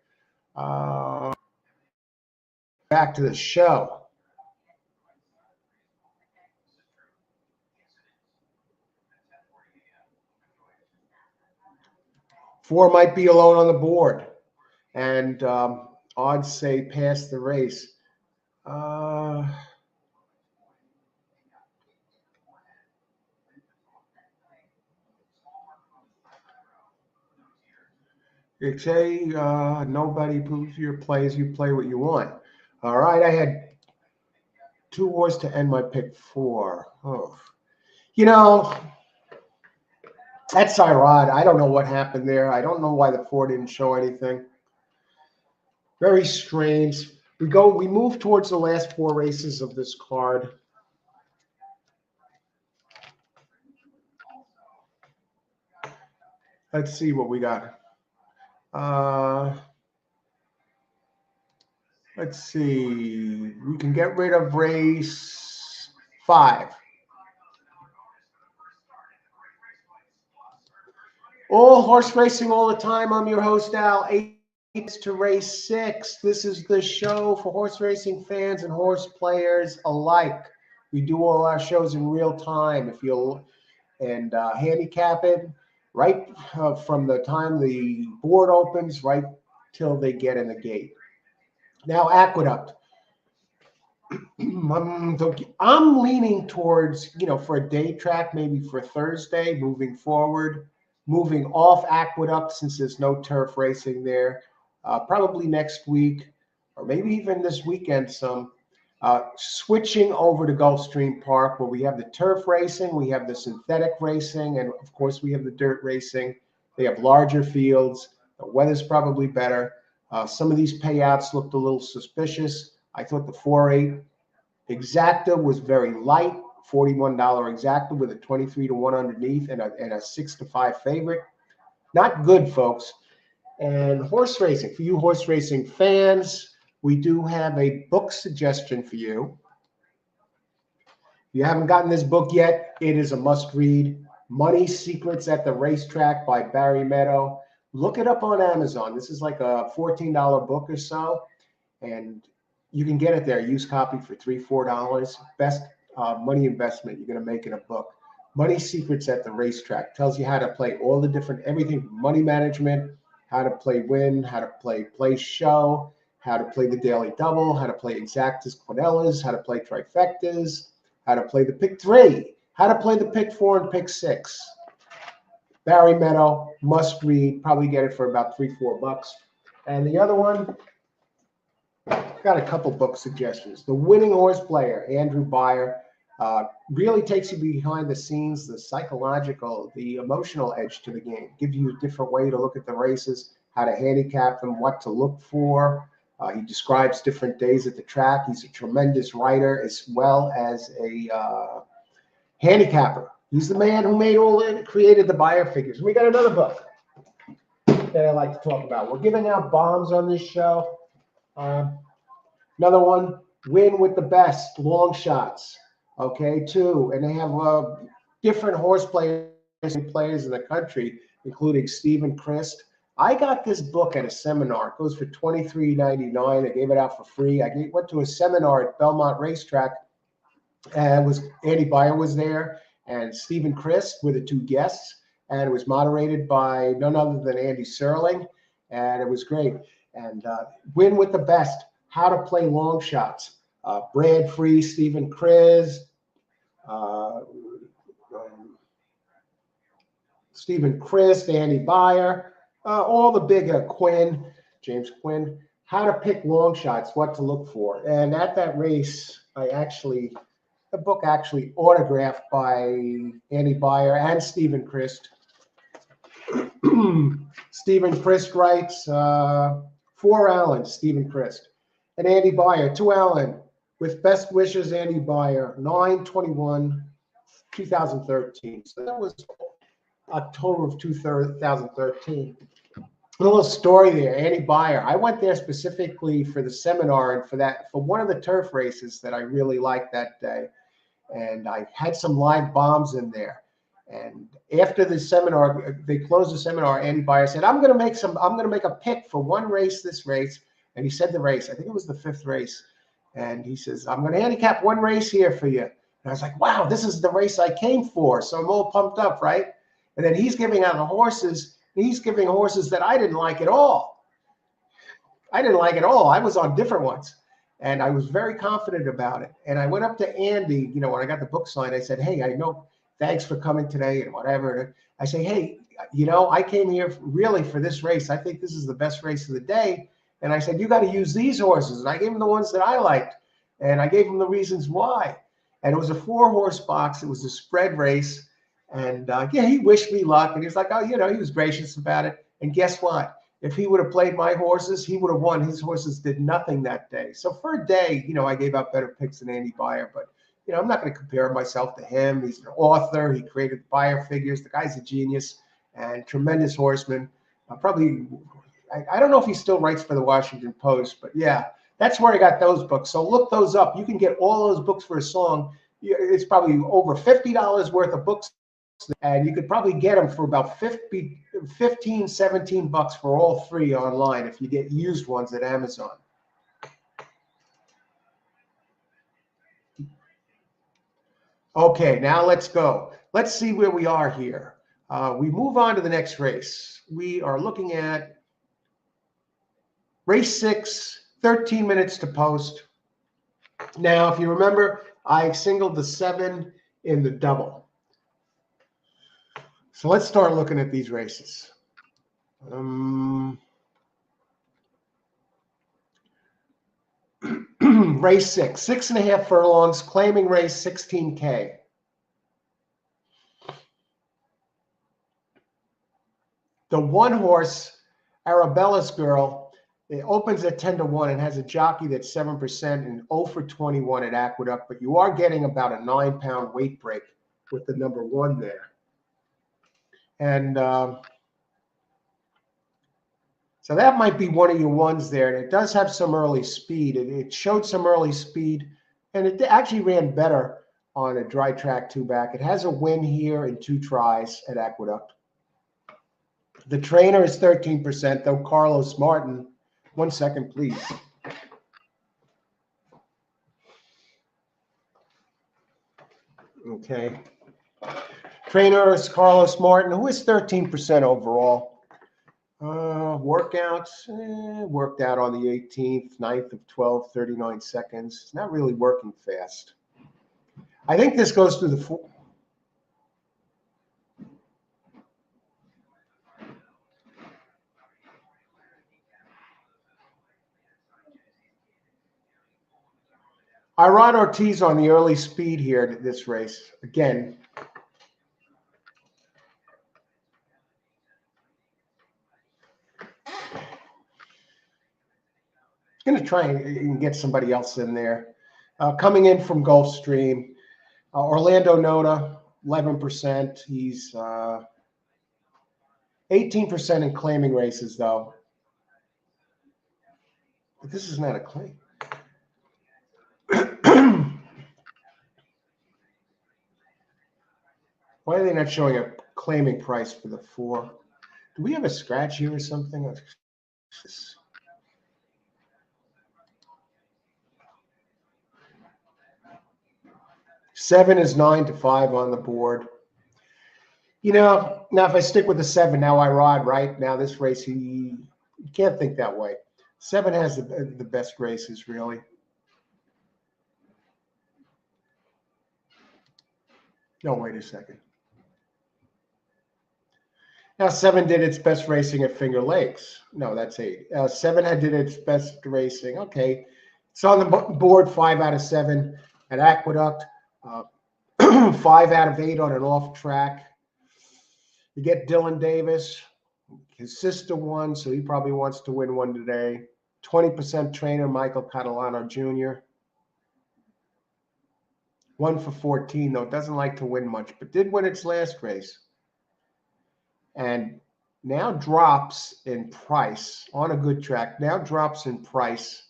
Back to the show. Four might be alone on the board, and odds say pass the race. You say nobody proves your plays. You play what you want. All right, I had 2 wars to end my pick 4. Oh, you know, that's Irad. I don't know what happened there. I don't know why the 4 didn't show anything. Very strange. We move towards the last 4 races of this card. Let's see what we got. Let's see. We can get rid of race 5. All horse racing all the time. I'm your host, Al. 8 to race 6. This is the show for horse racing fans and horse players alike. We do all our shows in real time. If you'll and handicapping right from the time the board opens right till they get in the gate. Now, Aqueduct. I'm leaning towards, for a day track, maybe for Thursday, moving forward. moving off Aqueduct since there's no turf racing there. Probably next week, or maybe even this weekend, some switching over to Gulfstream Park, where we have the turf racing, we have the synthetic racing, and of course we have the dirt racing. They have larger fields. The weather's probably better. Some of these payouts looked a little suspicious. I thought the 4-8 exacta was very light, $41 exacta with a 23-1 underneath and a 6-5 favorite. Not good, folks. And horse racing, for you horse racing fans, we do have a book suggestion for you. If you haven't gotten this book yet, it is a must-read. Money Secrets at the Racetrack by Barry Meadow. Look it up on Amazon. This is like a $14 book or so, and you can get it there. Used copy for $3-4. Best money investment you're going to make in a book. Money Secrets at the Racetrack tells you how to play all the different, everything from money management, how to play win, how to play show, how to play the daily double, how to play exactas, quinellas, how to play trifectas, how to play the pick 3, how to play the pick 4 and pick 6. Barry Meadow, must read. Probably get it for about $3-4. And the other one, got a couple book suggestions. The Winning Horse Player, Andrew Beyer, really takes you behind the scenes, the psychological, the emotional edge to the game. Gives you a different way to look at the races, how to handicap them, what to look for. He describes different days at the track. He's a tremendous writer as well as a handicapper. He's the man who created the Beyer figures. We got another book that I like to talk about. We're giving out bombs on this show. Another one, Win with the Best, long shots. Okay, 2. And they have different horse players in the country, including Stephen Christ. I got this book at a seminar. It goes for $23.99. I gave it out for free. Went to a seminar at Belmont Racetrack, and Andy Beyer was there, and Stephen Christ were the 2 guests, and it was moderated by none other than Andy Serling, and it was great. And Win with the Best, how to play long shots. Brad Free, Stephen Christ, Andy Beyer, all the big James Quinn, how to pick long shots, what to look for. And at that race, the book actually autographed by Andy Beyer and Stephen Christ. Stephen Christ writes, 4 Allen, Stephen Christ. And Andy Beyer, 2 Allen. With best wishes, Andy Beyer, 9/21, 2013. So that was October of 2013. A little story there, Andy Beyer. I went there specifically for the seminar and for one of the turf races that I really liked that day. And I had some live bombs in there. And after the seminar, they closed the seminar. Andy Beyer said, I'm going to make a pick for one race, this race. And he said the race, I think it was the 5th race. And he says, I'm going to handicap one race here for you. And I was like, wow, this is the race I came for. So I'm all pumped up, right? And then he's giving out the horses. He's giving horses that I didn't like at all. I was on different ones. And I was very confident about it. And I went up to Andy, when I got the book signed, I said, hey, I know, thanks for coming today and whatever. I say, hey, I came here really for this race. I think this is the best race of the day. And I said, you got to use these horses. And I gave him the ones that I liked. And I gave him the reasons why. And it was a 4-horse box. It was a spread race. And he wished me luck. And he was like, oh, he was gracious about it. And guess what? If he would have played my horses, he would have won. His horses did nothing that day. So for a day, I gave out better picks than Andy Beyer. But, I'm not going to compare myself to him. He's an author. He created the Beyer figures. The guy's a genius and tremendous horseman. I don't know if he still writes for the Washington Post, but yeah, that's where I got those books. So look those up. You can get all those books for a song. It's probably over $50 worth of books, and you could probably get them for about $15, $17 for all 3 online if you get used ones at Amazon. Okay, now let's go. Let's see where we are here. We move on to the next race. We are looking at race 6, 13 minutes to post. Now, if you remember, I singled the 7 in the double. So let's start looking at these races. Race 6, 6.5 furlongs, claiming race 16K. The one horse, Arabella's Girl, it opens at 10-1 and has a jockey that's 7% and 0 for 21 at Aqueduct, but you are getting about a 9-pound weight break with the number 1 there. And so that might be one of your ones there. And it does have some early speed. It showed some early speed, and it actually ran better on a dry track 2-back. It has a win here in 2 tries at Aqueduct. The trainer is 13%, though Carlos Martin. 1 second, please. Okay. Trainer is Carlos Martin, who is 13% overall. Workouts, worked out on the 18th, 9th of 12, 39 seconds. It's not really working fast. I think this goes through the Irad Ortiz on the early speed here at this race. Again, going to try and get somebody else in there. Coming in from Gulfstream, Orlando Noda, 11%. He's 18% in claiming races, though. But this is not a claim. Why are they not showing a claiming price for the 4? Do we have a scratch here or something? 7 is 9-5 on the board. You know, now if I stick with the 7, now I ride, right? Now this race, you can't think that way. 7 has the best races, really. No, wait a second. Now 7 did its best racing at Finger Lakes. No, that's 8. 7 did its best racing. Okay. It's on the board 5 out of 7 at Aqueduct. 5 out of 8 on an off track. You get Dylan Davis. His sister won, so he probably wants to win one today. 20% trainer Michael Catalano Jr. 1 for 14, though. Doesn't like to win much, but did win its last race. And now drops in price on a good track. Now drops in price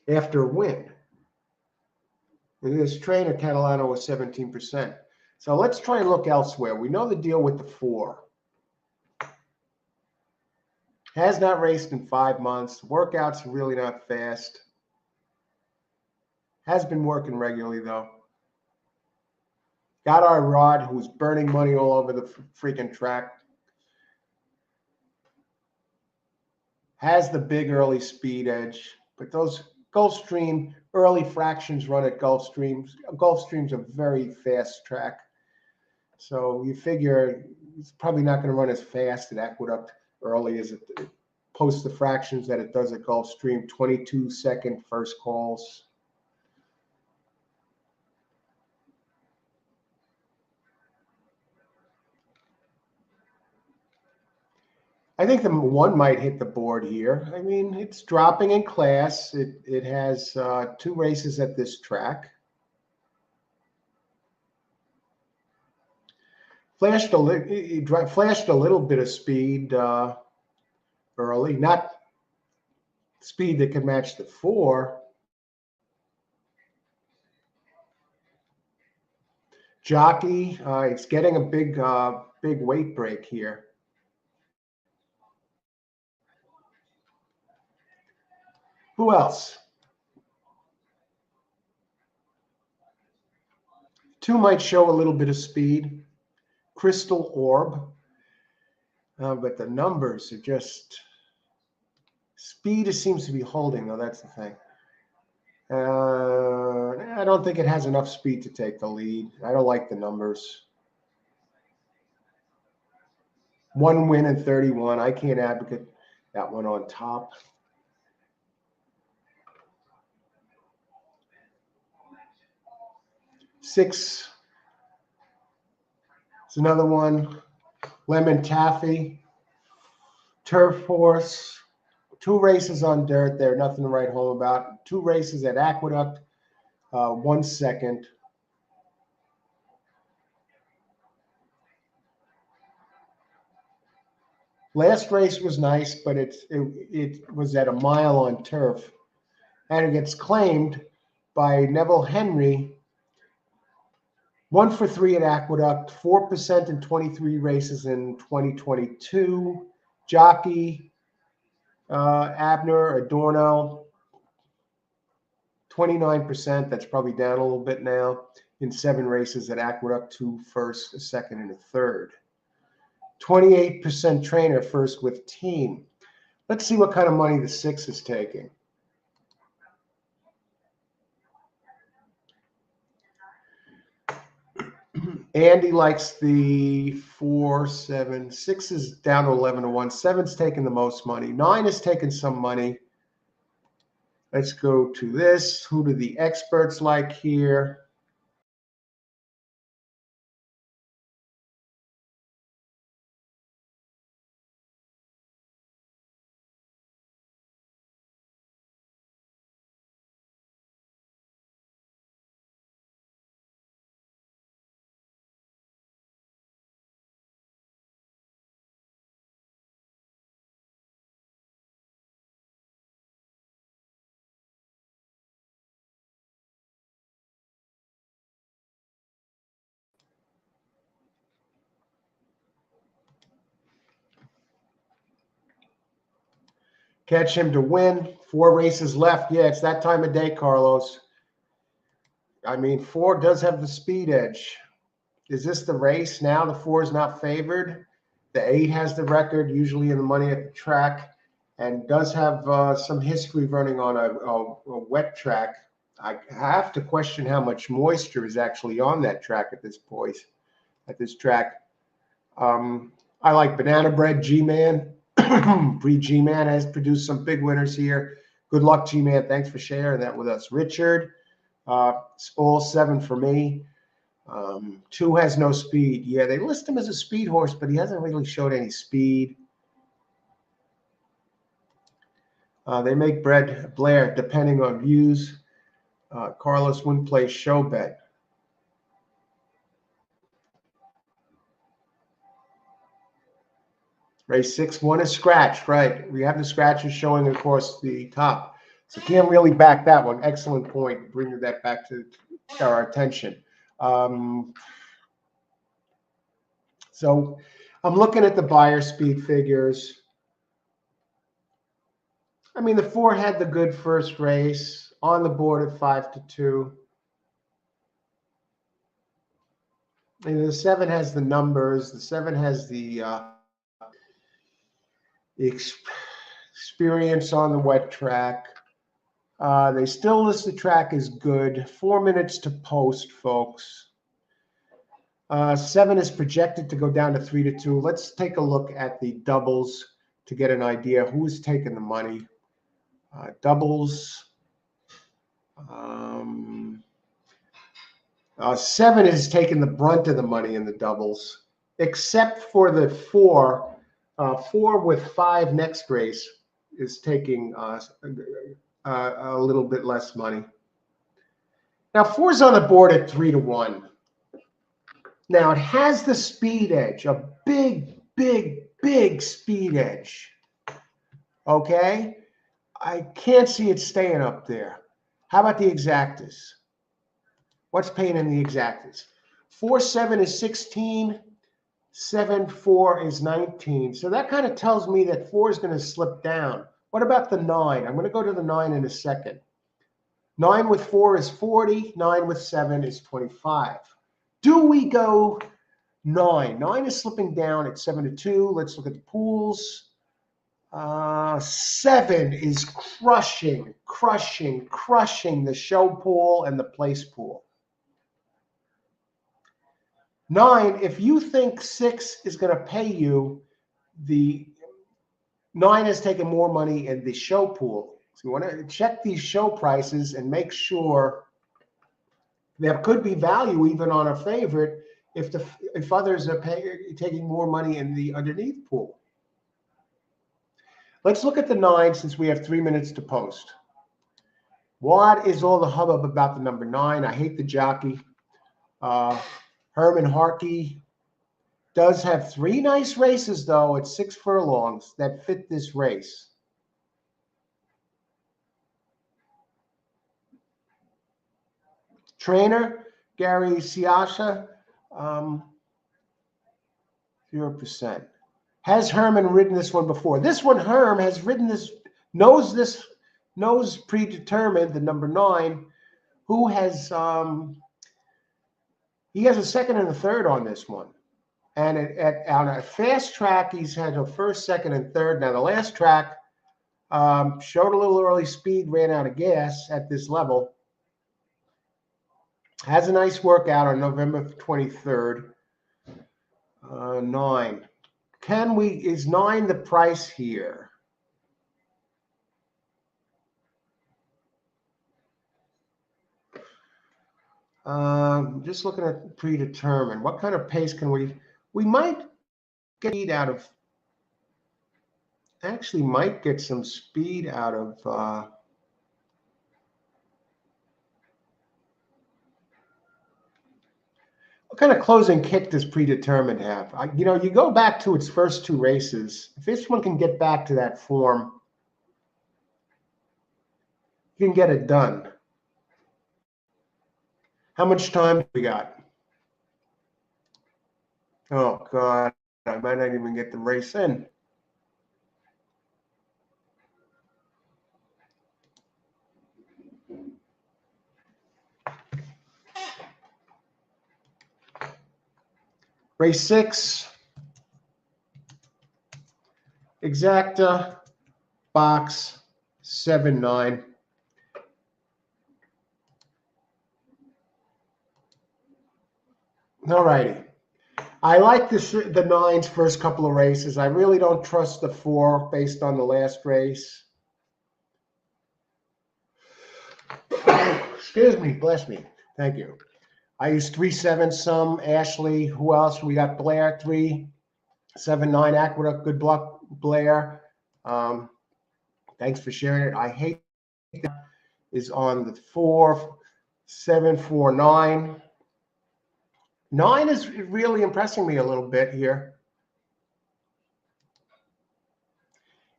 after a win. And this trainer Catalano was 17%. So let's try and look elsewhere. We know the deal with the 4. Has not raced in 5 months. Workouts are really not fast. Has been working regularly, though. Got our Rod, who's burning money all over the freaking track. Has the big early speed edge. But those Gulfstream early fractions run at Gulfstream. Gulfstream's a very fast track. So you figure it's probably not going to run as fast at Aqueduct early as it posts the fractions that it does at Gulfstream. 22-second first calls. I think the 1 might hit the board here. I mean, it's dropping in class. It has 2 races at this track. Flashed a little bit of speed early, not speed that could match the 4. Jockey, it's getting a big weight break here. Who else? 2 might show a little bit of speed. Crystal Orb. But the numbers are just... Speed seems to be holding, though. That's the thing. I don't think it has enough speed to take the lead. I don't like the numbers. 1 win and 31. I can't advocate that one on top. Six is another one. Lemon Taffy. Turf Horse. 2 races on dirt there. Nothing to write home about. 2 races at Aqueduct. 1 second. Last race was nice, but it was at a mile on turf. And it gets claimed by Neville Henry. 1 for 3 at Aqueduct, 4% in 23 races in 2022. Jockey, Abner Adorno, 29%. That's probably down a little bit now in 7 races at Aqueduct, 2 first, a second, and a third. 28% trainer first with team. Let's see what kind of money the 6 is taking. Andy likes the 4, 7. 6 is down to 11 to 1. 7's taking the most money. 9 is taking some money. Let's go to this. Who do the experts like here? Catch him to win. 4 races left. Yeah, it's that time of day, Carlos. I mean, 4 does have the speed edge. Is this the race now? The 4 is not favored. The 8 has the record, usually in the money at the track, and does have some history running on a wet track. I have to question how much moisture is actually on that track at this point, at this track. I like Banana Bread, G-Man. G-Man has produced some big winners here. Good luck, G-Man. Thanks for sharing that with us. Richard, it's all 7 for me. 2 has no speed. Yeah, they list him as a speed horse, but he hasn't really showed any speed. They make Blair depending on views. Carlos wouldn't play show bet. Race 6, 1 is scratched, right? We have the scratches showing across the top. So can't really back that one. Excellent point, bringing that back to our attention. So I'm looking at the buyer speed figures. I mean, the 4 had the good first race on the board at 5 to 2. And the 7 has the numbers. The 7 has the experience on the wet track. They still list the track as good. 4 minutes to post, folks. 7 is projected to go down to 3 to 2. Let's take a look at the doubles to get an idea who's taking the money. Doubles. 7 is taking the brunt of the money in the doubles, except for the 4. 4 with 5 next race is taking a little bit less money. Now 4's on the board at 3 to 1. Now it has the speed edge, a big, big, big speed edge. Okay? I can't see it staying up there. How about the exactas? What's paying in the exactas? 4-7 is 16. 7-4 is 19. So that kind of tells me that 4 is going to slip down. What about the 9? I'm going to go to the 9 in a second. 9 with 4 is 40. 9 with 7 is 25. Do we go 9? 9 is slipping down at 7 to 2. Let's look at the pools. 7 is crushing the show pool and the place pool. 9, if you think 6 is going to pay you The 9 has taken more money in the show pool. So you want to check these show prices and make sure there could be value even on a favorite if others are taking more money in the underneath pool. Let's look at the 9 since we have 3 minutes to post. What is all the hubbub about the number 9? I hate the jockey. Herman Harkey does have 3 nice races, though, at 6 furlongs that fit this race. Trainer, Gary Siasha, 0%. Has Herman ridden this one before? This one, Herm has ridden this, knows predetermined, the number 9, who has, he has a second and a third on this one. And on a fast track, he's had a first, second, and third. Now, the last track showed a little early speed, ran out of gas at this level. Has a nice workout on November 23rd. 9. Is 9 the price here? Just looking at predetermined. What kind of pace can we might get speed out of, actually might get some speed out of, what kind of closing kick does predetermined have? You know, you go back to its first 2 races. If this one can get back to that form, you can get it done. How much time do we got? Oh, God, I might not even get the race in. Race 6, exacta, box 7-9. All righty. I like the 9's first couple of races. I really don't trust the 4 based on the last race. Excuse me, bless me. Thank you. I used 3-7 some. Ashley, who else? We got Blair, 3-7-9 Aqueduct. Good luck, Blair. Thanks for sharing it. I hate that is on the 4-7-4-9. 9 is really impressing me a little bit here.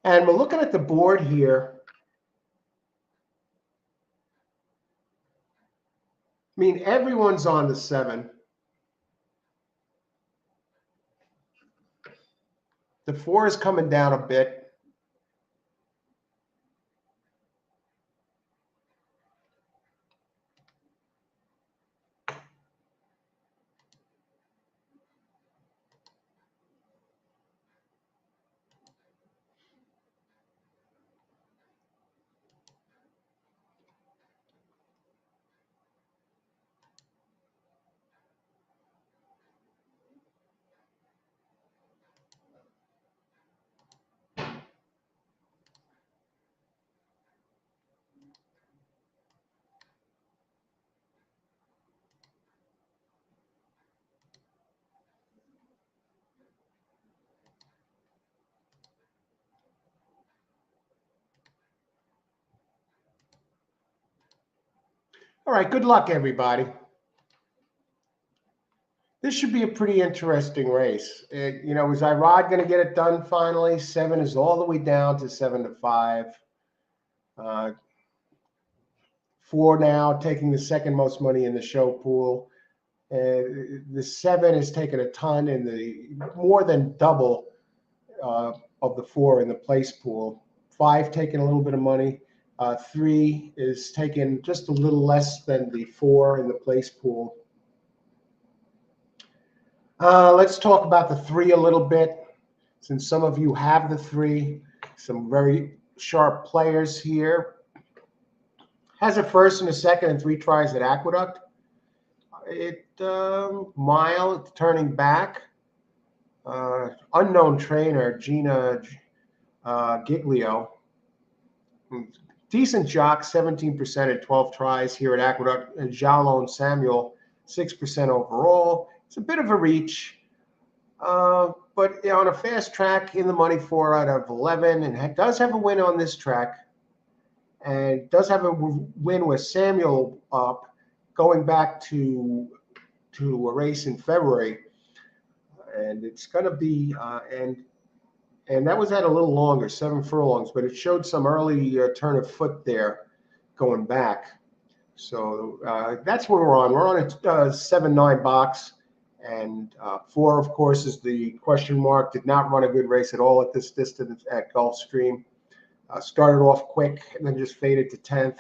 And we're looking at the board here. I mean, everyone's on the 7. The 4 is coming down a bit. All right, good luck, everybody. This should be a pretty interesting race. You know, is Irod going to get it done finally? 7 is all the way down to 7-5. 4 now taking the second most money in the show pool. The 7 is taking a ton in the more than double of the 4 in the place pool. 5 taking a little bit of money. 3 is taking just a little less than the 4 in the place pool. Let's talk about the 3 a little bit, since some of you have the 3. Some very sharp players here. Has a first and a second and 3 tries at Aqueduct. Mile turning back. unknown trainer, Gina Giglio. Decent jock, 17% at 12 tries here at Aqueduct. And Jalon Samuel, 6% overall. It's a bit of a reach. But on a fast track, in the money 4 out of 11, and does have a win on this track, and does have a win with Samuel up, going back to a race in February, and it's going to be and that was at a little longer, 7 furlongs, but it showed some early turn of foot there, going back. So that's where we're on. We're on a 7-9 box. And 4, of course, is the question mark. Did not run a good race at all at this distance at Gulfstream. Started off quick and then just faded to 10th.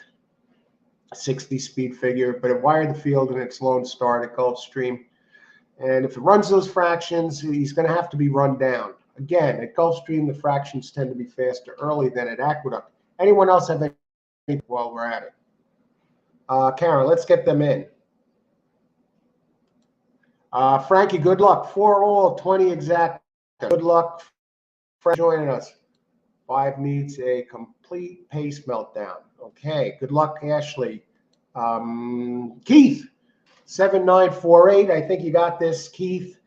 60 speed figure, but it wired the field in its lone start at Gulfstream. And if it runs those fractions, he's going to have to be run down. Again, at Gulfstream, the fractions tend to be faster early than at Aqueduct. Anyone else have anything while we're at it? Karen, let's get them in. Frankie, good luck. 4 all, 20 exact. Good luck for joining us. 5 needs a complete pace meltdown. Okay, good luck, Ashley. Keith, 7948. I think you got this, Keith.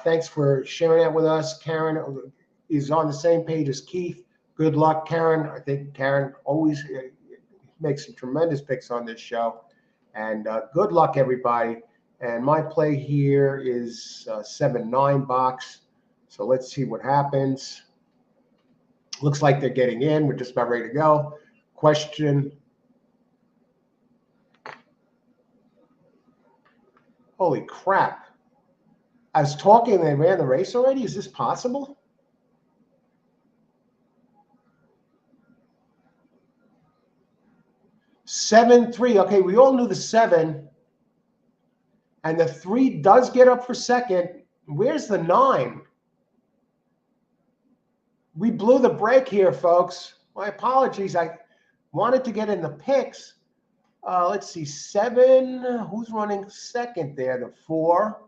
Thanks for sharing that with us. Karen is on the same page as Keith. Good luck, Karen. I think Karen always makes some tremendous picks on this show. And good luck, everybody. And my play here is 7-9 box. So let's see what happens. Looks like they're getting in. We're just about ready to go. Question. Holy crap. I was talking and they ran the race already? Is this possible? Seven, 3. Okay, we all knew the 7. And the 3 does get up for second. Where's the 9? We blew the break here, folks. My apologies. I wanted to get in the picks. Let's see. 7. Who's running second there? The 4.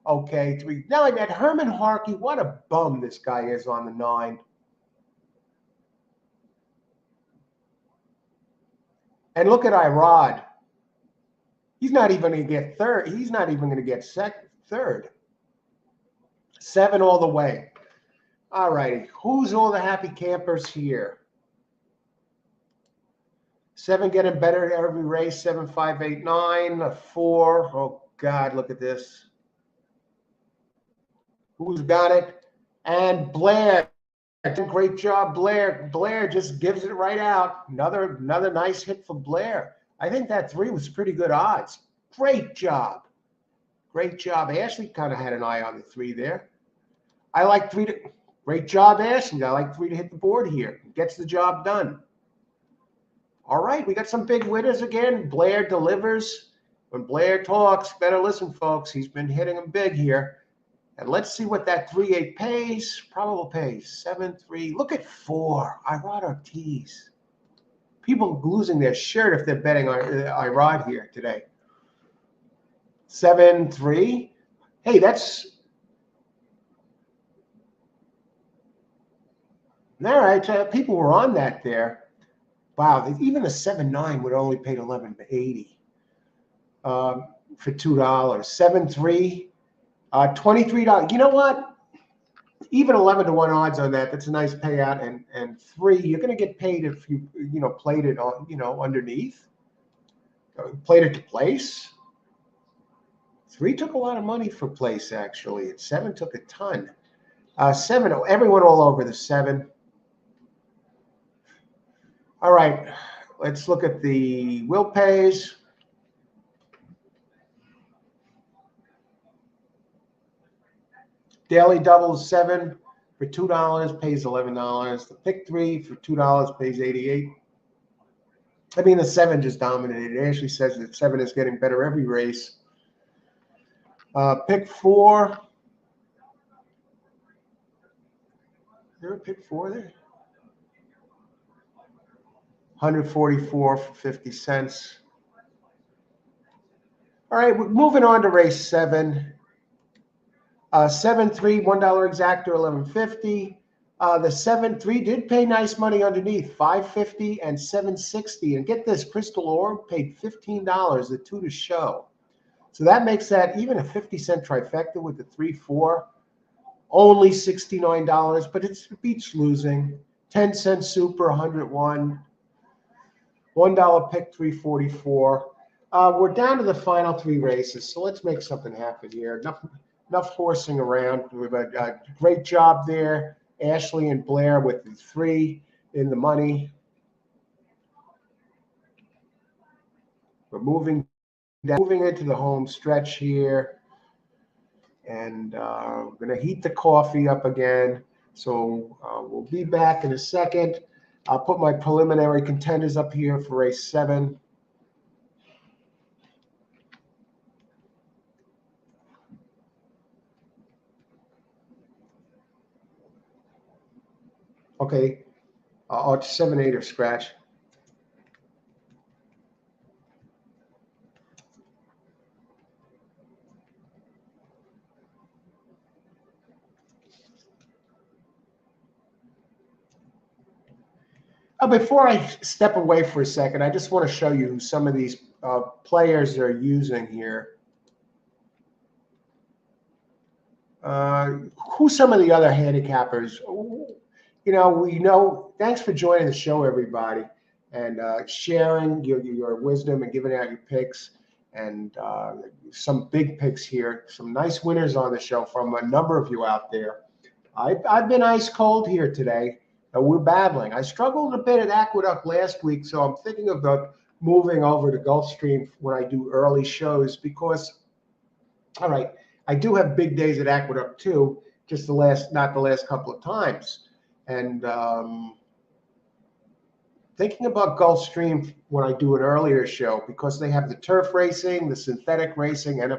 Okay, 3. Now I got Herman Harkey. What a bum this guy is on the 9. And look at Irod. He's not even going to get third. He's not even going to get third. 7 all the way. All righty. Who's all the happy campers here? 7 getting better at every race. 7, 5, 8, 9. 4. Oh, God, look at this. Who's got it? And Blair. Great job, Blair. Blair just gives it right out. Another nice hit for Blair. I think that 3 was pretty good odds. Great job. Great job. Ashley kind of had an eye on the 3 there. I like 3 to. Great job, Ashley. I like 3 to hit the board here. Gets the job done. All right, we got some big winners again. Blair delivers. When Blair talks, better listen, folks. He's been hitting them big here. And let's see what that 3-8 pays. Probable pays. 7-3. Look at 4. Irod Ortiz. People losing their shirt if they're betting on Irod here today. 7-3. Hey, that's all right. People were on that there. Wow, even a 7-9 would only paid $11.80 for $2. 7-3, $23. You know what? Even 11-1 odds on that. That's a nice payout. And 3, you're going to get paid if you played it on underneath. Played it to place. 3 took a lot of money for place actually. And 7 took a ton. 7. Everyone all over the 7. All right, let's look at the will pays. Daily doubles 7 for $2 pays $11. The pick 3 for $2 pays $88. I mean, the 7 just dominated. Ashley says that 7 is getting better every race. Pick 4. Is there a pick 4 there? 144 for 50 cents. All right, we're moving on to race 7. 7-3, $1 exactor, $11.50. The 7-3 did pay nice money underneath, $5.50 and $7.60. And get this, Crystal Orb paid $15, the 2 to show. So that makes that even a 50-cent trifecta with the 3-4, only $69, but it beats losing. 10-cent super, 101. $1 pick, 344. We're down to the final 3 races, so let's make something happen here. Enough horsing around. We've a great job there. Ashley and Blair with the 3 in the money. We're moving into the home stretch here. And we're going to heat the coffee up again. So we'll be back in a second. I'll put my preliminary contenders up here for race 7. Okay, 7-8 or scratch. Before I step away for a second, I just want to show you who some of these players are using here. Who some of the other handicappers. Thanks for joining the show, everybody, and sharing your wisdom and giving out your picks. And some big picks here, some nice winners on the show from a number of you out there. I've been ice cold here today. We're battling. I struggled a bit at Aqueduct last week, so I'm thinking about moving over to Gulfstream when I do early shows because, all right, I do have big days at Aqueduct too, just not the last couple of times. And thinking about Gulfstream when I do an earlier show because they have the turf racing, the synthetic racing, and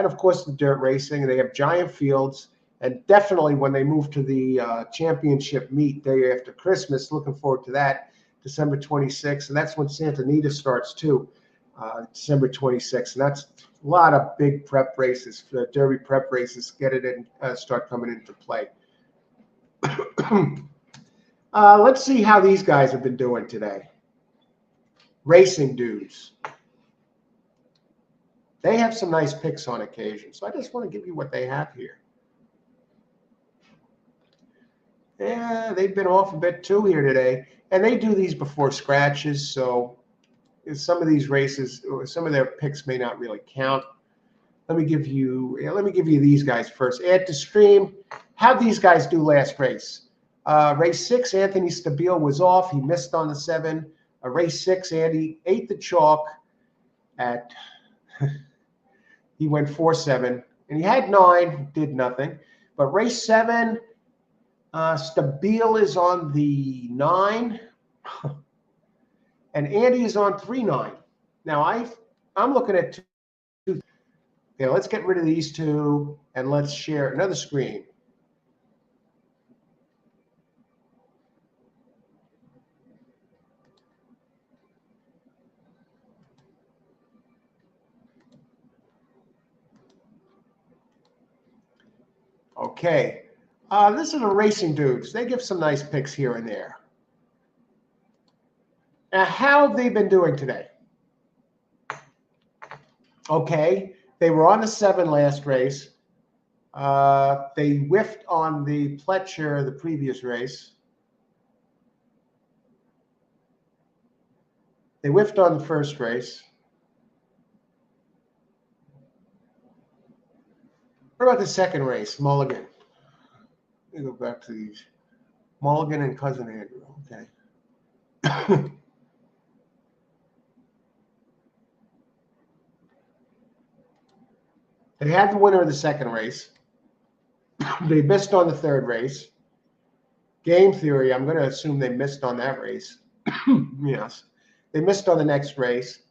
of course the dirt racing. They have giant fields. And definitely when they move to the championship meet day after Christmas, looking forward to that, December 26th. And that's when Santa Anita starts too, December 26th. And that's a lot of big prep races, Derby prep races, get it in, start coming into play. Let's see how these guys have been doing today. Racing dudes. They have some nice picks on occasion. So I just want to give you what they have here. Yeah, they've been off a bit too here today. And they do these before scratches, so some of these races, some of their picks may not really count. Let me give you these guys first. Add to stream. How'd these guys do last race? Race 6, Anthony Stabile was off. He missed on the 7. Race 6, Andy ate the chalk at he went 4-7. And he had 9, did nothing. But race 7, Stabile is on the 9, and Andy is on 3-9. Now I'm looking at 2. Okay, let's get rid of these 2 and let's share another screen. Okay. This is the racing dudes. They give some nice picks here and there. Now, how have they been doing today? Okay. They were on the 7 last race. They whiffed on the Pletcher the previous race. They whiffed on the first race. What about the second race, Mulligan? Let me go back to these. Mulligan and Cousin Andrew. Okay. They had the winner of the second race. They missed on the third race. Game theory, I'm going to assume they missed on that race. Yes. They missed on the next race.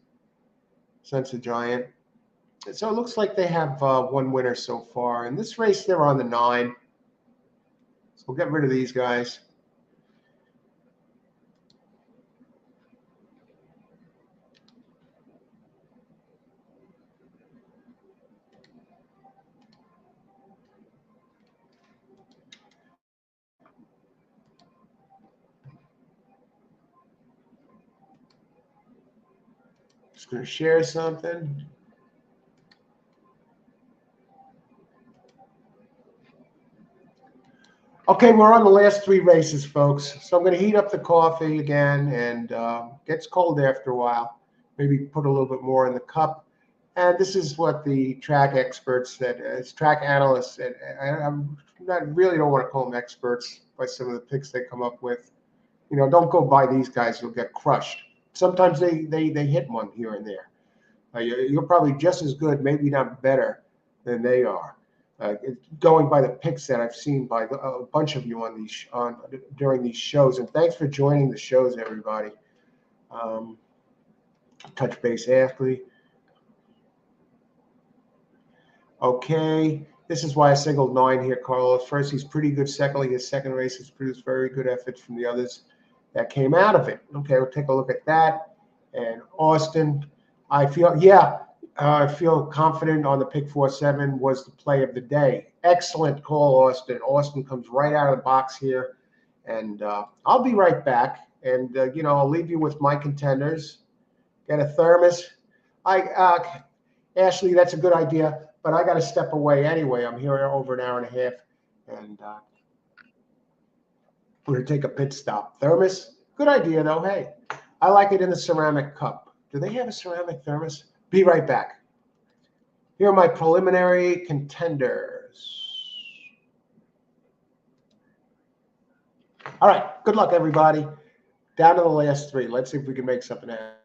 Sense of Giant. So it looks like they have one winner so far. In this race, they're on the 9. So we'll get rid of these guys. Just going to share something. Okay, we're on the last 3 races, folks. So I'm going to heat up the coffee again, and gets cold after a while. Maybe put a little bit more in the cup. And this is what the track experts said, as track analysts said. I'm not really don't want to call them experts by some of the picks they come up with. You know, don't go by these guys; you'll get crushed. Sometimes they hit one here and there. You're probably just as good, maybe not better, than they are. Going by the picks that I've seen by a bunch of you during these shows, and thanks for joining the shows, everybody. Touch base athlete. Okay, this is why I singled 9 here, Carlos. First, he's pretty good. Secondly, his second race has produced very good efforts from the others that came out of it. Okay, we'll take a look at that. And Austin, I feel confident on the pick 4-7 was the play of the day. Excellent call, Austin. Austin comes right out of the box here. And I'll be right back. And, I'll leave you with my contenders. Get a thermos. Ashley, that's a good idea. But I got to step away anyway. I'm here over an hour and a half. And we're going to take a pit stop. Thermos, good idea, though. Hey, I like it in the ceramic cup. Do they have a ceramic thermos? Be right back. Here are my preliminary contenders. All right, good luck, everybody. Down to the last 3. Let's see if we can make something happen.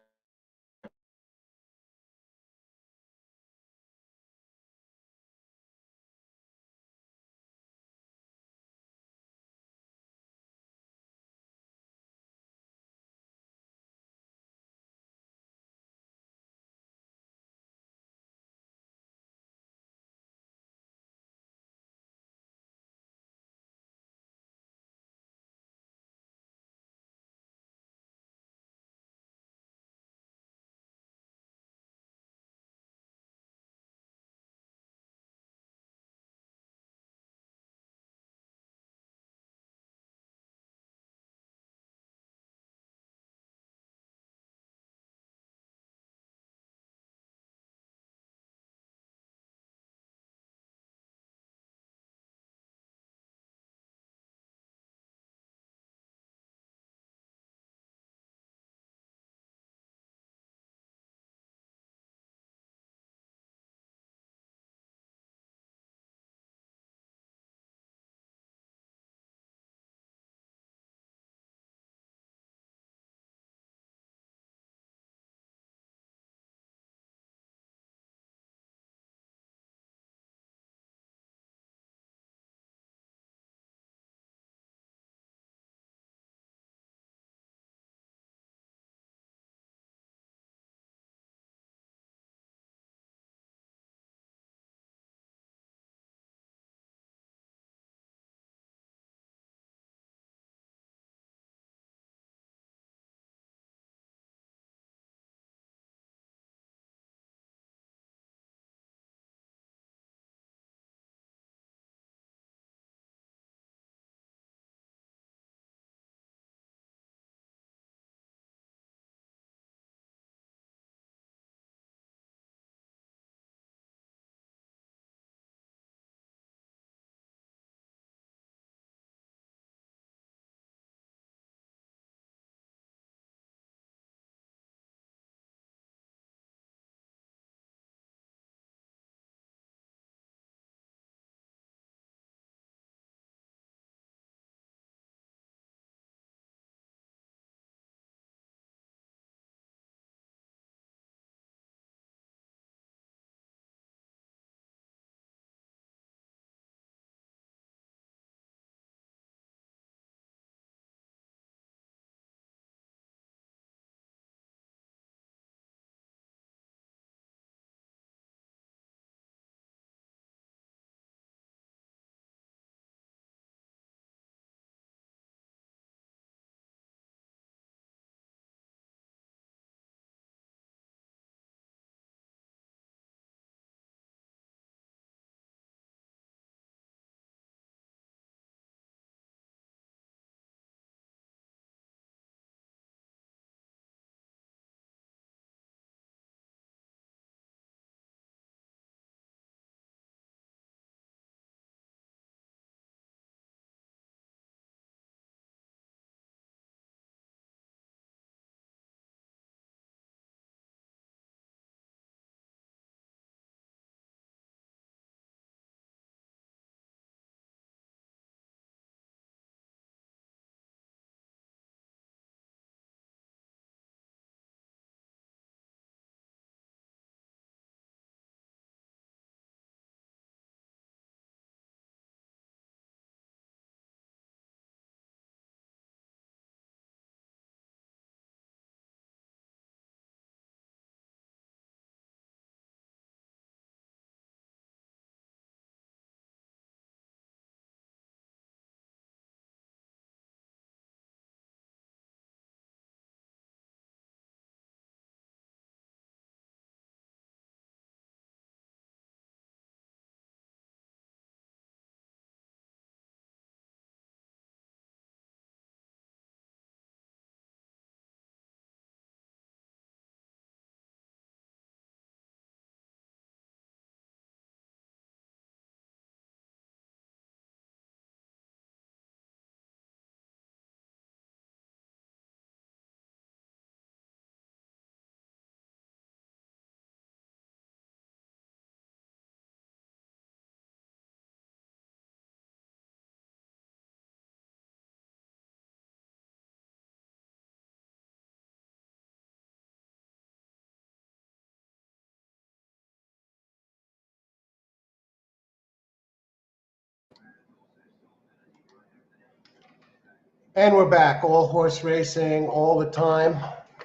And we're back, all horse racing, all the time.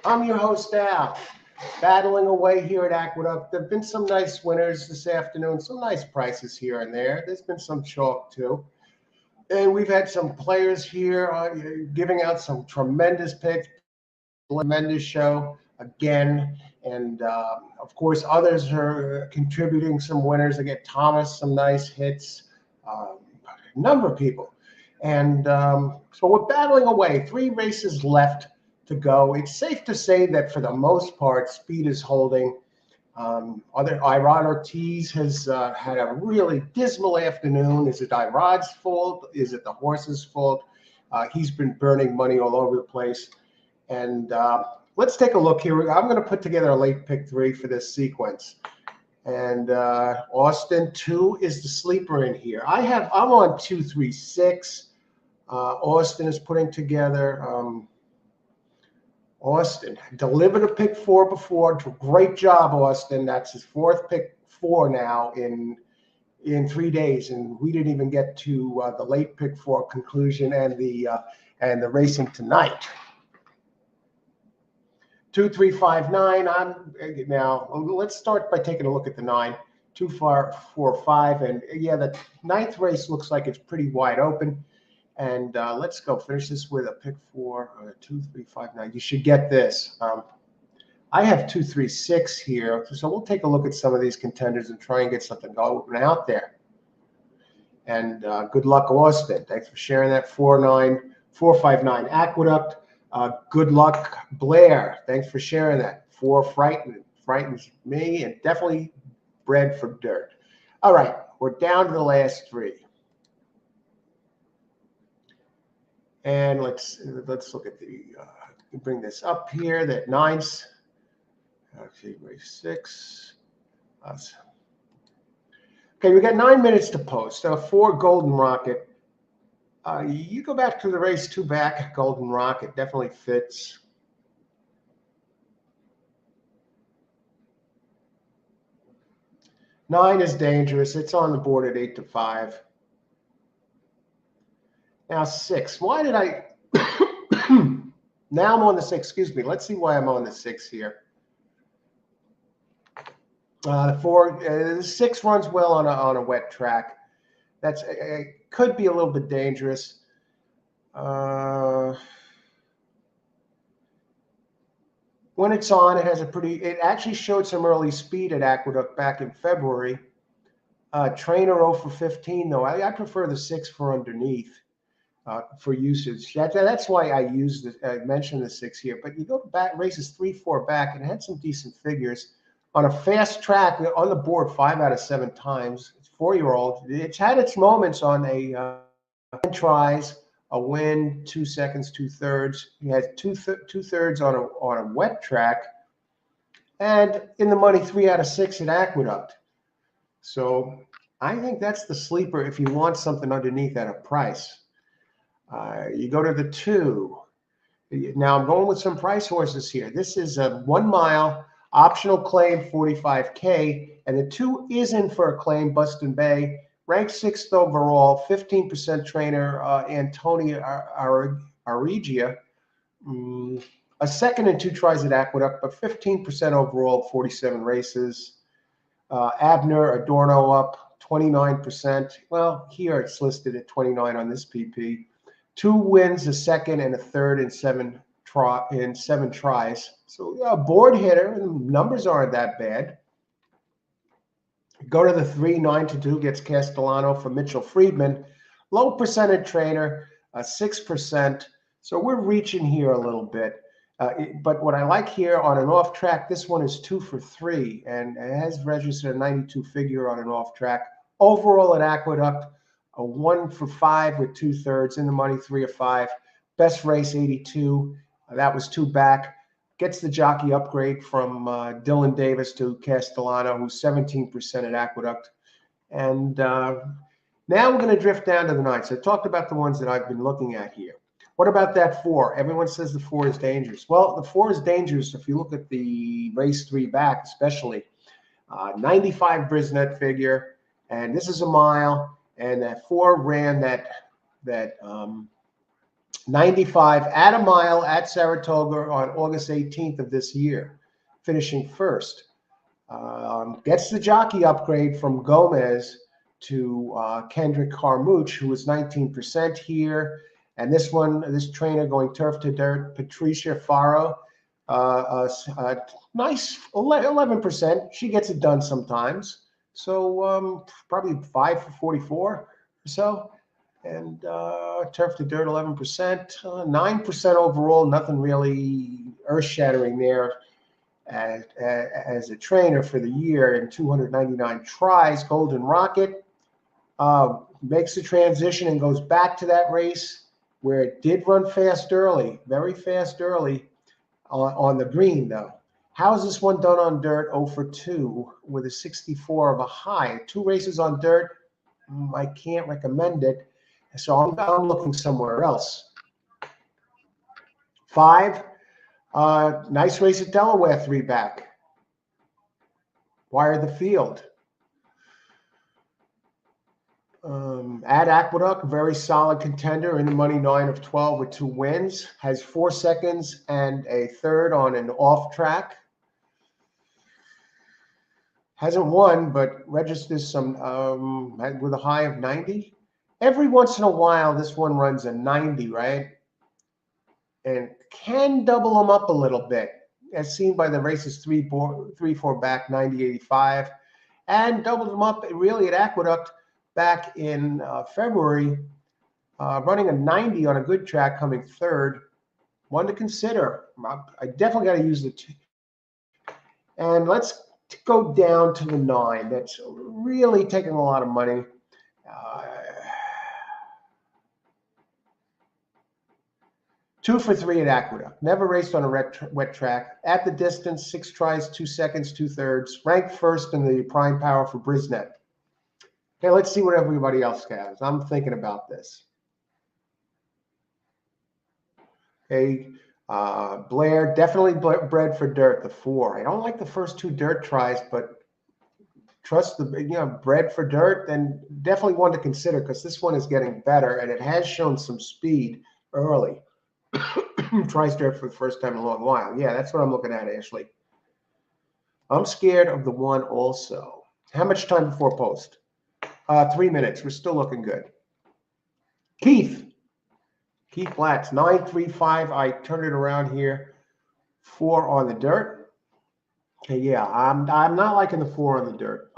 I'm your host, Al, battling away here at Aqueduct. There have been some nice winners this afternoon, some nice prices here and there. There's been some chalk, too. And we've had some players here giving out some tremendous picks, tremendous show again. And, of course, others are contributing some winners. Again, Thomas, some nice hits, a number of people. And so we're battling away. 3 races left to go. It's safe to say that for the most part, speed is holding. Irod Ortiz has had a really dismal afternoon. Is it Irod's fault? Is it the horse's fault? He's been burning money all over the place. And let's take a look here. I'm going to put together a late pick 3 for this sequence. And Austin 2 is the sleeper in here. I'm on 2, 3, 6. Austin is putting together. Austin delivered a pick 4 before. Great job, Austin. That's his 4th pick 4 now in 3 days, and we didn't even get to the late pick 4 conclusion and the racing tonight. 2, 3, 5, 9. Now let's start by taking a look at the 9. 2, 4, 5, and yeah, the 9th race looks like it's pretty wide open. And let's go finish this with a pick 4, 2, 3, 5, 9. You should get this. I have 2, 3, 6 here. So we'll take a look at some of these contenders and try and get something going out there. And good luck, Austin. Thanks for sharing that. 4, 9, 4, 5, 9 Aqueduct. Good luck, Blair. Thanks for sharing that. 4 frightens me and definitely bred for dirt. All right, we're down to the last 3. And let's look at bring this up here. That 9's, actually, 6. Okay, we got 9 minutes to post. 4 Golden Rocket. You go back to the race 2 back. Golden Rocket definitely fits. Nine is dangerous. It's on the board at 8 to 5. Now 6. Why did I? Now I'm on the 6. Excuse me. Let's see why I'm on the 6 here. The 6 runs well on a wet track. That's could be a little bit dangerous. When it's on, it has it actually showed some early speed at Aqueduct back in February. Trainer 0 for 15 though. I prefer the 6 for underneath. For usage. That's why I mentioned the 6 here. But you go back races 3, 4 back and had some decent figures on a fast track on the board 5 out of 7 times. It's 4-year-old. It's had its moments on a 10 tries, a win, 2 seconds, 2/3. He had 2/3 on a wet track, and in the money 3 out of 6 at Aqueduct. So I think that's the sleeper if you want something underneath at a price. You go to the 2. Now I'm going with some price horses here. This is a 1 mile optional claim, 45K, and the 2 is in for a claim, Buston Bay, ranked 6th overall, 15% trainer, Antonia Arrigia, a 2nd and 2 tries at Aqueduct, but 15% overall, 47 races. Abner Adorno up 29%. Well, here it's listed at 29 on this PP. 2 wins, a 2nd and a 3rd in 7 tries. So a board hitter, and the numbers aren't that bad. Go to the 3, 9 to 2 gets Castellano for Mitchell Friedman. Low percentage trainer, 6%. So we're reaching here a little bit. But what I like here on an off track, this one is 2 for 3 and it has registered a 92 figure on an off track. Overall at Aqueduct, a 1 for 5 with 2/3 in the money, 3 of 5. Best race 82. That was 2 back. Gets the jockey upgrade from Dylan Davis to Castellano, who's 17% at Aqueduct. And now we're going to drift down to the 9. So I talked about the ones that I've been looking at here. What about that 4? Everyone says the 4 is dangerous. Well, the 4 is dangerous if you look at the race 3 back, especially. 95 Brisnet figure, and this is a mile, and that 4 ran that 95 at a mile at Saratoga on August 18th of this year, finishing first. Gets the jockey upgrade from Gomez to Kendrick Carmouche, who was 19% here. And this trainer going turf to dirt, Patricia Faro, nice 11%. She gets it done sometimes. So probably 5 for 44 or so. And turf to dirt, 11%, 9% overall. Nothing really earth-shattering there as a trainer for the year in 299 tries. Golden Rocket makes the transition and goes back to that race where it did run fast early, very fast early on the green, though. How is this one done on dirt? 0 for 2 with a 64 of a high. 2 races on dirt, I can't recommend it. So I'm looking somewhere else. 5, nice race at Delaware, 3 back. Wire the field. At Aqueduct, very solid contender in the money, 9 of 12 with 2 wins. Has 4 seconds and a third on an off track. Hasn't won, but registers some with a high of 90. Every once in a while, this one runs a 90, right? And can double them up a little bit, as seen by the races 3-4 back, 90-85, and doubled them up really at Aqueduct back in February, running a 90 on a good track, coming third. One to consider. I definitely got to use the 2. And let's go down to the 9. That's really taking a lot of money. 2 for 3 at Aqueduct. Never raced on a wet track. At the distance, 6 tries, 2 seconds, 2/3. Ranked first in the prime power for Brisnet. Okay, let's see what everybody else has. I'm thinking about this. Okay, Blair, definitely bred for dirt, the 4. I don't like the first 2 dirt tries, but trust bred for dirt, and definitely one to consider because this one is getting better and it has shown some speed early. Tries dirt for the first time in a long while. Yeah, that's what I'm looking at, Ashley. I'm scared of the 1 also. How much time before post? 3 minutes. We're still looking good. Keith Blatz, 935. I turned it around here. 4 on the dirt. Okay, yeah, I'm not liking the 4 on the dirt.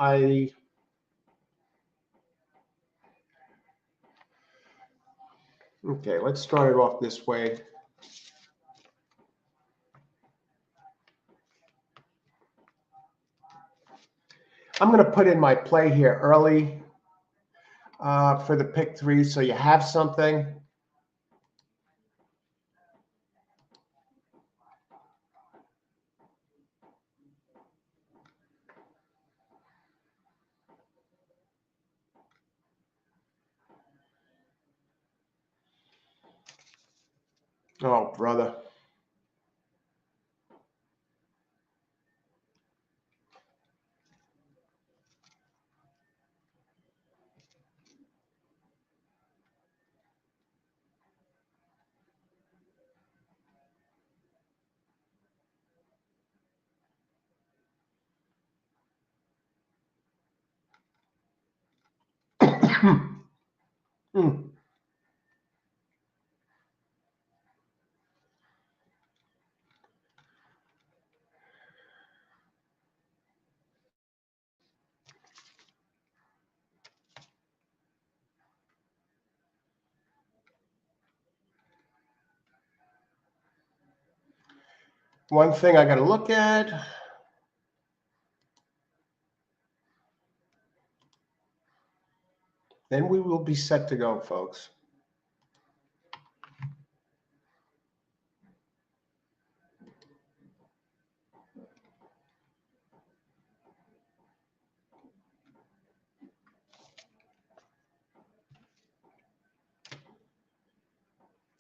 Okay, let's start it off this way. I'm going to put in my play here early for the pick 3, so you have something. Oh, brother. One thing I got to look at. Then we will be set to go, folks.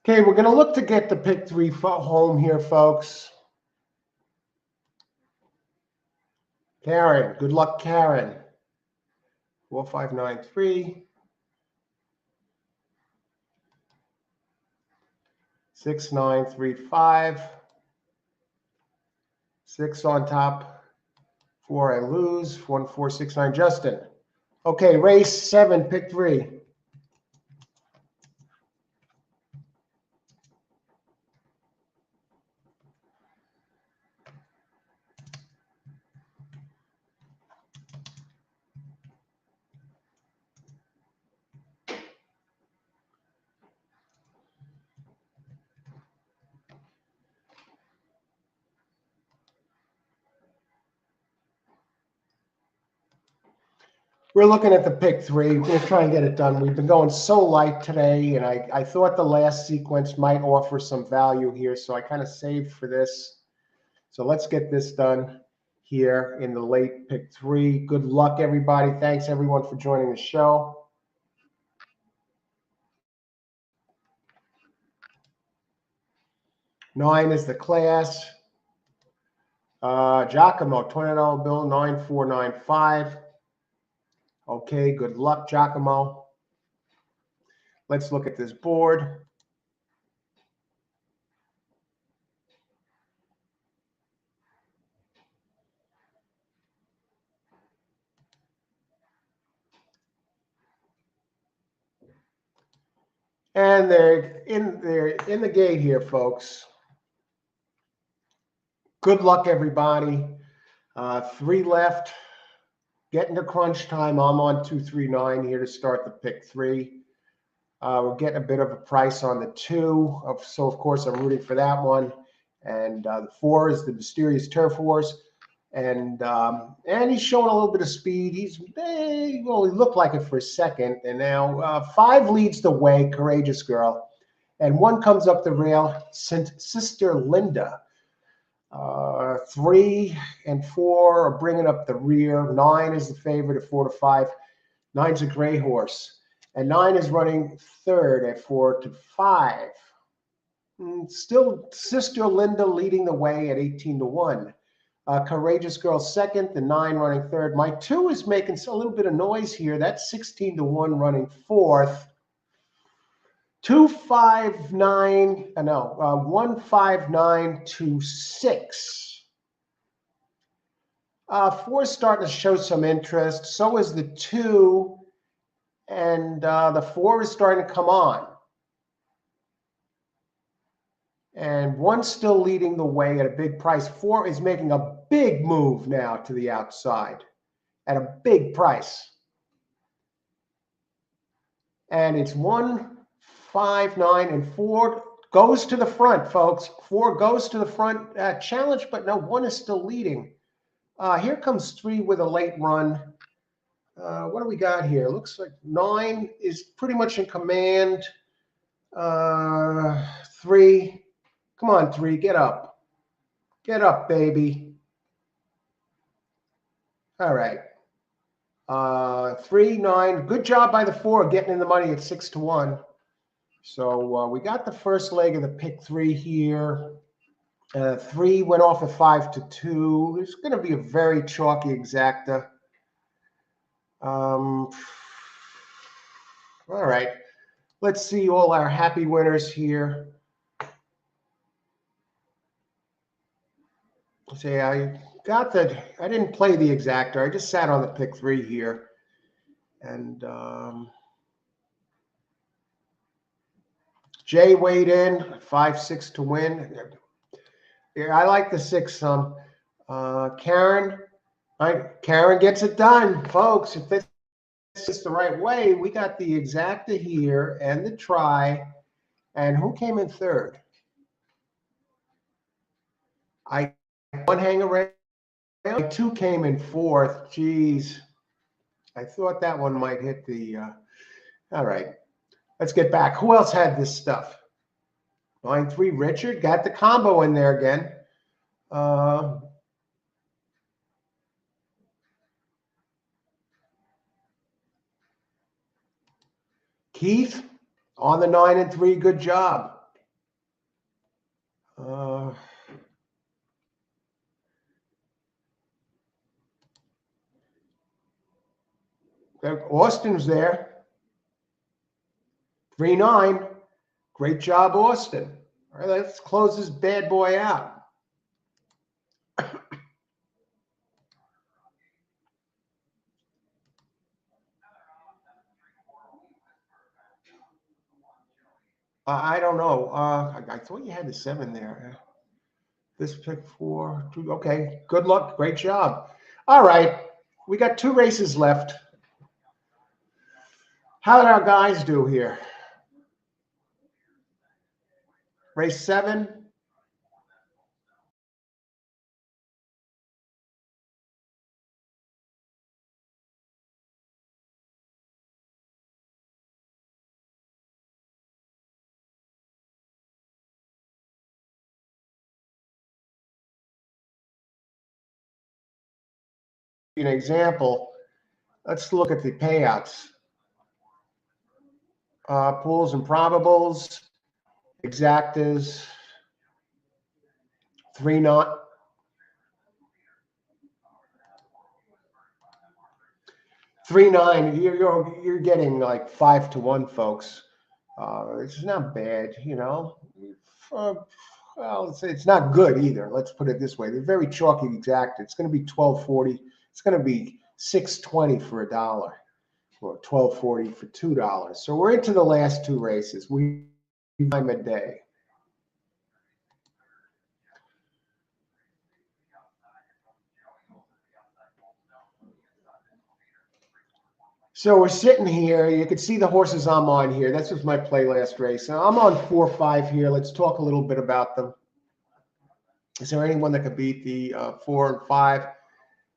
Okay, we're going to look to get the pick 3 home here, folks. Karen, good luck, Karen. 4593. 6935. 6 on top. 4 I lose. 1469. Justin. Okay, race 7, pick 3. We're looking at the pick 3. We're going to try and get it done. We've been going so light today, and I thought the last sequence might offer some value here, so I kind of saved for this. So let's get this done here in the late pick 3. Good luck, everybody. Thanks, everyone, for joining the show. Nine is the class. Giacomo, $20 bill, 9495. Okay, good luck, Giacomo. Let's look at this board. And they're in the gate here, folks. Good luck, everybody. 3 left. Getting to crunch time. I'm on 239 here to start the pick 3. We're getting a bit of a price on the 2, so of course I'm rooting for that one. And the 4 is the Mysterious Turf Horse, and he's showing a little bit of speed. He looked like it for a second, and now 5 leads the way, Courageous Girl, and 1 comes up the rail, Sister Linda. 3 and 4 are bringing up the rear. 9 is the favorite at 4 to 5. 9's a gray horse. And 9 is running third at 4 to 5. Still Sister Linda leading the way at 18 to 1. Courageous Girl second, the 9 running third. My 2 is making a little bit of noise here. That's 16 to 1 running fourth. 159 to 6. 4 is starting to show some interest. So is the 2. And the 4 is starting to come on. And 1's still leading the way at a big price. 4 is making a big move now to the outside at a big price. And it's 1, 5, 9, and 4 goes to the front, folks. 4 goes to the front. Challenge, but no, 1 is still leading. Here comes 3 with a late run. What do we got here? Looks like 9 is pretty much in command. 3. Come on, 3. Get up. Get up, baby. All right. 3, 9. Good job by the 4 getting in the money at 6 to 1. So we got the first leg of the pick 3 here. 3 went off at 5 to 2. It's going to be a very chalky exacta. All right. Let's see all our happy winners here. See, I didn't play the exacta. I just sat on the pick 3 here. And Jay weighed in, 5-6 to win. Yeah, I like the 6 some. Karen gets it done, folks. If this is the right way, we got the exacta here and the try. And who came in third? 1 hang around. 2 came in fourth. Jeez. I thought that one might hit the all right. Let's get back. Who else had this stuff? 9-3 Richard got the combo in there again. Keith on the 9-3. Good job. Austin's there. 3-9. Great job, Austin. All right, let's close this bad boy out. I don't know. I thought you had the 7 there. This pick 4. 2. Okay, good luck. Great job. All right, we got 2 races left. How did our guys do here? Race 7. An example. Let's look at the payouts. Pools and probables, exactas, 3-9. 3-9. You're getting like 5-1, folks. It's not bad, you know. Well, it's not good either. Let's put it this way: they're very chalky exact. It's going to be 12.40. It's going to be 6.20 for $1, or 12.40 for $2. So we're into the last 2 races. We time a day. So we're sitting here. You can see the horses I'm on here. This was my play last race. Now I'm on 4-5 here. Let's talk a little bit about them. Is there anyone that could beat the 4 and 5?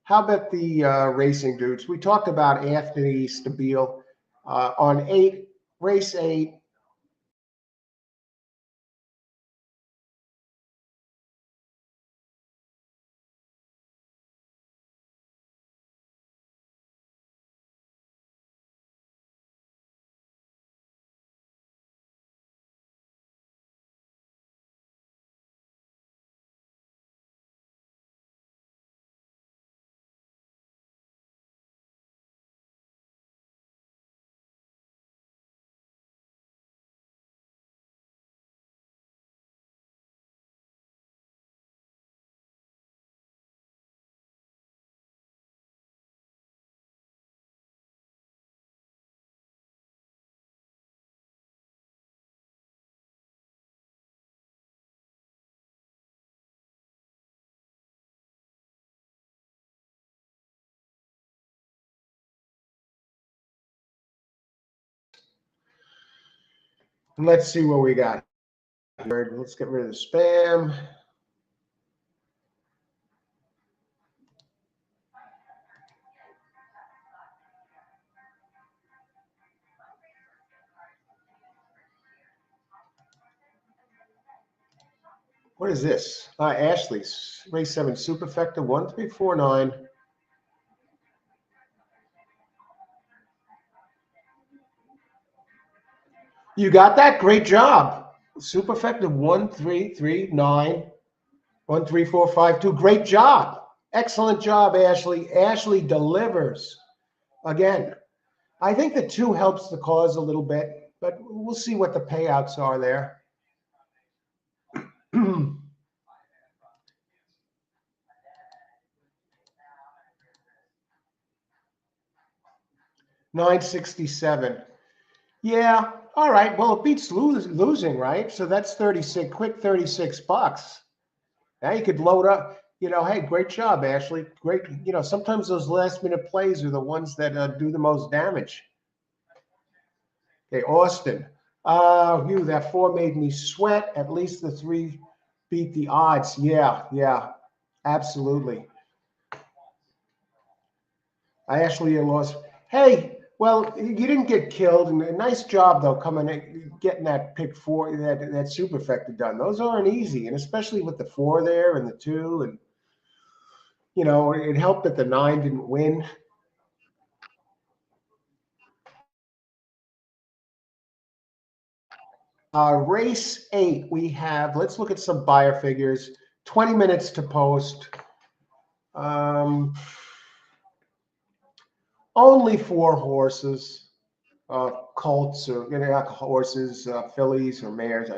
How about the racing dudes? We talked about Anthony Stabile on 8, race 8. And let's see what we got here. Let's get rid of the spam. What is this? Ashley's race 7 superfecta 1349. You got that? Great job. Superfecta 1339 13452. Great job. Excellent job, Ashley. Ashley delivers. Again, I think the 2 helps the cause a little bit, but we'll see what the payouts are there. 967. Yeah. All right. Well, it beats losing, right? So that's 36. Quick $36. Now you could load up. You know, hey, great job, Ashley. Great. You know, sometimes those last minute plays are the ones that do the most damage. Okay, Austin. That 4 made me sweat. At least the 3 beat the odds. Yeah, absolutely. I actually lost. Hey, well, you didn't get killed, and a nice job though coming in, getting that pick 4, that superfecta done. Those aren't easy, and especially with the 4 there and the 2, and you know, it helped that the 9 didn't win. Race 8, we have. Let's look at some buyer figures. 20 minutes to post. Only 4 horses. Colts or horses, fillies or mares.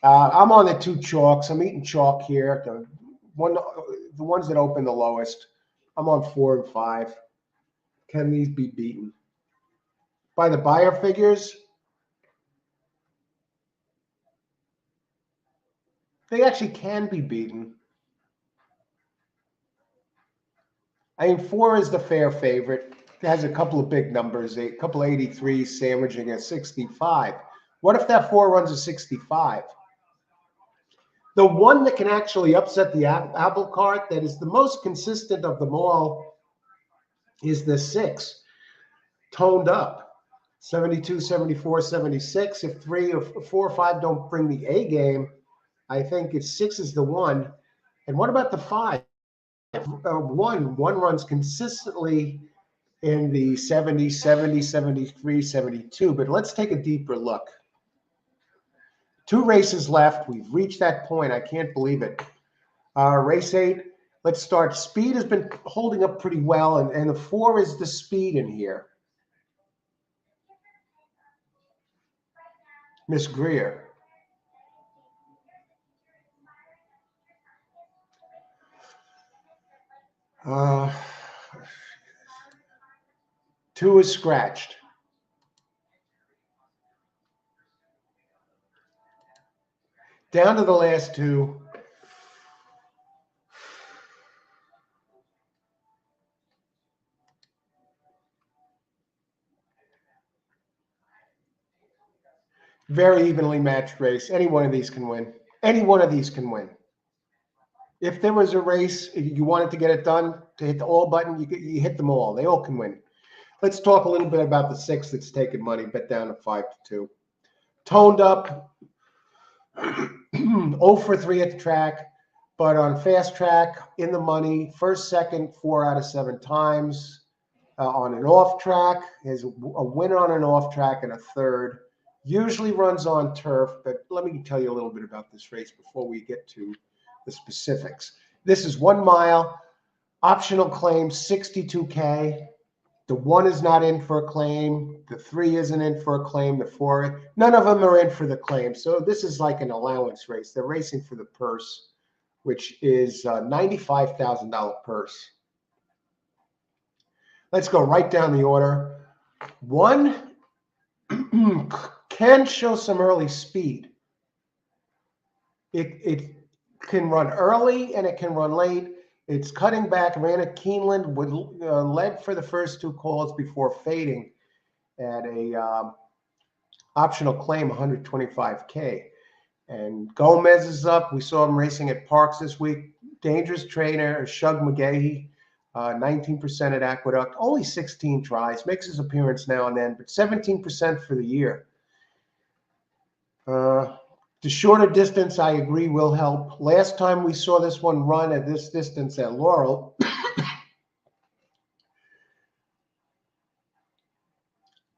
I'm on the 2 chalks. I'm eating chalk here. The ones that open the lowest. I'm on 4 and 5. Can these be beaten? By the buyer figures, they actually can be beaten. I mean, 4 is the fair favorite. It has a couple of big numbers, a couple of 83s sandwiching at 65. What if that 4 runs a 65? The one that can actually upset the apple cart, that is the most consistent of them all, is the 6, toned up. 72, 74, 76. If 3 or 4 or 5 don't bring the A game, I think it's 6 is the one. And what about the 5? One runs consistently in the 70, 70, 73, 72. But let's take a deeper look. 2 races left. We've reached that point. I can't believe it. Race 8, let's start. Speed has been holding up pretty well, and the 4 is the speed in here. Miss Greer. Uh, 2 is scratched. Down to the last 2. Very evenly matched race. Any one of these can win. Any one of these can win. If there was a race, if you wanted to get it done, to hit the all button, you hit them all. They all can win. Let's talk a little bit about the 6 that's taking money, bet down to 5-2. Toned up, 0 for 3 at the track, but on fast track, in the money, first, second, 4 out of 7 times. On an off track, has a winner on an off track and a third. Usually runs on turf, but let me tell you a little bit about this race before we get to the specifics. This is 1 mile, optional claim, 62K. The 1 is not in for a claim. The 3 isn't in for a claim. The 4, none of them are in for the claim. So this is like an allowance race. They're racing for the purse, which is a $95,000 purse. Let's go right down the order. 1 can show some early speed. It can run early and it can run late. It's cutting back. Ran at Keeneland, led for the first 2 calls before fading at a optional claim, 125K. And Gomez is up. We saw him racing at Parks this week. Dangerous trainer, Shug McGahee, 19% at Aqueduct. Only 16 tries. Makes his appearance now and then, but 17% for the year. The shorter distance, I agree, will help. Last time we saw this one run at this distance at Laurel,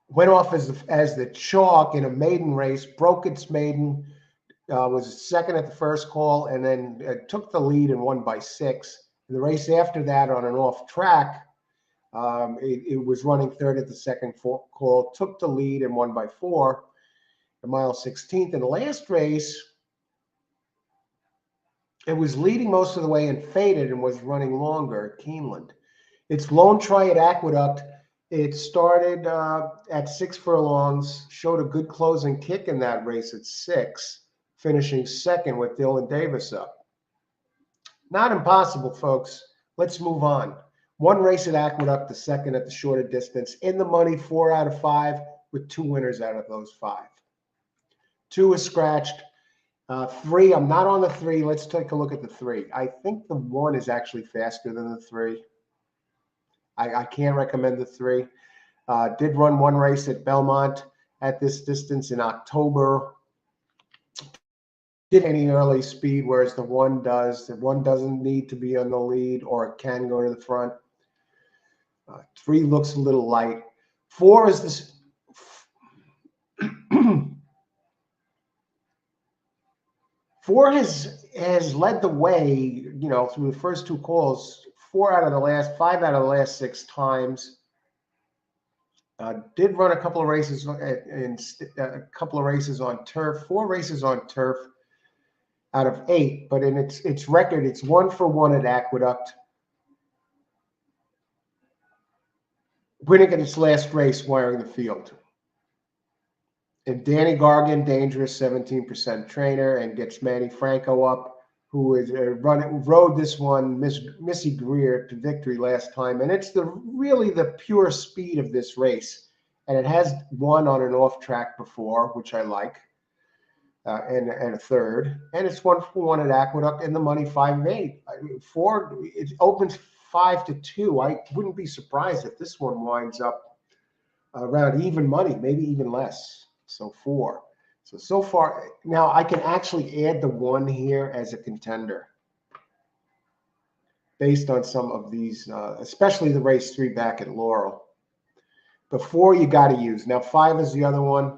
went off as the chalk in a maiden race, broke its maiden, was second at the first call, and then took the lead and won by 6. In the race after that on an off track, it was running third at the second call, took the lead and won by 4. The mile 16th. In the last race, it was leading most of the way and faded and was running longer at Keeneland. Its lone try at Aqueduct, it started at 6 furlongs, showed a good closing kick in that race at 6, finishing second with Dylan Davis up. Not impossible, folks. Let's move on. 1 race at Aqueduct, the second at the shorter distance. In the money, 4 out of 5, with 2 winners out of those 5. 2 is scratched. 3, I'm not on the 3. Let's take a look at the 3. I think the 1 is actually faster than the 3. I can't recommend the 3. Did run 1 race at Belmont at this distance in October. Did any early speed, whereas the 1 does. The 1 doesn't need to be on the lead, or it can go to the front. 3 looks a little light. 4 is this. 4 has led the way, through the first 2 calls. 5 out of the last 6 times. Did run a couple of races on turf. 4 races on turf. out of 8, but in its record, it's 1-for-1 at Aqueduct, winning in its last race, wiring the field. And Danny Gargan, dangerous, 17% trainer, and gets Manny Franco up, who is rode this one, Missy Greer, to victory last time. And it's really the pure speed of this race. And it has won on an off track before, which I like, and a third. And it's 1-for-1 at Aqueduct, and the money 5-8. It opens 5-2. I wouldn't be surprised if this one winds up around even money, maybe even less. So 4. So far, now I can actually add the 1 here as a contender based on some of these, especially the race 3 back at Laurel. But 4 you got to use. Now 5 is the other one.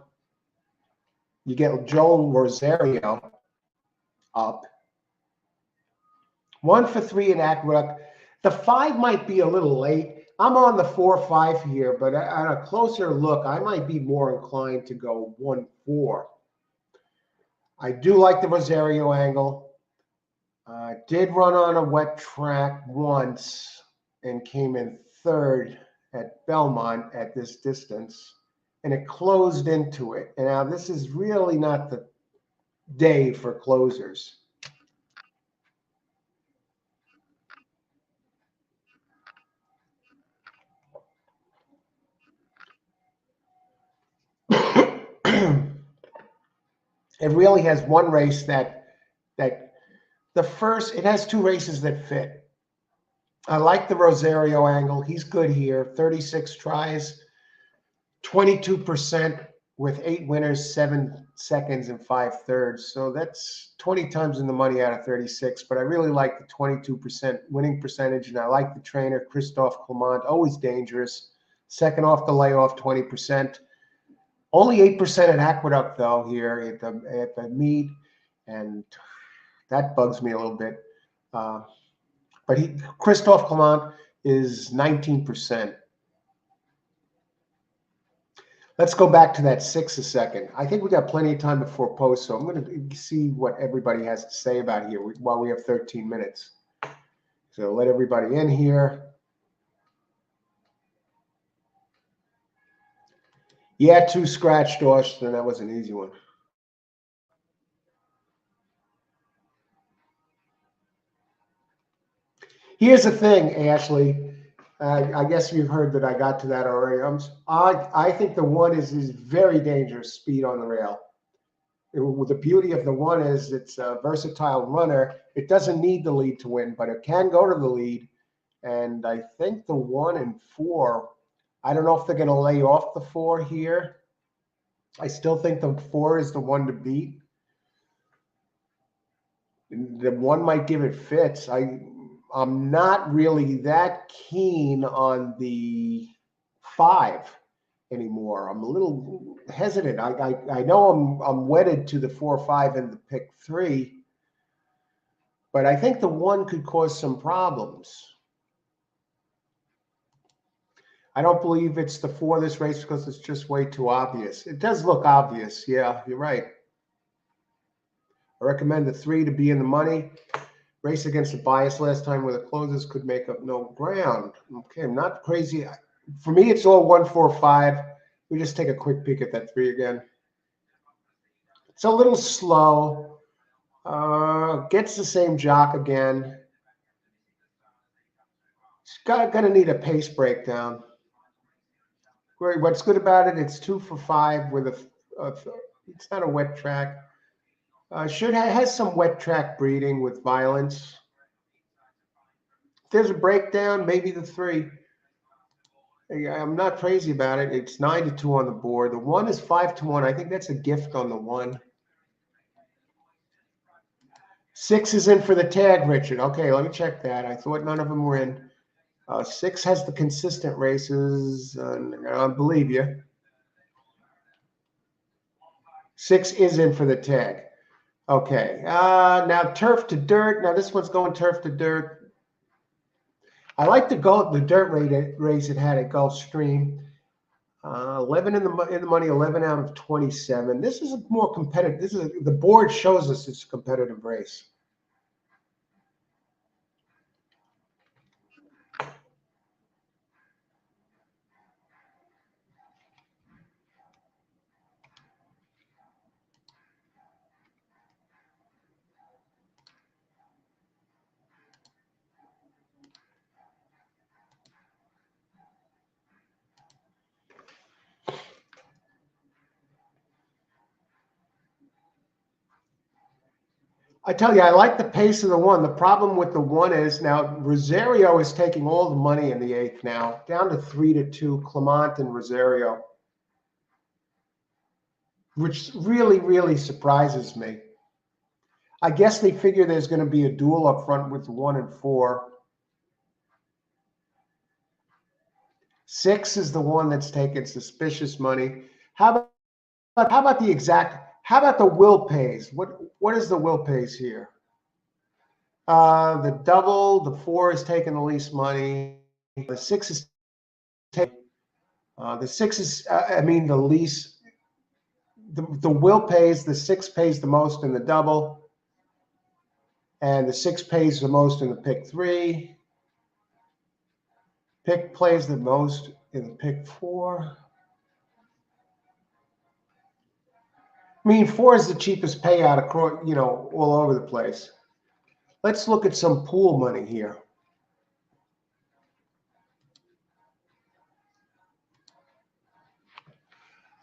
You get Joel Rosario up. 1-for-3 in Aqueduct. The 5 might be a little late. I'm on the 4-5 here, but on a closer look, I might be more inclined to go 1-4. I do like the Rosario angle. Did run on a wet track once and came in 3rd at Belmont at this distance, and it closed into it. And now this is really not the day for closers. It really has one race that the first, it has 2 races that fit. I like the Rosario angle. He's good here. 36 tries, 22% with 8 winners, 7 seconds, and 5 thirds. So that's 20 times in the money out of 36. But I really like the 22% winning percentage, and I like the trainer, Christophe Clement, always dangerous. Second off the layoff, 20%. Only 8% at Aqueduct, though, here at the meet, and that bugs me a little bit. But Christophe Clement is 19%. Let's go back to that 6 a second. I think we got plenty of time before post, so I'm going to see what everybody has to say about here while we have 13 minutes. So let everybody in here. Yeah, 2 scratched, Austin. That was an easy one. Here's the thing, Ashley. I guess you've heard that I got to that already. I think the 1 is very dangerous speed on the rail. The beauty of the 1 is it's a versatile runner. It doesn't need the lead to win, but it can go to the lead. And I think the 1 and 4, I don't know if they're going to lay off the 4 here. I still think the 4 is the one to beat. The 1 might give it fits. I'm not really that keen on the 5 anymore. I'm a little hesitant. I know I'm wedded to the 4-5 and the pick 3, but I think the 1 could cause some problems. I don't believe it's the 4 this race because it's just way too obvious. It does look obvious. Yeah, you're right. I recommend the 3 to be in the money. Race against the bias last time where the closers could make up no ground. Okay, I'm not crazy. For me, it's all 1-4-5. We just take a quick peek at that 3 again. It's a little slow. Gets the same jock again. It's gonna need a pace breakdown. What's good about it? It's 2-for-5 with it's not a wet track. Has some wet track breeding with violence. If there's a breakdown, maybe the 3. I'm not crazy about it. It's 9-2 on the board. The 1 is 5-1. I think that's a gift on the 1. 6 is in for the tag, Richard. Okay, let me check that. I thought none of them were in. 6 has the consistent races. I believe you. 6 is in for the tag. Okay. Now turf to dirt. Now this one's going turf to dirt. I like the dirt race it had at Gulfstream. 11 in the money, 11 out of 27. This is a more competitive. The board shows us it's a competitive race. I tell you, I like the pace of the one. The problem with the one is now Rosario is taking all the money in the eighth now, down to 3-2, Clement and Rosario, which really, really surprises me. I guess they figure there's going to be a duel up front with 1 and 4. 6 is the one that's taking suspicious money. How about the exact? How about the will pays? What is the will pays here? The double, the 4 is taking the least money. The 6 is taking. The 6 is, I mean, the least. The will pays. The 6 pays the most in the double, and the 6 pays the most in the pick 3. Pick plays the most in the pick 4. I mean, 4 is the cheapest payout across, all over the place. Let's look at some pool money here.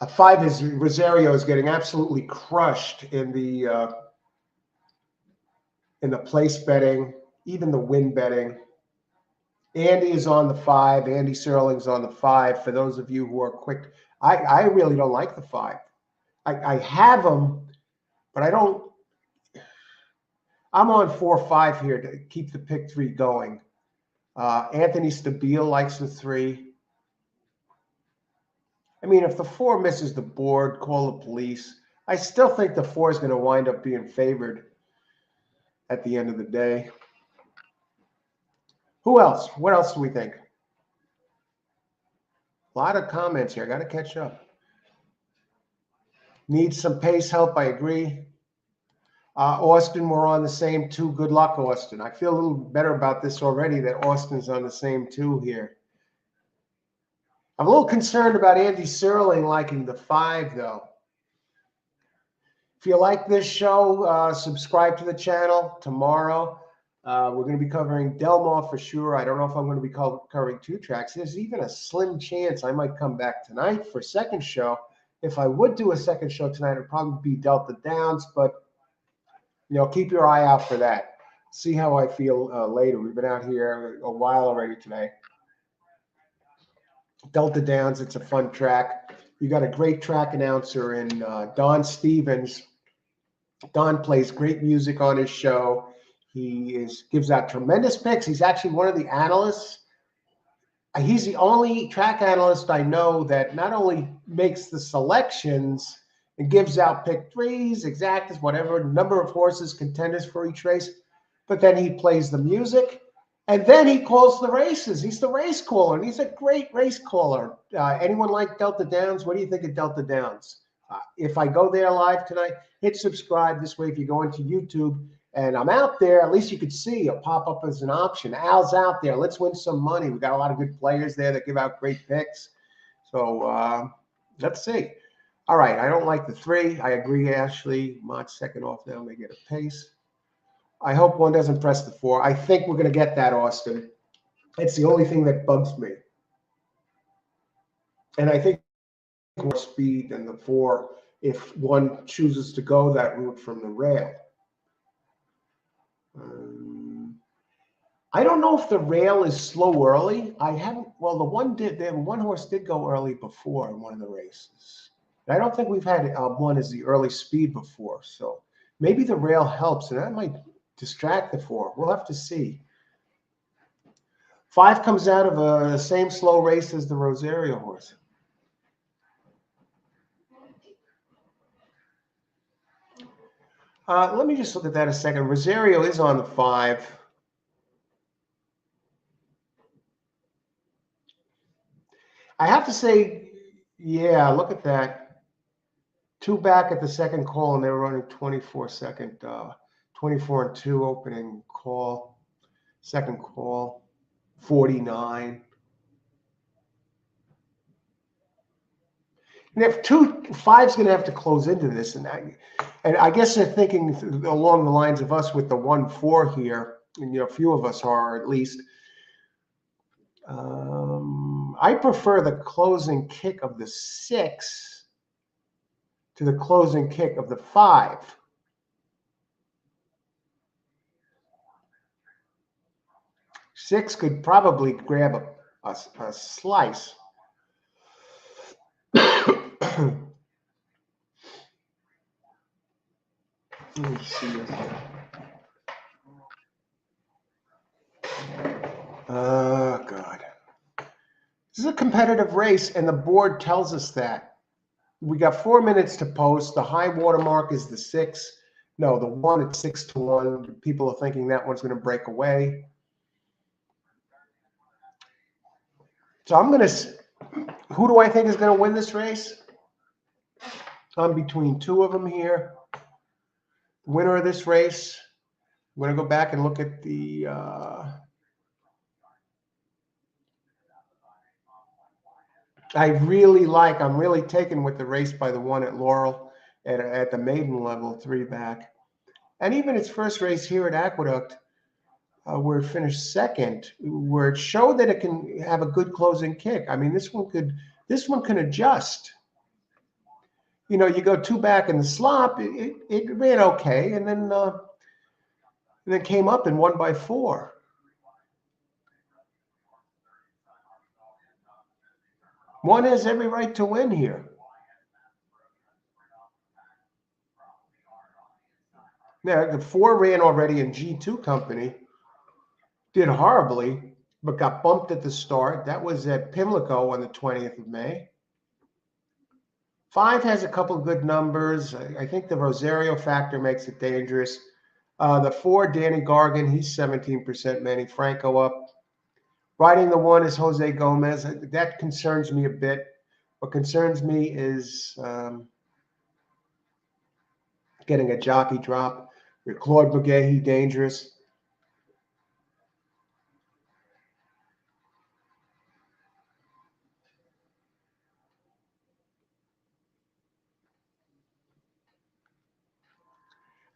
A 5 is Rosario is getting absolutely crushed in the place betting, even the win betting. Andy is on the 5. Andy Serling's on the 5. For those of you who are quick, I really don't like the 5. I have them, but I don't. I'm on 4-5 here to keep the pick 3 going. Anthony Stabile likes the 3. I mean, if the 4 misses the board, call the police. I still think the 4 is going to wind up being favored at the end of the day. Who else? What else do we think? A lot of comments here. I got to catch up. Needs some pace help. I agree. Austin, we're on the same 2. Good luck, Austin. I feel a little better about this already that Austin's on the same 2 here. I'm a little concerned about Andy Serling liking the 5, though. If you like this show, subscribe to the channel. Tomorrow, we're going to be covering Del Mar for sure. I don't know if I'm going to be covering 2 tracks. There's even a slim chance I might come back tonight for a second show. If I would do a second show tonight, it would probably be Delta Downs, but keep your eye out for that. See how I feel later. We've been out here a while already today. Delta Downs, it's a fun track. You got a great track announcer in Don Stevens. Don plays great music on his show. He gives out tremendous picks. He's actually one of the analysts. He's the only track analyst I know that not only makes the selections and gives out pick 3s, exactas, whatever, number of horses, contenders for each race, but then he plays the music, and then he calls the races. He's the race caller, and he's a great race caller. Anyone like Delta Downs? What do you think of Delta Downs? If I go there live tonight, hit subscribe. This way, if you go into YouTube and I'm out there, at least you could see a pop-up as an option. Al's out there. Let's win some money. We got a lot of good players there that give out great picks. So let's see. All right, I don't like the 3. I agree, Ashley. Mott second off now. May get a pace. I hope one doesn't press the 4. I think we're going to get that, Austin. It's the only thing that bugs me. And I think more speed than the 4 if one chooses to go that route from the rail. I don't know if the rail is slow early. I haven't. Well, the one horse did go early before in one of the races. I don't think we've had one as the early speed before. So maybe the rail helps, and that might distract the 4. We'll have to see. 5 comes out of the same slow race as the Rosario horse. Let me just look at that a second. Rosario is on the 5. I have to say, Yeah, look at that. 2 back at the second call, and they were running 24-second, 24-2 opening call. Second call, 49. And if 5's going to have to close into this, and I guess they're thinking along the lines of us with the 1-4 here, and a few of us are at least. I prefer the closing kick of the 6 to the closing kick of the 5. Six could probably grab a slice. Let me see this. Oh, God. This is a competitive race, and the board tells us that. We got 4 minutes to post. The high water mark is the 6. No, the 1 at 6-1. People are thinking that one's going to break away. So I'm going to... Who do I think is going to win this race? I'm between 2 of them here. The winner of this race, I'm going to go back and look at the... I'm really taken with the race by the 1 at Laurel at the maiden level, 3 back. And even its first race here at Aqueduct, where it finished second, where it showed that it can have a good closing kick. I mean, this one can adjust. You go 2 back in the slop, it ran okay, and then came up and won by 4. One has every right to win here. Now, the 4 ran already in G2 company, did horribly, but got bumped at the start. That was at Pimlico on the 20th of May. 5 has a couple of good numbers. I think the Rosario factor makes it dangerous. The 4, Danny Gargan, he's 17%. Manny Franco up. Riding the 1 is Jose Gomez. That concerns me a bit. What concerns me is getting a jockey drop. With Claude Bugay, dangerous.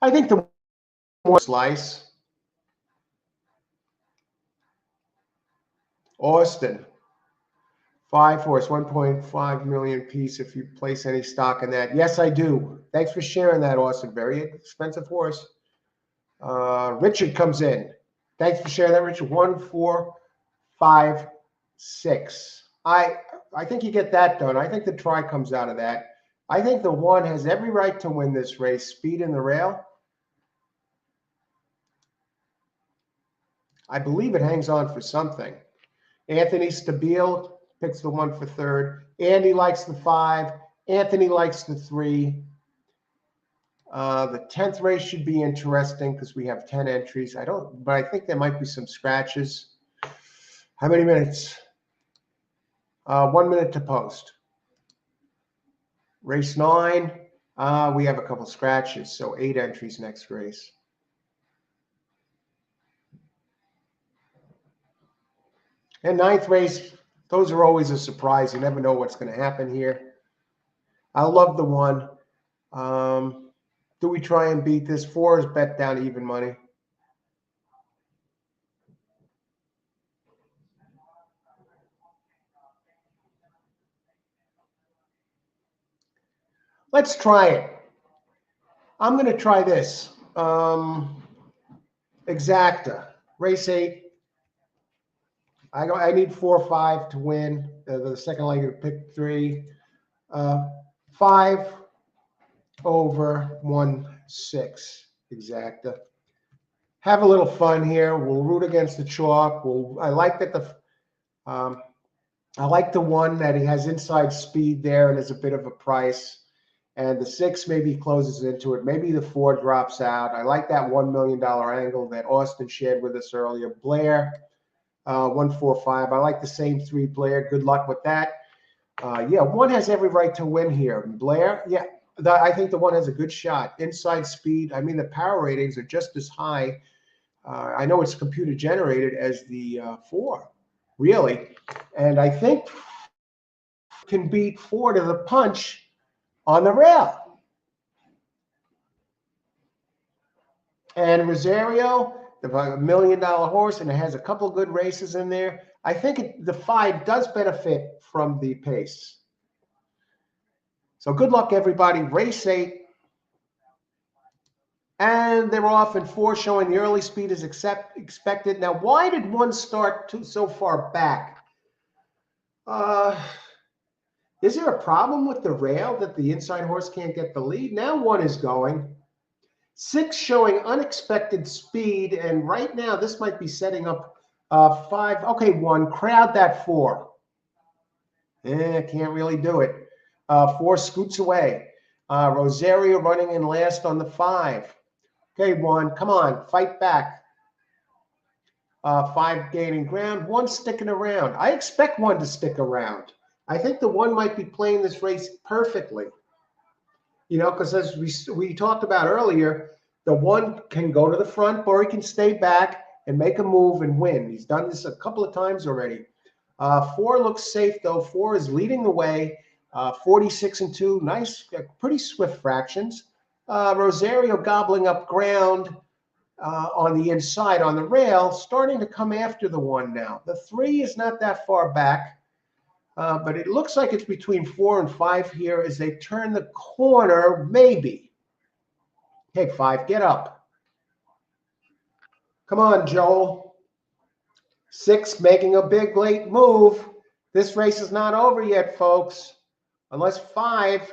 I think the more slice. Austin, 5 horse, 1.5 million piece if you place any stock in that. Yes, I do. Thanks for sharing that, Austin. Very expensive horse. Richard comes in. Thanks for sharing that, Richard. 1, 4, 5, 6. I think you get that done. I think the try comes out of that. I think the 1 has every right to win this race. Speed in the rail. I believe it hangs on for something. Anthony Stabile picks the 1 for 3rd. Andy likes the 5. Anthony likes the 3. The 10th race should be interesting because we have 10 entries. But I think there might be some scratches. How many minutes? 1 minute to post. Race 9. We have a couple scratches, so 8 entries next race. And 9th race, those are always a surprise. You never know what's going to happen here. I love the 1. Do we try and beat this? 4 is bet down even money. Let's try it. I'm going to try this. Exacta. Race 8. I need 4 or 5 to win. The second leg of pick 3. 5 over 1/6. Exacta. Have a little fun here. We'll root against the chalk. I like that I like the 1 that he has inside speed there and is a bit of a price. And the 6 maybe closes into it. Maybe the 4 drops out. I like that $1 million angle that Austin shared with us earlier. Blair, 145. I like the same 3 Blair. Good luck with that. Yeah, one has every right to win here. Blair, yeah, I think the one has a good shot. Inside speed, I mean, the power ratings are just as high. I know it's computer generated as the 4, really. And I think can beat 4 to the punch on the rail. And Rosario, the $1 million horse, and it has a couple good races in there. I think the 5 does benefit from the pace. So good luck, everybody. Race 8. And they're off in 4, showing the early speed is expected. Now, why did 1 start so far back? Is there a problem with the rail that the inside horse can't get the lead? Now 1 is going. 6 showing unexpected speed, and right now this might be setting up 5. Okay, 1, crowd that 4. Can't really do it. 4 scoots away. Rosario running in last on the 5. Okay, 1, come on, fight back. 5 gaining ground, 1 sticking around. I expect 1 to stick around. I think the 1 might be playing this race perfectly. You know, because as we talked about earlier, the 1 can go to the front or he can stay back and make a move and win. He's done this a couple of times already. 4 looks safe, though. 4 is leading the way. 46-2, nice, pretty swift fractions. Rosario gobbling up ground on the inside on the rail, starting to come after the 1 now. The 3 is not that far back. But it looks like it's between 4 and 5 here as they turn the corner, maybe. Okay, 5, get up. Come on, Joel. 6 making a big late move. This race is not over yet, folks. Unless 5,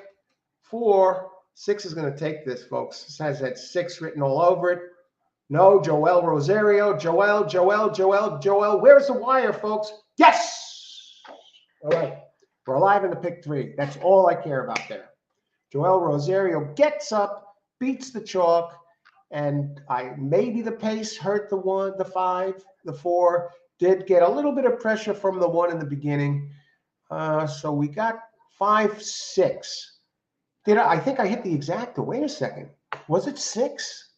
4, 6 is going to take this, folks. This has that 6 written all over it. No, Joel Rosario. Joel. Where's the wire, folks? Yes! All right. We're alive in the pick 3. That's all I care about there. Joel Rosario gets up, beats the chalk, and maybe the pace hurt the 1, the 5, the 4. Did get a little bit of pressure from the 1 in the beginning. So we got 5, 6. I think I hit the exacta. Wait a second. Was it 6?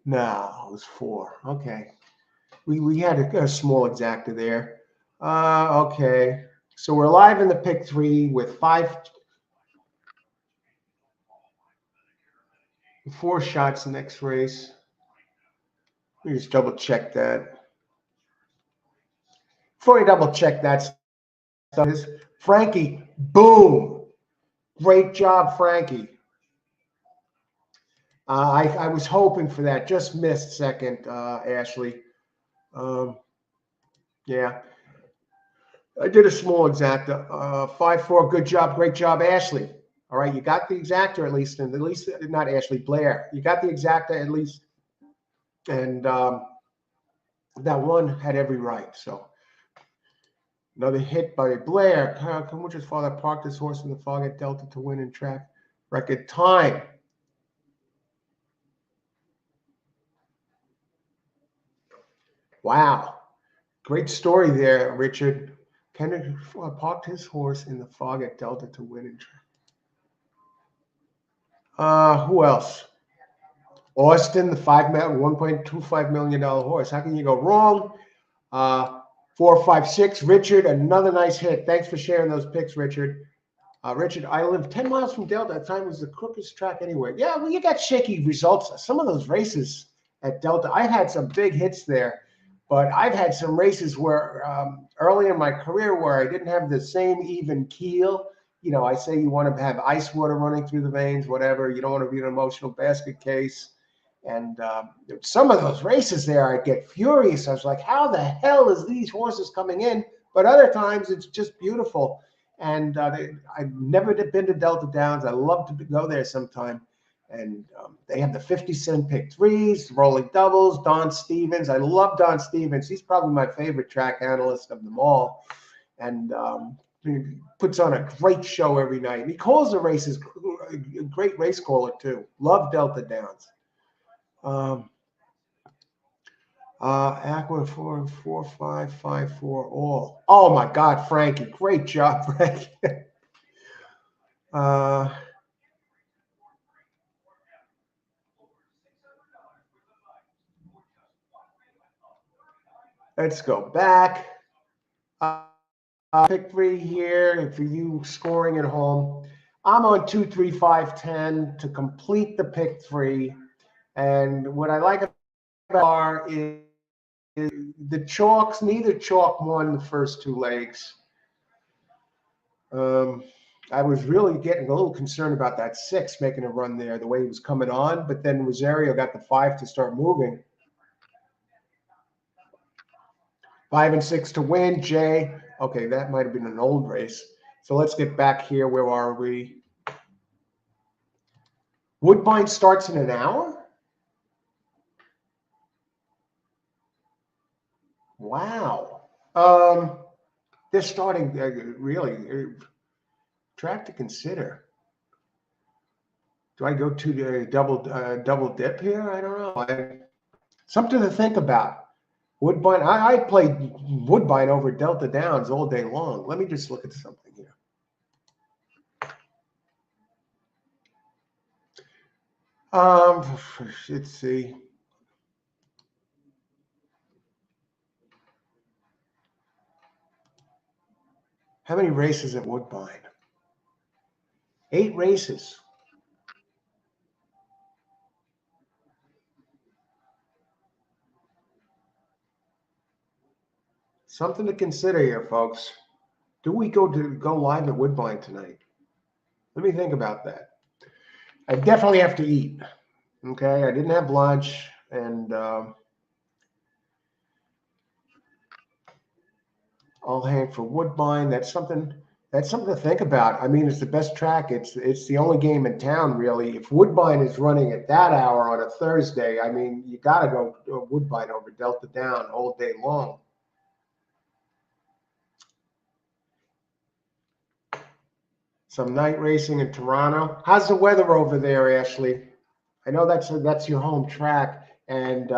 No, it was 4. Okay. We had a small exacta there. Okay. So we're live in the pick 3 with 4 shots next race. Let me just double check that. Before you double check that stuff, Frankie, boom. Great job, Frankie. I was hoping for that. Just missed second, Ashley. Yeah. I did a small exacta. 5-4, good job, great job, Ashley. All right, you got the exacta at least, and at least not Ashley, Blair. You got the exacta at least, and that 1 had every right. So another hit by Blair. Kamucha's father parked his horse in the fog at Delta to win in track record time. Wow, great story there, Richard. Kendrick parked his horse in the fog at Delta to win in track. Who else? Austin, the $1.25 million horse. How can you go wrong? 4, 5, 6. Richard, another nice hit. Thanks for sharing those picks, Richard. Richard, I live 10 miles from Delta. At the time, it was the crookest track anywhere. Yeah, well, you got shaky results. Some of those races at Delta, I had some big hits there, but I've had some races where early in my career where I didn't have the same even keel. You know, I say you want to have ice water running through the veins, whatever. You don't want to be an emotional basket case. And some of those races there, I get furious. I was like, how the hell is these horses coming in? But other times, it's just beautiful. And I've never been to Delta Downs. I love to go there sometime. And they have the 50-cent pick 3s, rolling doubles, Don Stevens. I love Don Stevens. He's probably my favorite track analyst of them all. And he puts on a great show every night. And he calls the races, a great race caller, too. Love Delta Downs. Aqua 44554 all. Oh my God, Frankie. Great job, Frankie. Let's go back. Pick 3 here for you scoring at home. I'm on 2, 3, 5, 10 to complete the pick 3. And what I like about is the chalks. Neither chalk won the first 2 legs. I was really getting a little concerned about that 6 making a run there, the way he was coming on. But then Rosario got the 5 to start moving. 5 and 6 to win. Jay. Okay, that might have been an old race. So let's get back here. Where are we? Woodbine starts in an hour? Wow. They're starting really track to consider. Do I go to the double dip here? I don't know. Something to think about. Woodbine. I played Woodbine over Delta Downs all day long. Let me just look at something here. Let's see. How many races at Woodbine? 8 races. Something to consider here, folks. Do we go live at Woodbine tonight? Let me think about that. I definitely have to eat. Okay, I didn't have lunch, and I'll hang for Woodbine. That's something to think about. I mean, it's the best track. It's the only game in town, really. If Woodbine is running at that hour on a Thursday, I mean, you got to go Woodbine over Delta Down all day long. Some night racing in Toronto. How's the weather over there, Ashley? I know that's your home track, and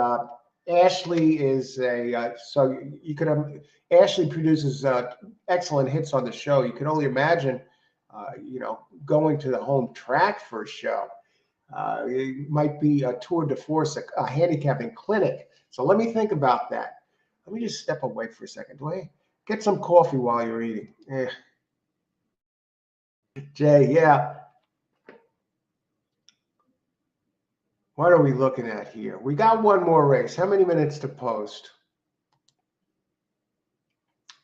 Ashley is so you could have Ashley produces excellent hits on the show. You can only imagine, going to the home track for a show. It might be a tour de force, a handicapping clinic. So let me think about that. Let me just step away for a second. Do I get some coffee while you're eating? Jay, yeah. What are we looking at here? We got one more race. How many minutes to post?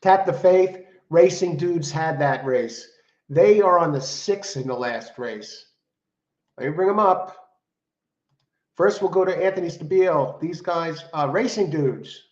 Tap the Faith. Racing Dudes had that race. They are on the 6 in the last race. Let me bring them up. First, we'll go to Anthony Stabile. These guys, Racing Dudes.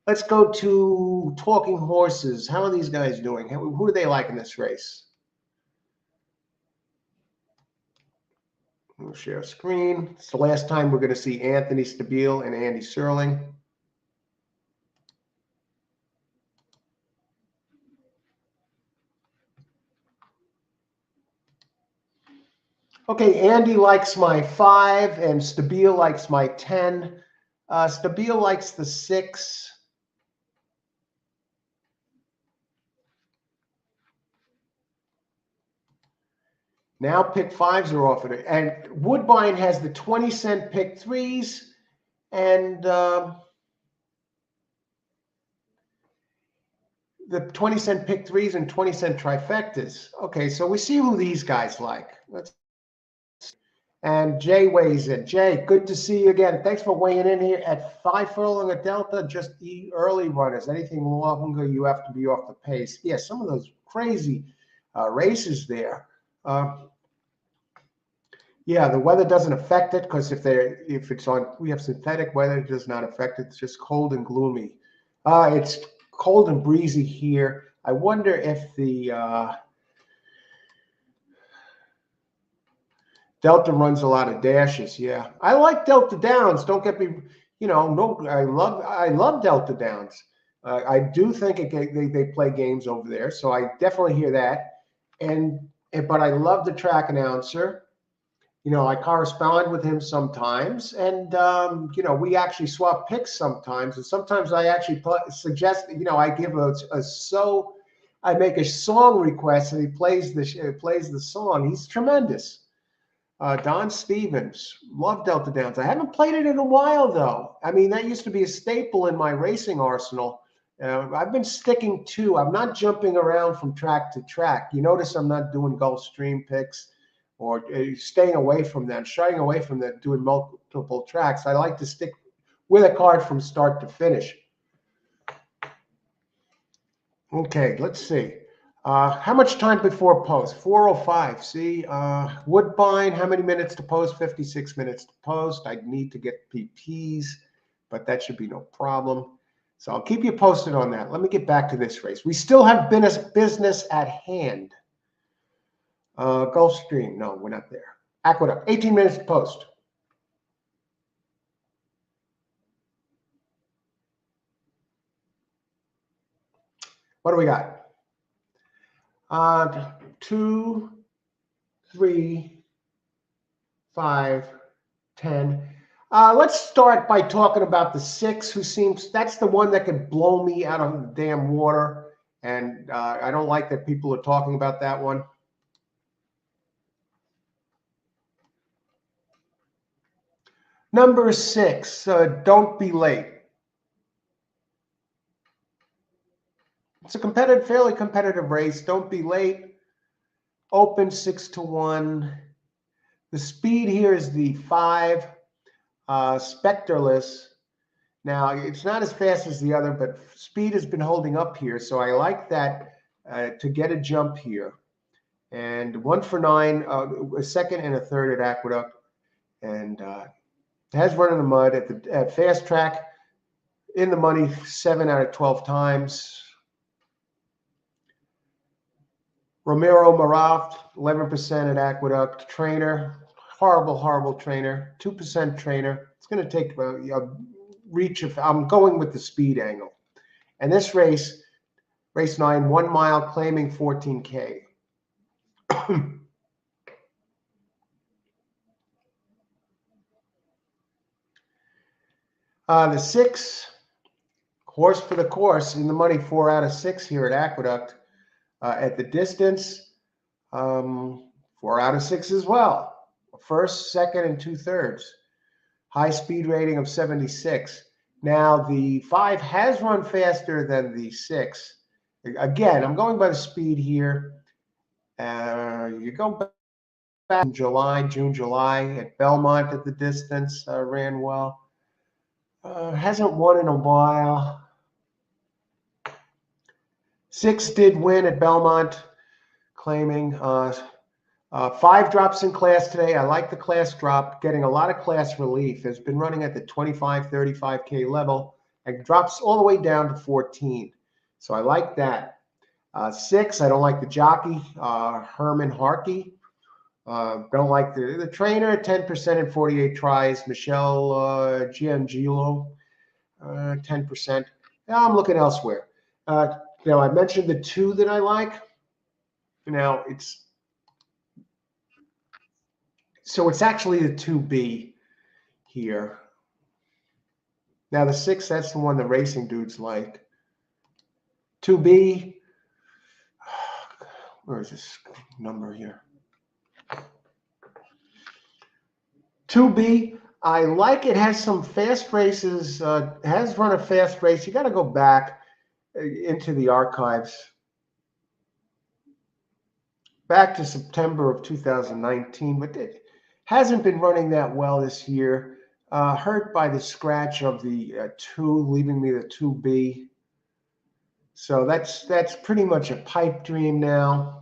Let's go to Talking Horses. How are these guys doing? Who do they like in this race? We'll share a screen. It's the last time we're going to see Anthony Stabile and Andy Serling. Okay, Andy likes my 5, and Stabile likes my 10. Stabile likes the 6. Now pick 5s are offered. And Woodbine has the 20-cent pick 3s and the 20-cent pick 3s and 20-cent trifectas. Okay, so we see who these guys like. And Jay weighs in. Jay, good to see you again. Thanks for weighing in here at 5 furlong at Delta. Just the early runners. Anything longer, you have to be off the pace. Yeah, some of those crazy races there. Yeah, the weather doesn't affect it because if it's on, we have synthetic weather, it does not affect it. It's just cold and gloomy. It's cold and breezy here. I wonder if the Delta runs a lot of dashes. Yeah, I like Delta Downs. Don't get me, no, I love Delta Downs. I do think they play games over there, so I definitely hear that. But I love the track announcer. I correspond with him sometimes, and we actually swap picks sometimes. And sometimes I actually suggest, I give I make a song request, and he plays the song. He's tremendous. Don Stevens, love Delta Downs. I haven't played it in a while, though. I mean, that used to be a staple in my racing arsenal. I've been sticking to. I'm not jumping around from track to track. You notice I'm not doing Gulfstream picks or staying away from that, shying away from that, doing multiple tracks. I like to stick with a card from start to finish. Okay, let's see. How much time before post? 4:05. See, Woodbine, how many minutes to post? 56 minutes to post. I need to get PPs, but that should be no problem. So I'll keep you posted on that. Let me get back to this race. We still have business at hand. Gulfstream, no, we're not there. Aqueduct, 18 minutes to post. What do we got? 2, 3, 5, 10. Let's start by talking about the 6, that's the one that could blow me out of the damn water. And I don't like that people are talking about that one. Number 6, Don't Be Late. It's a fairly competitive race. Don't Be Late. Open 6-1. The speed here is the 5. Spectreless. Now, it's not as fast as the other, but speed has been holding up here. So I like that to get a jump here. And 1 for 9, a second and a third at Aqueduct. And it has run in the mud at Fast Track. In the money 7 out of 12 times. Romero Marat, 11% at Aqueduct. Trainer, horrible trainer. 2% trainer. It's going to take a reach of. I'm going with the speed angle. And this race 9, 1 mile, claiming 14K. The 6, Horse for the Course, in the money 4 out of 6 here at Aqueduct. At the distance, 4 out of 6 as well. First, second, and 2/3. High speed rating of 76. Now, the 5 has run faster than the 6. Again, I'm going by the speed here. You go back in June, July at Belmont at the distance, ran well. Hasn't won in a while. 6 did win at Belmont, claiming 5 drops in class today. I like the class drop, getting a lot of class relief. Has been running at the 25, 35K level and drops all the way down to 14. So I like that. 6, I don't like the jockey, Herman Harkey. Don't like the trainer, 10% in 48 tries. Michelle Giangelo, 10%. Now I'm looking elsewhere. I mentioned the 2 that I like. Now it's actually the 2B here. Now the 6, that's the one the racing dudes like. 2B. Where is this number here? 2B. I like it. Has some fast races. Has run a fast race. You got to go back into the archives. Back to September of 2019, but it hasn't been running that well this year. Hurt by the scratch of the 2, leaving me the 2B. So that's pretty much a pipe dream now.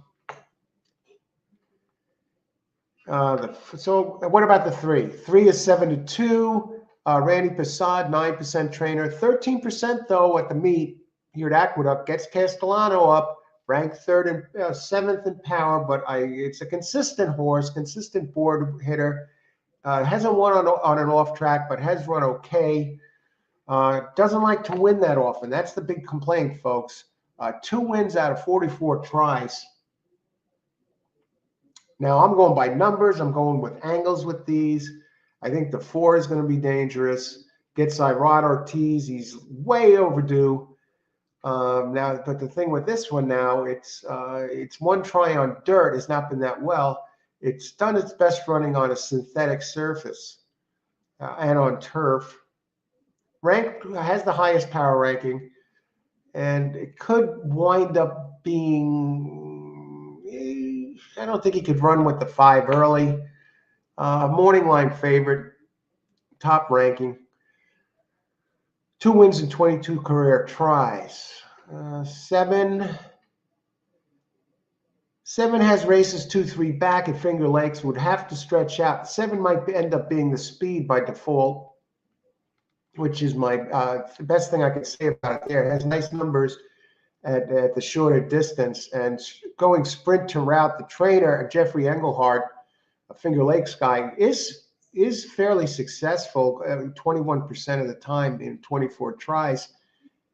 So what about the 3? 3 is 7-2. Randy Passad, 9% trainer, 13% though at the meet. here at Aqueduct, gets Castellano up, ranked third and seventh in power, but it's a consistent horse, consistent board hitter. Hasn't won on an off track, but has run okay. Doesn't like to win that often. That's the big complaint, folks. 2 wins out of 44 tries. Now, I'm going by numbers. I'm going with angles with these. I think the 4 is going to be dangerous. Gets Irad Ortiz. He's way overdue. Now, but the thing with this one now, it's one try on dirt. Has not been that well. It's done its best running on a synthetic surface and on turf. Has the highest power ranking, and it could wind up being. I don't think he could run with the 5 early. Morning line favorite, top ranking. 2 wins in 22 career tries. 7 has races 2-3 back at Finger Lakes. Would have to stretch out. 7 might end up being the speed by default, which is my the best thing I can say about it there. It has nice numbers at the shorter distance. And going sprint to route, the trainer, Jeffrey Engelhardt, a Finger Lakes guy, is fairly successful 21% of the time in 24 tries,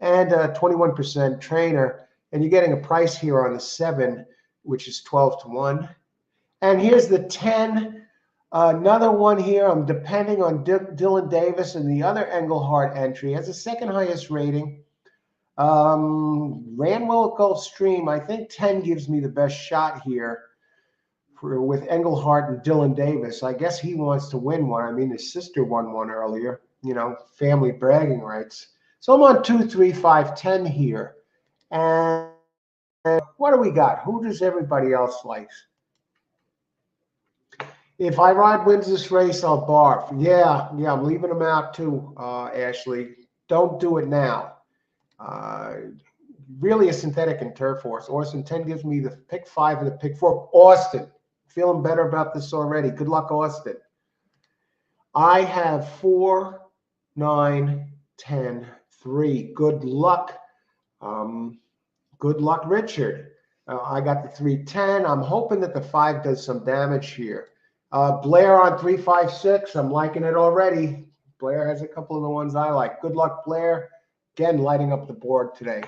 and 21% trainer. And you're getting a price here on the 7, which is 12-1. And here's the 10. Another one here. I'm depending on Dylan Davis and the other Engelhardt entry. Has the second highest rating. Ran well at Gulfstream. I think 10 gives me the best shot here with Engelhardt and Dylan Davis. I guess he wants to win one. I mean, his sister won one earlier. You know, family bragging rights. So I'm on 2, 3, 5, 10 here. And what do we got? Who does everybody else like? If Irad wins this race, I'll barf. Yeah, I'm leaving him out too, Ashley. Don't do it now. Really a synthetic and turf horse. Austin 10 gives me the pick 5 and the pick 4. Austin, feeling better about this already. Good luck, Austin. I have 4, 9, 10, 3. Good luck. Good luck, Richard. I got the 3, 10. I'm hoping that the 5 does some damage here. Blair on 3, 5, 6. I'm liking it already. Blair has a couple of the ones I like. Good luck, Blair. Again, lighting up the board today.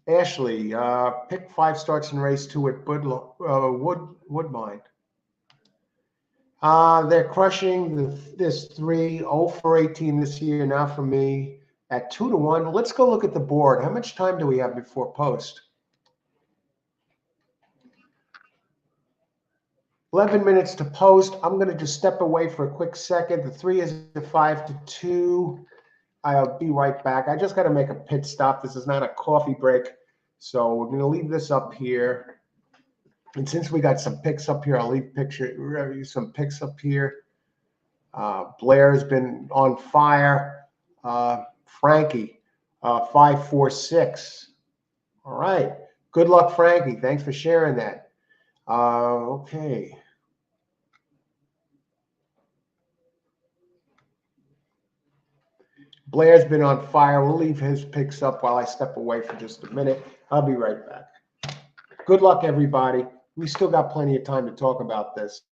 Ashley, pick 5 starts in race 2 at Woodmine. They're crushing this 3, 0 for 18 this year now for me at 2-1. Let's go look at the board. How much time do we have before post? 11 minutes to post. I'm going to just step away for a quick second. The 3 is a 5-2. I'll be right back. I just got to make a pit stop. This is not a coffee break. So we're going to leave this up here. And since we got some picks up here, I'll leave some picks up here. Blair's been on fire. Frankie, 5, 4, 6. All right. Good luck, Frankie. Thanks for sharing that. Okay. Blair's been on fire. We'll leave his picks up while I step away for just a minute. I'll be right back. Good luck, everybody. We still got plenty of time to talk about this.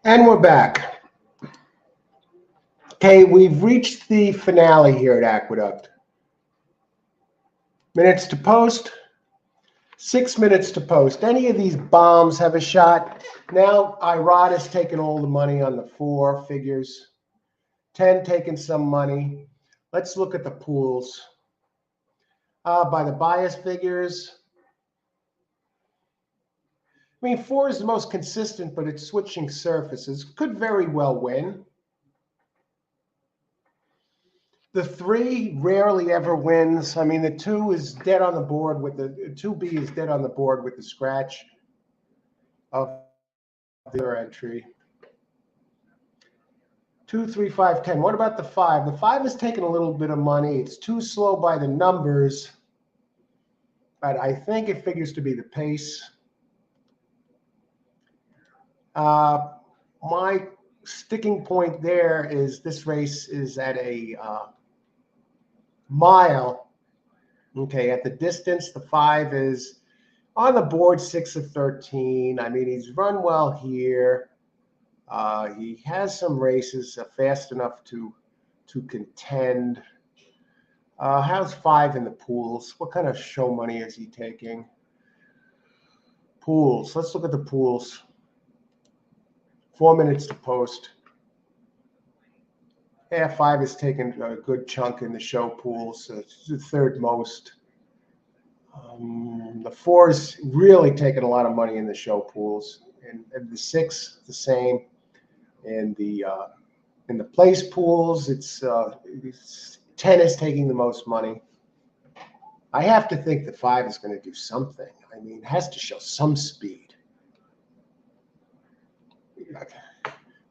And we're back. Okay, we've reached the finale here at Aqueduct. Minutes to post, 6 minutes to post. Any of these bombs have a shot. Now, nyra has taken all the money on the 4 figures. 10 taking some money. Let's look at the pools. By the bias figures, I mean, 4 is the most consistent, but it's switching surfaces. Could very well win. The 3 rarely ever wins. I mean, the 2 is dead on the board with the 2B is dead on the board with the scratch of their entry. 2, 3, 5, 10. What about the 5? The 5 is taking a little bit of money. It's too slow by the numbers, but I think it figures to be the pace. My sticking point there is this race is at a mile. Okay, at the distance, the 5 is on the board 6 of 13. I mean, he's run well here. He has some races fast enough to contend. How's 5 in the pools? What kind of show money is he taking? Pools. Let's look at the pools. 4 minutes to post. Yeah, 5 is taking a good chunk in the show pools. So it's the 3rd most. The 4 is really taking a lot of money in the show pools, and the 6 the same. And in the place pools, it's 10 is taking the most money. I have to think the 5 is going to do something. I mean, it has to show some speed.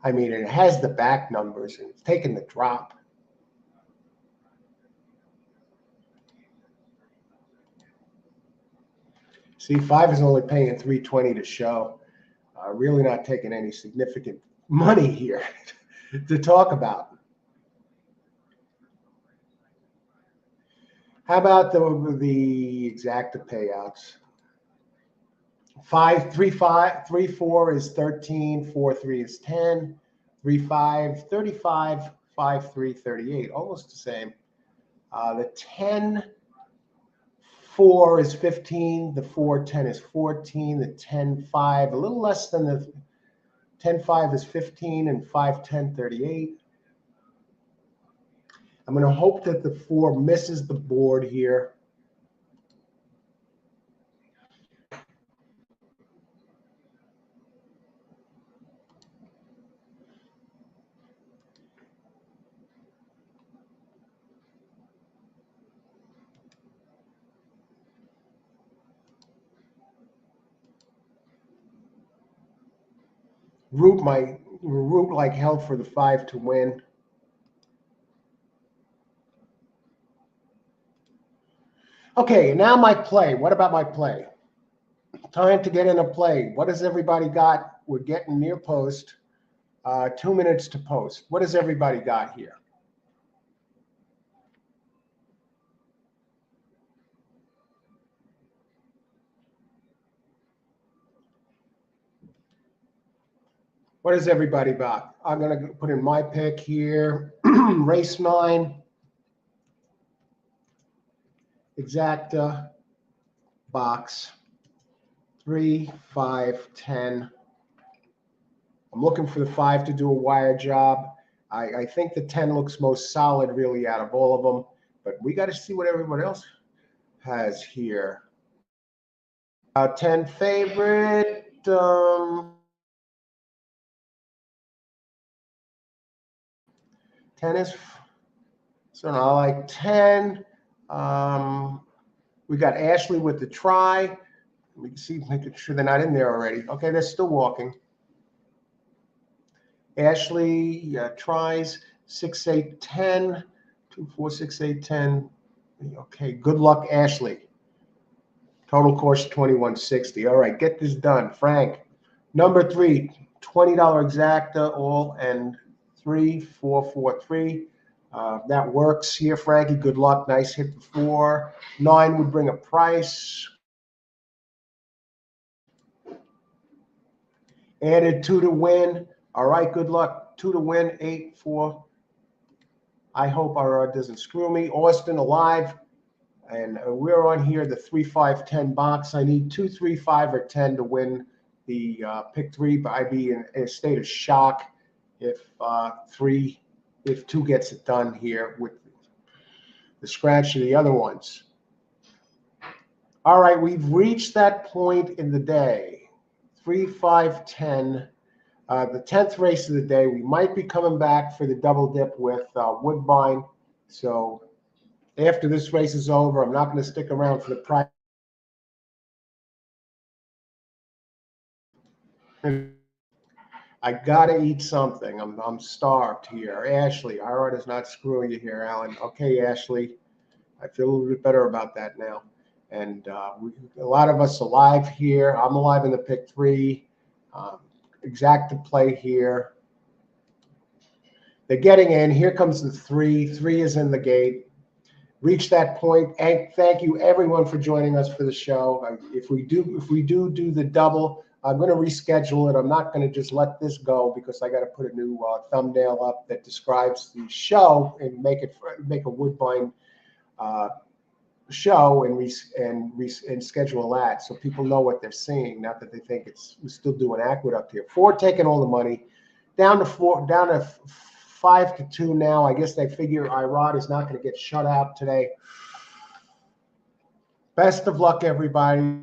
I mean, it has the back numbers and it's taking the drop. See, 5 is only paying $3.20 to show. Really not taking any significant money here to talk about. How about the exacta payouts? 5, 3, 5, 3, 4 is 13, 4, 3 is 10, 3, 5, 35, 5, 3, 38, almost the same. The 10, 4 is 15, the 4, 10 is 14, the 10, 5, a little less than the 10, 5 is 15, and 5, 10, 38. I'm going to hope that the 4 misses the board here. Root like hell for the 5 to win. Okay, now my play. What about my play? Time to get in a play. What has everybody got? We're getting near post. 2 minutes to post. What has everybody got here? What has everybody got? I'm going to put in my pick here. Race 9. Exacta. Box. 3, 5, 10. I'm looking for the 5 to do a wire job. I think the 10 looks most solid, really, out of all of them. But we got to see what everyone else has here. 10 favorite. 10 is, so I like 10. We got Ashley with the try. We can see, making sure they're not in there already. Okay, they're still walking. Ashley tries 6, 8, 10. 2, 4, 6, 8, 10. Okay, good luck, Ashley. Total course 2160. All right, get this done. Frank, number 3, $20 exacta, all and 3, 4, 4, 3. That works here, Frankie. Good luck. Nice hit before. 9 would bring a price. Added 2 to win. All right, good luck. 2 to win, 8-4. I hope our doesn't screw me. Austin alive. And we're on here, the 3, 5, 10 box. I need 2, 3, 5, or 10 to win the pick 3, but I'd be in a state of shock if 2 gets it done here with the scratch of the other ones. All right, we've reached that point in the day. 3, 5, 10. The 10th race of the day. We might be coming back for the double dip with Woodbine. So after this race is over, I'm not going to stick around for the prize. I gotta eat something. I'm starved here. Ashley, our art is not screwing you here, Alan. Okay, Ashley, I feel a little bit better about that now. And a lot of us alive here. I'm alive in the pick 3. Exact to play here. They're getting in. Here comes the 3. 3 is in the gate. Reach that point. And thank you everyone for joining us for the show. If we do the double, I'm going to reschedule it. I'm not going to just let this go because I got to put a new thumbnail up that describes the show and make a Woodbine show and schedule that so people know what they're seeing. Not that they think we're still doing Aqueduct here. 4 taking all the money, down to 5 to 2 now. I guess they figure Irod is not going to get shut out today. Best of luck, everybody.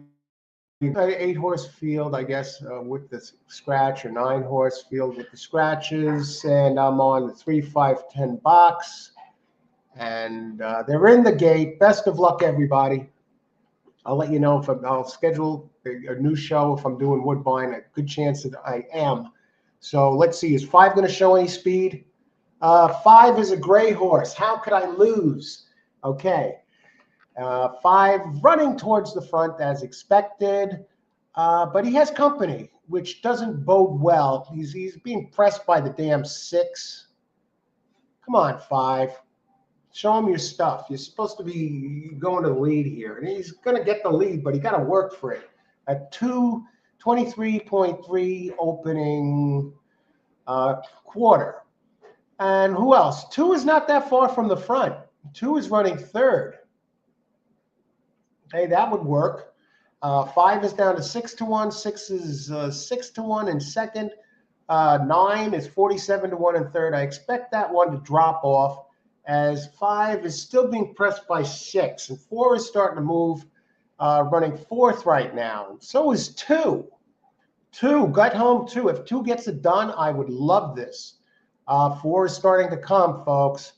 8-horse field, I guess, with the scratch, or 9-horse field with the scratches, and I'm on the 3, 5, 10 box, and they're in the gate. Best of luck, everybody. I'll let you know if I'll schedule a new show if I'm doing Woodbine. A good chance that I am. So let's see. Is 5 going to show any speed? 5 is a gray horse. How could I lose? Okay. 5 running towards the front as expected, but he has company, which doesn't bode well. He's being pressed by the damn 6. Come on, 5. Show him your stuff. You're supposed to be going to the lead here. And he's going to get the lead, but he got to work for it. At 23.3 opening quarter. And who else? 2 is not that far from the front. 2 is running 3rd. Hey, that would work. 5 is down to 6 to 1. 6 is 6 to 1 in second. 9 is 47 to 1 in third. I expect that one to drop off as 5 is still being pressed by 6. And 4 is starting to move, running 4th right now. And so is 2. 2 got home 2. If 2 gets it done, I would love this. 4 is starting to come, folks.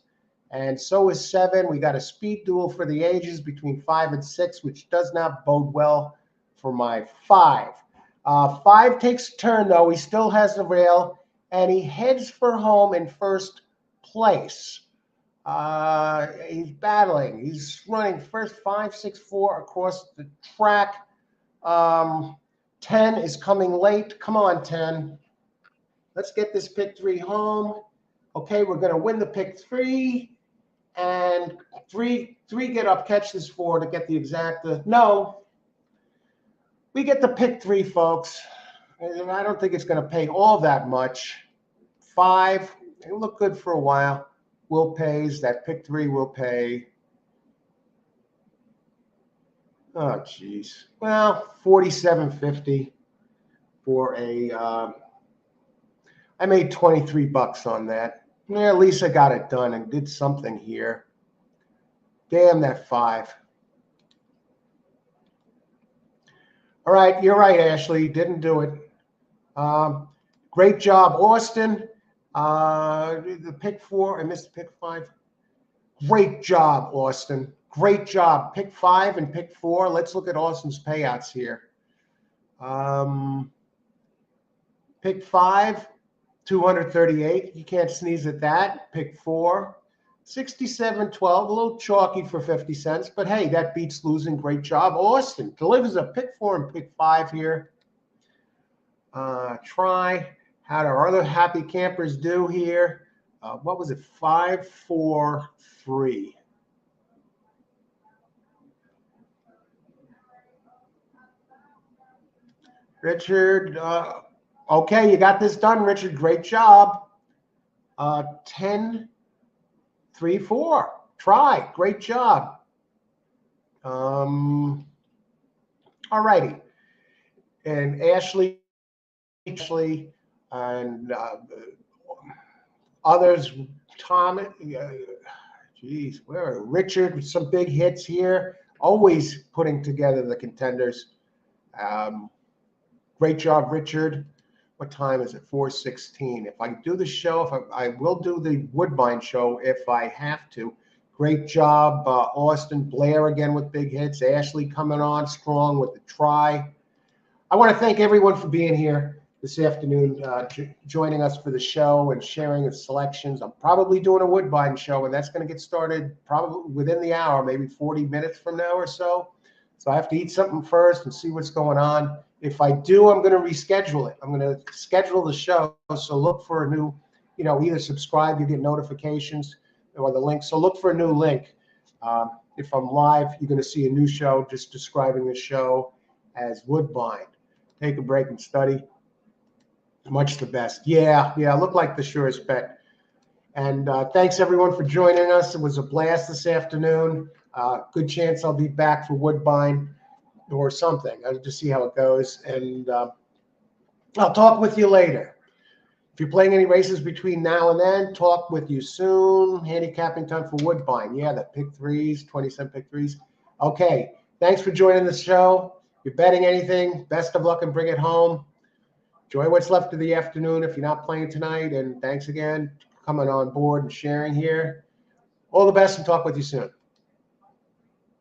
And so is 7. We got a speed duel for the ages between 5 and 6, which does not bode well for my 5. 5 takes a turn, though. He still has the rail, and he heads for home in first place. He's battling. He's running first 5, 6, 4 across the track. 10 is coming late. Come on, 10. Let's get this pick 3 home. Okay, we're going to win the pick 3. And 3 get up, catch this 4 to get the exact. No, we get the pick 3, folks. And I don't think it's going to pay all that much. 5, it looked good for a while. Will pays. That pick 3 will pay. Oh, geez. Well, $47.50 for a. I made 23 bucks on that. Yeah, at least I got it done and did something here. Damn that 5. All right, you're right, Ashley. Didn't do it. Great job, Austin. The pick 4, I missed pick 5. Great job, Austin. Great job. Pick 5 and pick 4. Let's look at Austin's payouts here. Pick 5. 238. You can't sneeze at that. Pick 4. 67.12. A little chalky for 50 cents, but hey, that beats losing. Great job, Austin. Delivers a pick 4 and pick 5 here. Try. How do our other happy campers do here? What was it? 5, 4, 3. Richard. Okay, you got this done, Richard. Great job. 10, 3, 4. Try. Great job. All righty. And Ashley, and others, Tom, geez, where are Richard with some big hits here, always putting together the contenders. Great job, Richard. What time is it? 4:16. If I do the show, if I will do the Woodbine show if I have to. Great job, Austin. Blair again with big hits. Ashley coming on strong with the try. I want to thank everyone for being here this afternoon, joining us for the show and sharing the selections. I'm probably doing a Woodbine show, and that's going to get started probably within the hour, maybe 40 minutes from now or so. So I have to eat something first and see what's going on. If I do, I'm going to reschedule it. I'm going to schedule the show. So look for a new, either subscribe, you get notifications, or the link. So look for a new link. If I'm live, you're going to see a new show just describing the show as Woodbine. Take a break and study. Much the best. Yeah, look like the surest bet. And thanks, everyone, for joining us. It was a blast this afternoon. Good chance I'll be back for Woodbine or something. I'll just see how it goes. And I'll talk with you later. If you're playing any races between now and then, talk with you soon. Handicapping time for Woodbine. Yeah, the pick threes, 20-cent pick threes. Okay, thanks for joining the show. If you're betting anything, best of luck and bring it home. Enjoy what's left of the afternoon if you're not playing tonight. And thanks again for coming on board and sharing here. All the best and talk with you soon.